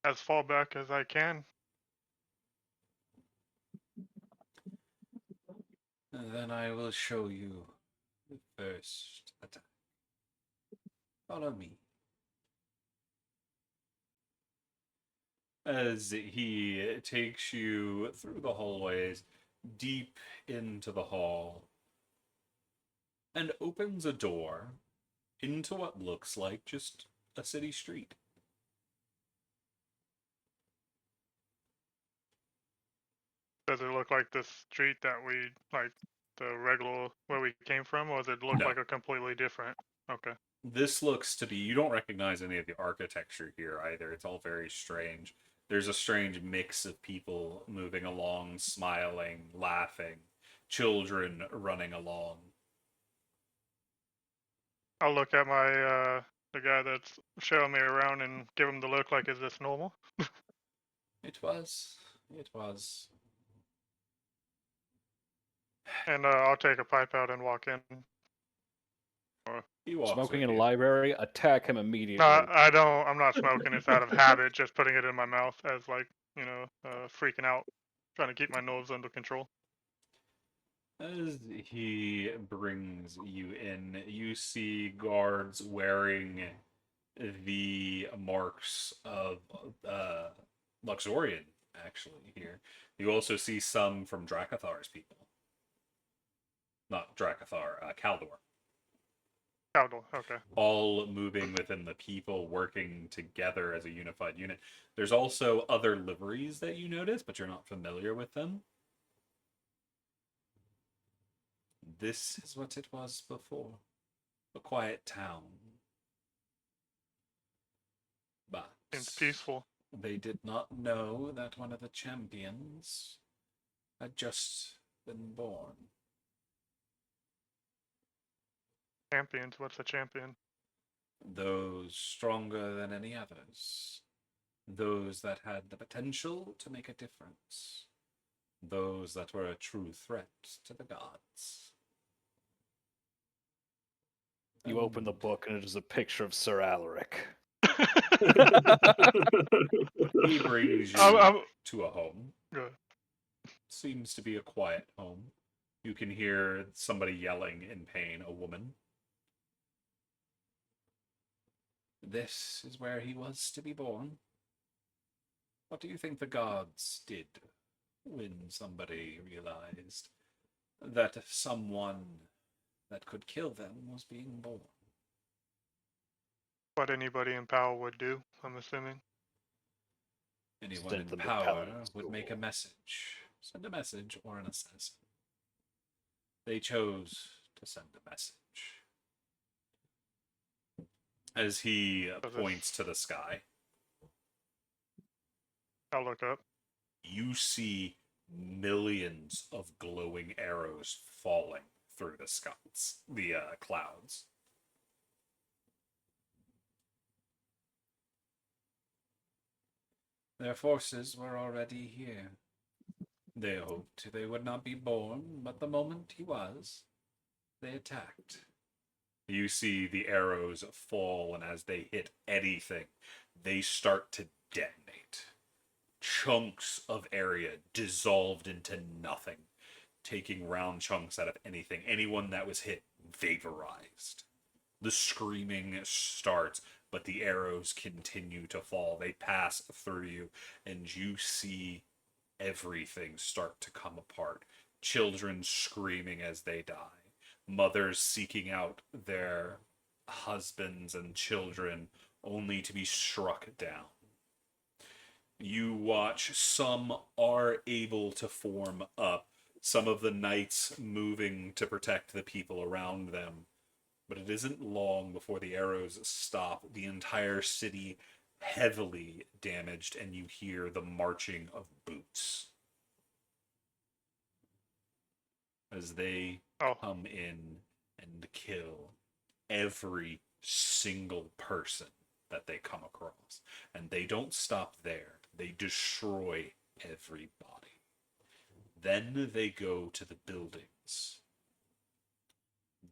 As far back as I can. Then I will show you the first attack. Follow me. As he takes you through the hallways, deep into the hall, and opens a door into what looks like just a city street. Does it look like the street that we, like, the regular, where we came from, or does it look No. like a completely different? Okay. This looks to be, you don't recognize any of the architecture here either. It's all very strange. There's a strange mix of people moving along, smiling, laughing, children running along. I'll look at my, the guy that's showing me around and give him the look like, is this normal? It was. It was. And I'll take a pipe out and walk in. He walks Smoking with in a you. library, attack him immediately. No, I don't, I'm not smoking. It's out of habit, just putting it in my mouth as, like, you know, freaking out. Trying to keep my nose under control. As he brings you in, you see guards wearing the marks of Luxorian, actually, here. You also see some from Drakathar's people. Not Drakathar, Kaldor. Caldor, okay. All moving within the people, working together as a unified unit. There's also other liveries that you notice, but you're not familiar with them. This is what it was before. A quiet town. But Seems peaceful. they did not know that one of the champions had just been born. Champions, what's a champion? Those stronger than any others. Those that had the potential to make a difference. Those that were a true threat to the gods. You open the book and it is a picture of Sir Alaric. He brings you I'm to a home. good. Seems to be a quiet home. You can hear somebody yelling in pain, a woman. This is where he was to be born. What do you think the gods did when somebody realized that someone that could kill them was being born? What anybody in power would do, I'm assuming. Anyone Send in them to power Paladin would make a school. message. Send a message or an assassin. They chose to send a message. As he So this- points to the sky, I'll look up. you see millions of glowing arrows falling through the skies, the clouds. Their forces were already here. They hoped they would not be born, but the moment he was, they attacked. You see the arrows fall, and as they hit anything, they start to detonate. Chunks of area dissolved into nothing, taking round chunks out of anything. Anyone that was hit vaporized. The screaming starts, but the arrows continue to fall. They pass through you, and you see everything start to come apart. Children screaming as they die. Mothers seeking out their husbands and children only to be struck down. You watch some are able to form up, some of the knights moving to protect the people around them. But it isn't long before the arrows stop, the entire city heavily damaged, and you hear the marching of boots as they Oh, come in and kill every single person that they come across. And they don't stop there. They destroy everybody. Then they go to the buildings,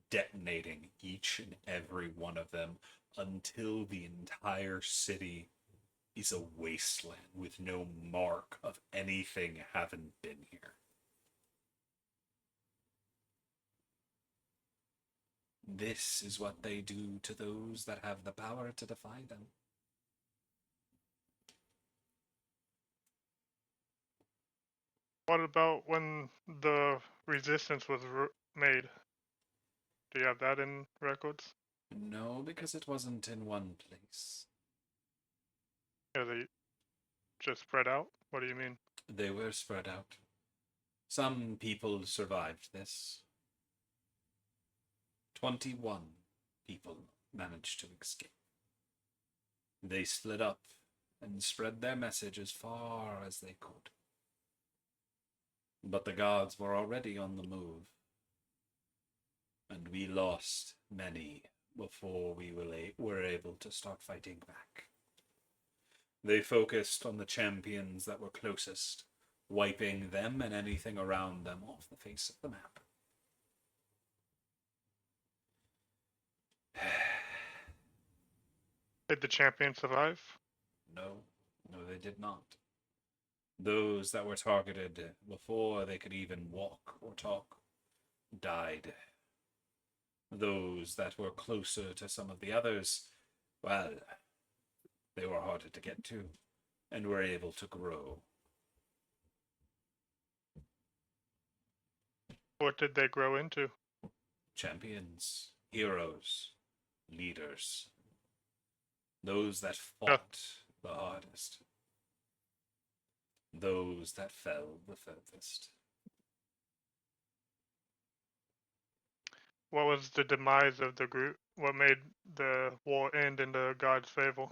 detonating each and every one of them until the entire city is a wasteland with no mark of anything having been here. This is what they do to those that have the power to defy them. what about when the resistance was made? Do you have that in records? No, because it wasn't in one place. Are they just spread out? What do you mean? They were spread out. Some people survived this. 21 people managed to escape. They split up and spread their message as far as they could. But the gods were already on the move, and we lost many before we were able to start fighting back. They focused on the champions that were closest, wiping them and anything around them off the face of the map. Did the champion survive? No, they did not. Those that were targeted before they could even walk or talk died. Those that were closer to some of the others, well, they were harder to get to and were able to grow. What did they grow into? Champions, heroes, leaders. Those that fought the hardest. Those that fell the furthest. What was the demise of the group? What made the war end in the gods' favor?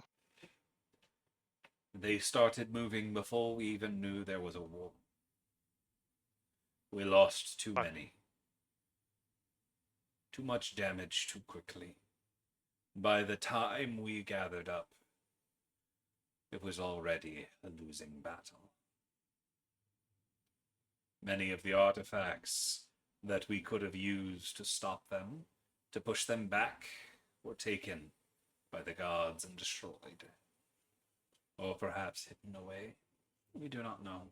They started moving before we even knew there was a war. We lost too many. Too much damage too quickly. By the time we gathered up, it was already a losing battle. Many of the artifacts that we could have used to stop them, to push them back, were taken by the gods and destroyed. Or perhaps hidden away. We do not know.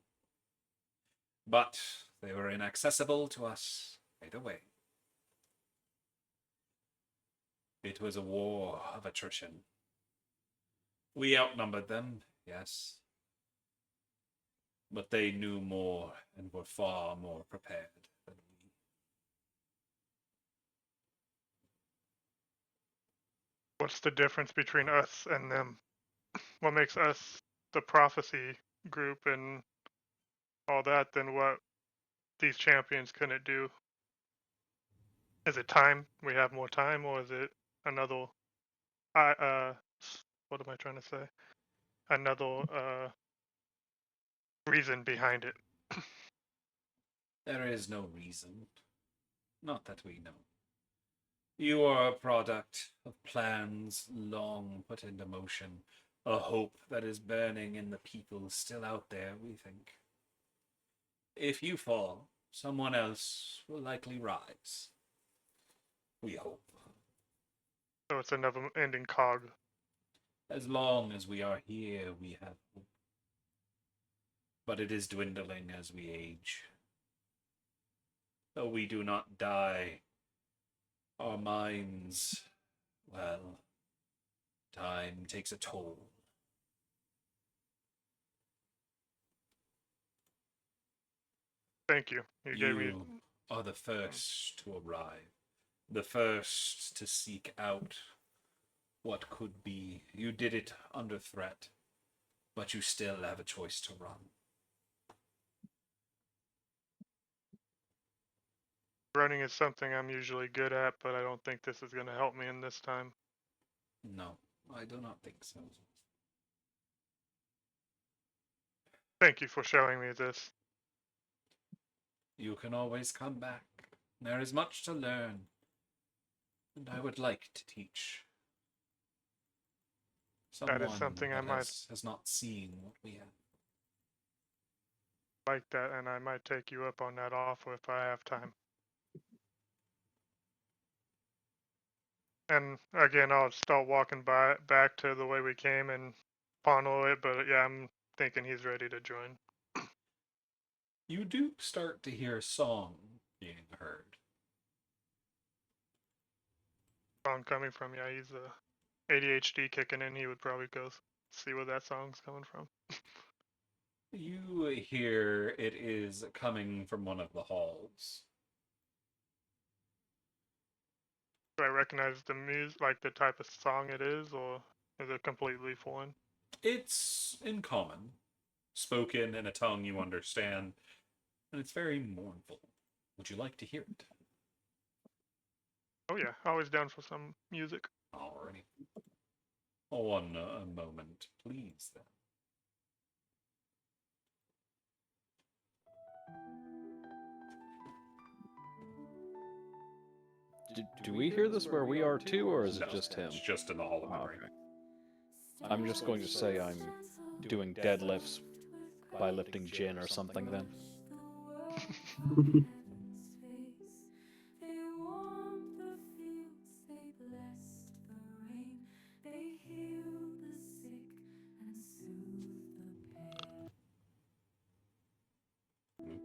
But they were inaccessible to us either way. It was a war of attrition. We outnumbered them, yes. But they knew more and were far more prepared than we. What's the difference between us and them? What makes us the prophecy group and all that than what these champions couldn't do? Is it time? We have more time, or is it another? What am I trying to say? Another reason behind it. There is no reason. Not that we know. You are a product of plans long put into motion, a hope that is burning in the people still out there, we think. If you fall, someone else will likely rise. We hope. So it's a never-ending cog. As long as we are here, we have hope. But it is dwindling as we age. Though we do not die, our minds, well, time takes a toll. Thank you. You gave me. You are the first to arrive, the first to seek out what could be. You did it under threat, but you still have a choice to run. Running is something I'm usually good at, but I don't think this is going to help me in this time. No, I do not think so. Thank you for showing me this. You can always come back. There is much to learn, and I would like to teach. That is something I might has not seen what we have. like that, and I might take you up on that offer if I have time. And again, I'll start walking back to the way we came and fondle it, but yeah, I'm thinking he's ready to join. You do start to hear a song being heard. Song coming from, yeah, he's ADHD kicking in. He would probably go see where that song's coming from. You hear it is coming from one of the halls. Do I recognize the music, like the type of song it is, or is it completely foreign? It's in common, spoken in a tongue you understand, and it's very mournful. Would you like to hear it? Oh yeah, always down for some music. Alrighty. One moment, please, then. Do we hear this where we are too, or is it No, just him? It's just in the Hall of Oh, Memory. okay. I'm just going to say I'm doing deadlifts by lifting gin or something then.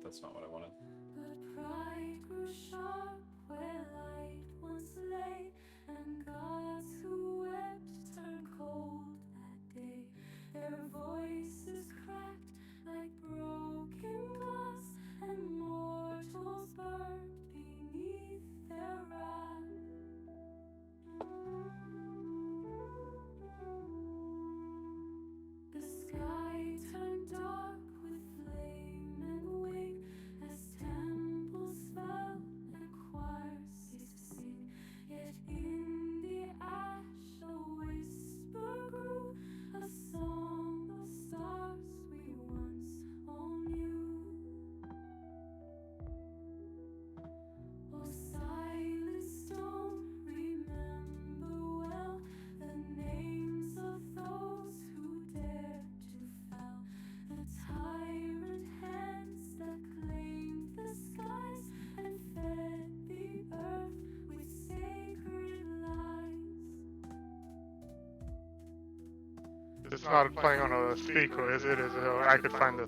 That's not what I wanted. But pride grew sharp where light once lay, and gods who wept turned cold that day. Their voices cracked like broken glass, and mortals burned beneath their wrath. The sky turned dark with flame and wing as not playing on a speaker, is it? I could find the.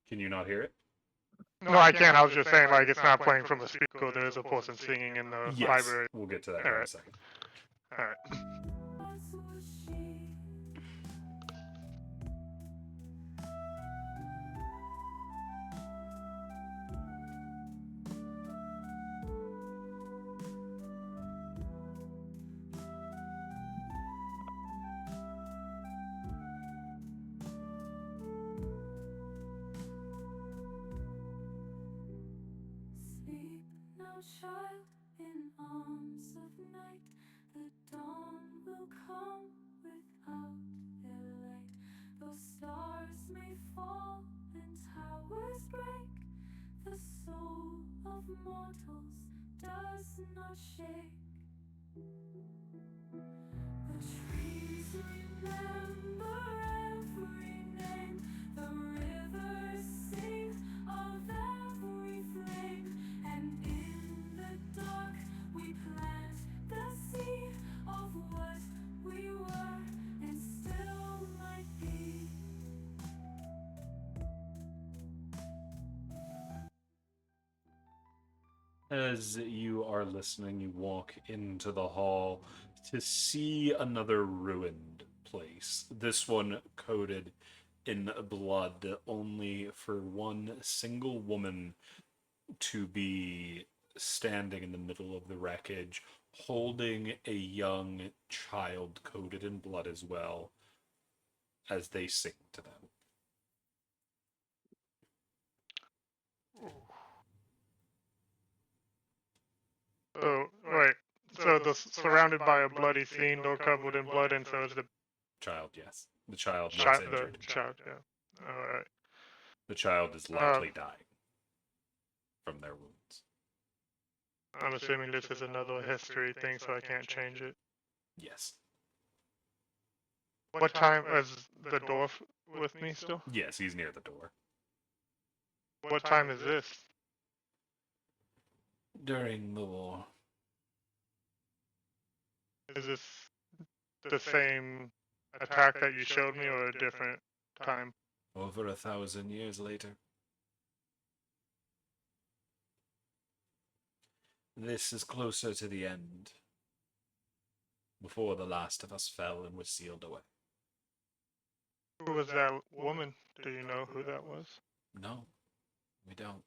Can you not hear it? No, I can't. I was just saying, like, it's not playing from a speaker. There is a person singing in the Yes. library. We'll get to that in a Alright. second. All right. Sleep now, child, in arms of night. The dawn will come without a light. Though stars may fall and towers break, the soul of mortals does not shake. The trees remember every name, the rivers sing of every flame, and in the dark we plant the seed of what we were and still might be. As you are listening, you walk into the hall to see another ruined place. This one coated in blood, only for one single woman to be standing in the middle of the wreckage, holding a young child coated in blood as well, as they sing to them. Oh, wait. So the surrounded by a bloody scene, or covered in blood, and so is the Child, yes. The child looks child. injured. The child, yeah. All right. The child is likely dying from their wounds. I'm assuming this is another history thing, so I can't change it. Yes. What time is the dwarf with me still? Yes, he's near the door. What time is this? During the war. Is this the same attack that you showed me, or a different time? Over 1,000 years later. This is closer to the end. Before the last of us fell and was sealed away. Who was that woman? Do you know who that was? No, we don't.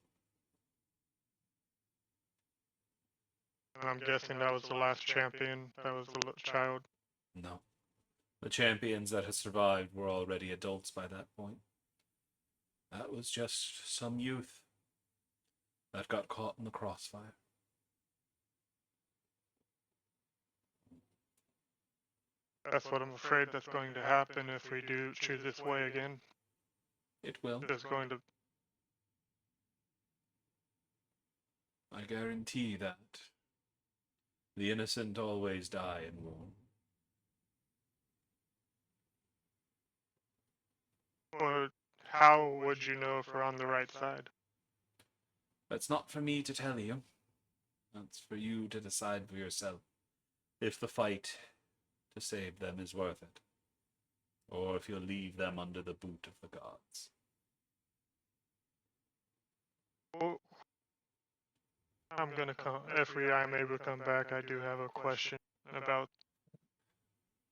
And I'm guessing that was the last champion. That was the child. No. The champions that had survived were already adults by that point. That was just some youth that got caught in the crossfire. That's what I'm afraid that's going to happen if we do choose this way again. It will. There's going to. I guarantee that. The innocent always die in war. Or how would you know if we're on the right side? That's not for me to tell you. That's for you to decide for yourself. If the fight to save them is worth it. Or if you'll leave them under the boot of the gods. Well, I'm gonna come. If I'm able to come back, I do have a question about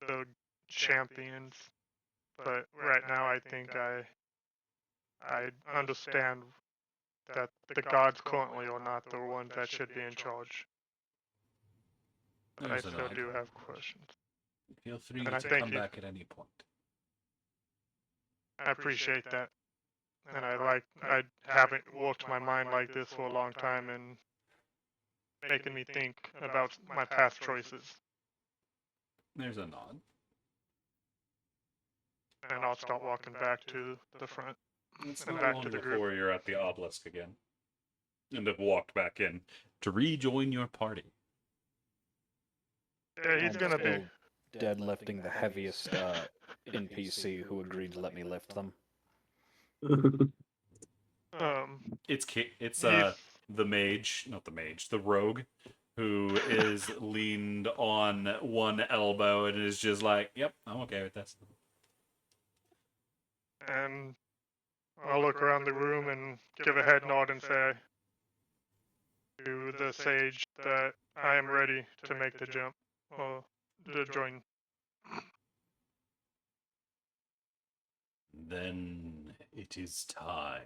the champions. But right now, I think I understand that the gods currently are not the ones that should be in charge. But I There's an still odd. do have questions. Feel free And I to thank come you. back at any point. I appreciate that. And I haven't worked my mind like this for a long time, and making me think about my past choices. There's a nod. And I'll start walking back to the front. It's And not back long to the before group. you're at the obelisk again. And have walked back in to rejoin your party. Yeah, he's I'm gonna be. still deadlifting the heaviest NPC who agreed to let me lift them. It's He's, the mage, not the mage, the rogue who is leaned on one elbow and is just like, "Yep, I'm okay with this." And I'll look around the room and give a head nod and say to the sage that I am ready to make the jump or to join. Then it is time.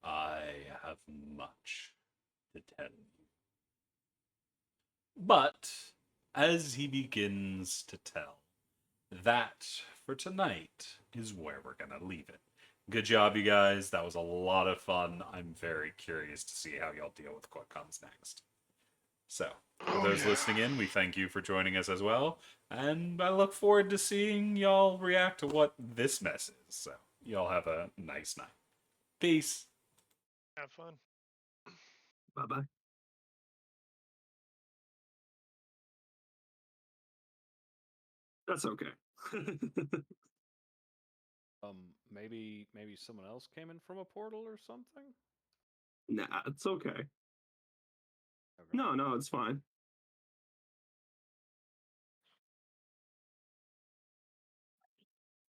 I have much to tell you. But as he begins to tell, that for tonight is where we're going to leave it. Good job, you guys. That was a lot of fun. I'm very curious to see how y'all deal with what comes next. So, for those listening in, we thank you for joining us as well. And I look forward to seeing y'all react to what this mess is. So, y'all have a nice night. Peace. Have fun. Bye bye. That's okay. Maybe someone else came in from a portal or something. Nah, it's okay. Okay. No, it's fine.